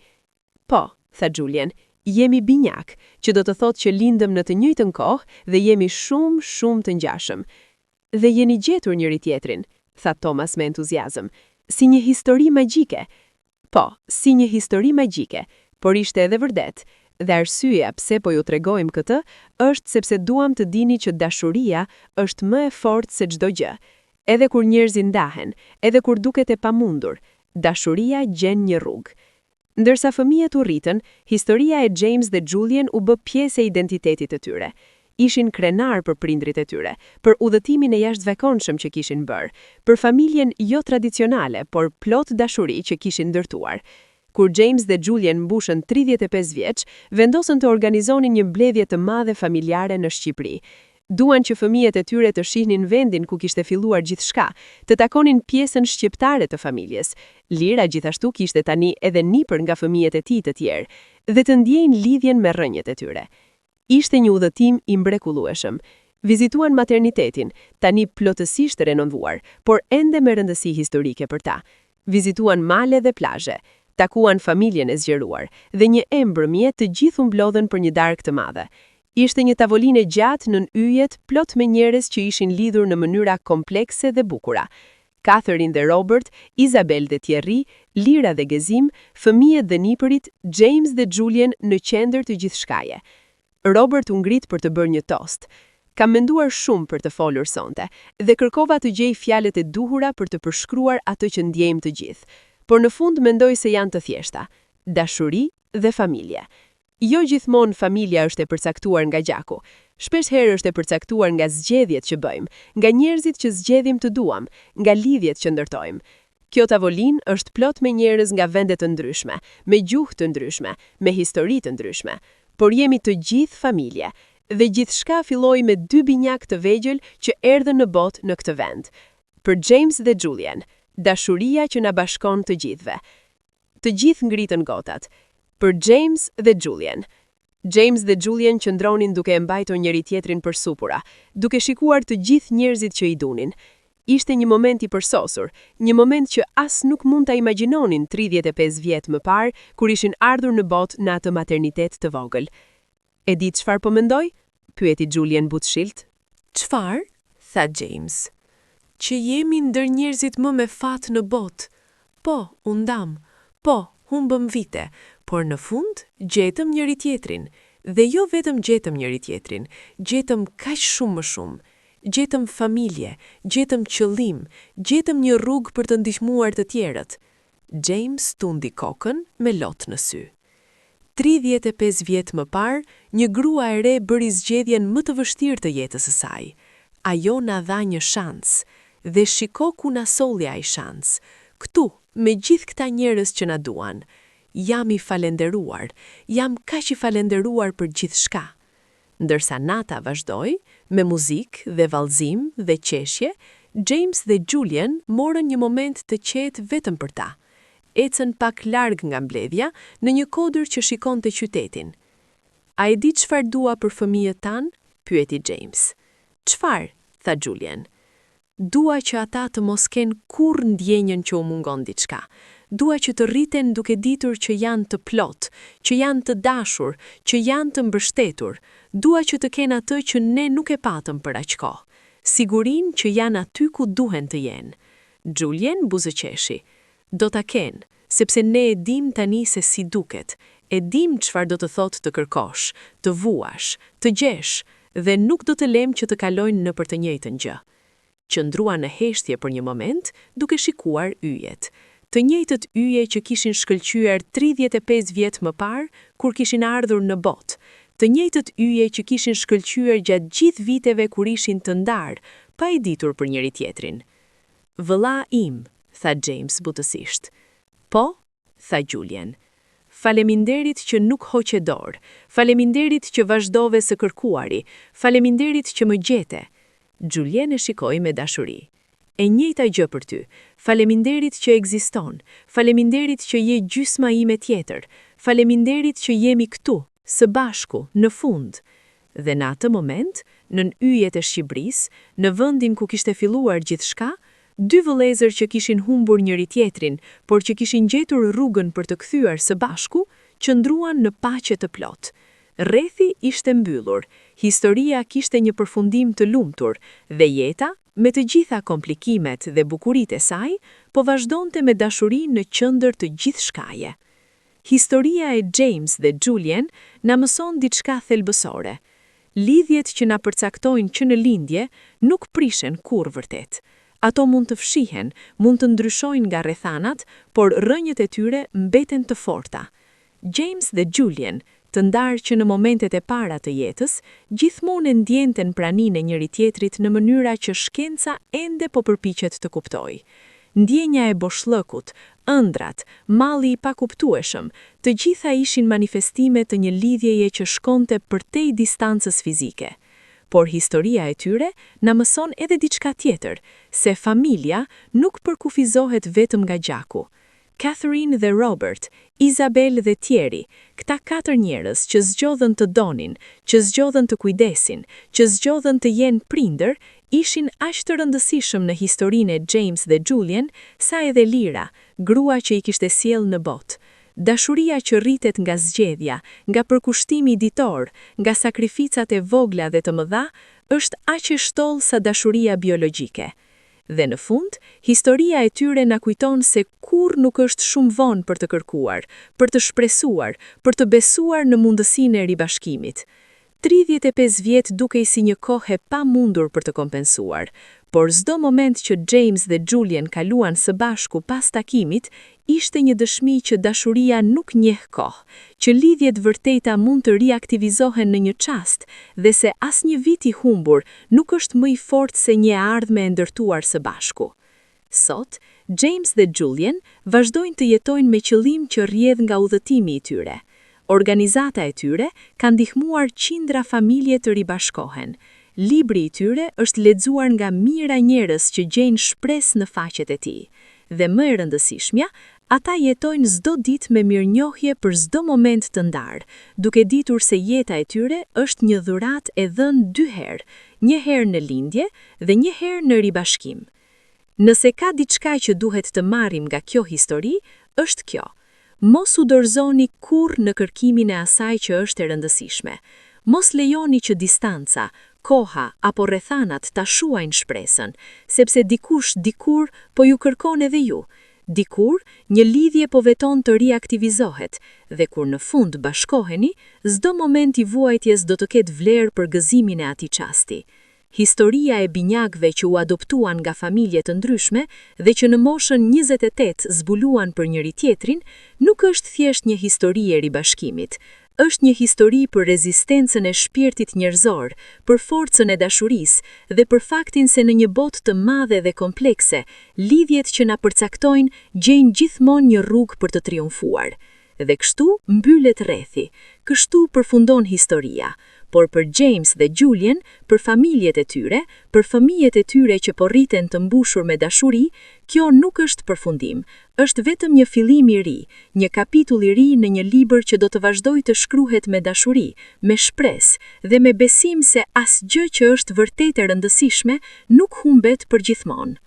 "Po", tha Julian, "jemi binjak, që do të thotë që lindëm në të njëjtën kohë dhe jemi shumë të ngjashëm." "Dhe jeni gjetur njëri tjetrin", tha Thomas me entuziazëm, "si një histori magjike." "Po, si një histori magjike, por ishte edhe vërdet. Dhe arsyeja pse po ju tregojmë këtë është sepse duam të dini që dashuria është më e fortë se çdo gjë. Edhe kur njerëzit ndahen, edhe kur duket e pamundur, dashuria gjen një rrugë." Ndërsa fëmijët u rritën, historia e James dhe Julian u bë pjesë e identitetit të tyre. Ishin krenar për prindrit e tyre, për udhëtimin e jashtëzakonshëm që kishin bërë, për familjen jo tradicionale, por plot dashuri që kishin ndërtuar. Kur James dhe Julian mbushën 35 vjeç, vendosën të organizonin një mbledhje të madhe familjare në Shqipëri. Duan që fëmijët e tyre të shihnin vendin ku kishte filluar gjithçka, të takonin pjesën shqiptare të familjes. Lira gjithashtu kishte tani edhe nipër nga fëmijët e tij të tjerë, dhe të ndjejnë lidhjen me rrënjët e tyre. Ishte një udhëtim i mrekullueshëm. Vizituan maternitetin, tani plotësisht renovuar, por ende me rëndësi historike për ta. Vizituan male dhe plazhe, takuan familjen e zgjeruar, dhe një emër mjet të gjithu mblodhen për një darkë të madhe. Ishte një tavolinë e gjatë nën yjet, plot me njerëz që ishin lidhur në mënyra komplekse dhe bukura. Catherine dhe Robert, Isabel dhe Thierry, Lira dhe Gezim, fëmijët dhe nipërit, James dhe Julian në qendër të gjithçkaje. Robert u ngrit për të bërë një tost. Kam menduar shumë për të folur sonte dhe kërkova të gjej fjalët e duhura për të përshkruar atë që ndjejmë të gjithë. Por në fund mendoj se janë të thjeshta: dashuri dhe familje. Jo gjithmonë familja është e përcaktuar nga gjaku. Shpesh herë është e përcaktuar nga zgjedhjet që bëjmë, nga njerëzit që zgjedhim të duam, nga lidhjet që ndërtojmë. Kjo tavolinë është plot me njerëz nga vende të ndryshme, me gjuhë të ndryshme, me histori të ndryshme, por jemi të gjithë familje, dhe gjithçka filloi me 2 binjak të vegjël që erdhën në botë në këtë vend. Për James dhe Julian, dashuria që na bashkon të gjithëve. Të gjithë ngritën gotat. Për James dhe Julian. James dhe Julian qëndronin duke e mbajtur njëri tjetrin për supura, duke shikuar të gjithë njerëzit që i dunin. Ishte një moment i përsosur, një moment që as nuk mund ta imagjinonin 35 vjet më parë, kur ishin ardhur në botë në atë maternitet të vogël. E di çfarë po mendoj? Pyeti Julian butëshilt. Çfarë? Tha James. Që jemi ndër njerëzit më me fat në botë. Po, u ndam. Po, humbëm vite, por në fund gjetëm njëri tjetrin. Dhe jo vetëm gjetëm njëri tjetrin, gjetëm kaq shumë më shumë. Gjetëm familje, gjetëm qëllim, gjetëm një rrugë për të ndihmuar të tjerët. James tundi kokën me lot në sy. 35 vjet më parë, një grua e re bëri zgjedhjen më të vështirë të jetës së saj. Ajo na dha një shans, dhe shiko ku na solli ai shans. Këtu, me gjithë këta njerëz që na duan. Jam i falenderuar, jam kaq i falenderuar për gjithçka. Ndërsa nata vazhdoi, me muzikë dhe vallëzim dhe qeshje, James dhe Julian morën një moment të qetë vetëm për ta. Ecën pak larg nga mbledhja, në një kodër që shikonte qytetin. A e di çfarë dua për fëmijët tan? Pyeti James. Çfarë? Tha Julian. Dua që ata të mos kenë kurrë ndjenjën që u mungon diçka. Dua që të rriten duke ditur që janë të plot, që janë të dashur, që janë të mbështetur. Dua që të kenë atë që ne nuk e patëm për aq kohë. Sigurinë që janë aty ku duhen të jenë. Julian buzëqeshi. Do ta kenë, sepse ne e dim tani se si duket. E dim çfarë do të thotë të kërkosh, të vuash, të gjesh, dhe nuk do të lem që të kalojnë në për të njëjtën gjë. Qëndrua në heshtje për një moment, duke shikuar yjet. Të njëjtët yje që kishin shkëlqyer 35 vjet më parë, kur kishin ardhur në botë. Të njëjtët yje që kishin shkëlqyer gjatë gjithë viteve kur ishin të ndarë, pa i ditur për njëri tjetrin. Vëlla im, tha James butësisht. Po, tha Julian. Faleminderit që nuk hoqe dorë, faleminderit që vazhdove së kërkuari, faleminderit që më gjete. Julian e shikoi me dashuri. E njëjta gjë për ty. Faleminderit që ekziston. Faleminderit që je gjysma ime tjetër. Faleminderit që jemi këtu, së bashku, në fund. Dhe në atë moment, nën yjet e Shqipërisë, në vendin ku kishte filluar gjithçka, 2 vëllezër që kishin humbur njëri tjetrin, por që kishin gjetur rrugën për të kthyer së bashku, qëndruan në paqe të plotë. Rrethi ishte mbyllur, historia kishte një përfundim të lumtur, dhe jeta, me të gjitha komplikimet dhe bukuritë e saj, po vazhdonte me dashuri në qendër të gjithçkaje. Historia e James dhe Julian na mëson diçka thelbësore. Lidhjet që na përcaktojnë që në lindje nuk prishen kurrë vërtet. Ato mund të fshihen, mund të ndryshojnë nga rrethanat, por rrënjët e tyre mbeten të forta. James dhe Julian, të ndarë që në momentet e para të jetës, gjithmonë e ndjenten praninë e njëri tjetrit në mënyra që shkenca ende po përpiqet të kuptojë. Ndjenja e boshllëkut, ëndrat, malli i pakuptueshëm, të gjitha ishin manifestime të një lidhjeje që shkonte përtej distancës fizike. Por historia e tyre na mëson edhe diçka tjetër, se familja nuk përkufizohet vetëm nga gjaku. Catherine dhe Robert, Isabel dhe Thierry, këta 4 njerëz që zgjodhen të donin, që zgjodhen të kujdesin, që zgjodhen të jenë prindër, ishin aq të rëndësishëm në historinë e James dhe Julian, sa edhe Lira, grua që i kishte sjellë në botë. Dashuria që rritet nga zgjedhja, nga përkushtimi ditor, nga sakrificat e vogla dhe të mëdha, është aq e shtollë sa dashuria biologjike. Dhe në fund, historia e tyre na kujton se kur nuk është shumë vonë për të kërkuar, për të shpresuar, për të besuar në mundësinë e ribashkimit. 35 vjet dukej si një kohë e pamundur për të kompensuar, por çdo moment që James dhe Julian kaluan së bashku pas takimit, ishte një dëshmi që dashuria nuk njeh kohë, që lidhjet vërteta mund të riaktivizohen në një çast dhe se asnjë vit i humbur nuk është më i fortë se një ardhme e ndërtuar së bashku. Sot, James dhe Julian vazhdojnë të jetojnë me qëllim që rrjedh nga udhëtimi i tyre. Organizata e tyre ka ndihmuar qindra familje të ribashkohen. Libri i tyre është lexuar nga mijëra njerëz që gjejnë shpresë në faqet e tij. Dhe më e rëndësishmja, ata jetojnë çdo ditë me mirënjohje për çdo moment të ndarë, duke ditur se jeta e tyre është një dhuratë e dhënë 2 herë, një herë në lindje dhe një herë në ribashkim. Nëse ka diçka që duhet të marrim nga kjo histori, është kjo. Mos u dorëzoni kurrë në kërkimin e asaj që është e rëndësishme. Mos lejoni që distanca, koha apo rrethanat ta shuajnë shpresën, sepse dikush dikur po ju kërkon edhe ju. Dikur, një lidhje po veton të riaktivizohet, dhe kur në fund bashkoheni, çdo moment i vuajtjes do të ketë vlerë për gëzimin e atij çasti. Historia e binjakëve që u adoptuan nga familje të ndryshme dhe që në moshën 28 zbuluan për njëri tjetrin, nuk është thjesht një histori e ribashkimit. Është një histori për rezistencën e shpirtit njerëzor, për forcën e dashurisë dhe për faktin se në një botë të madhe dhe komplekse, lidhjet që na përcaktojnë gjejnë gjithmonë një rrugë për të triumfuar. Dhe kështu mbyllet rrethi, kështu përfundon historia. Por për James dhe Julian, për familjet e tyre, për fëmijët e tyre që po rriten të mbushur me dashuri, kjo nuk është përfundim, është vetëm një fillim i ri, një kapitull i ri në një libër që do të vazhdojë të shkruhet me dashuri, me shpresë dhe me besim se asgjë që është vërtet e rëndësishme nuk humbet përgjithmonë.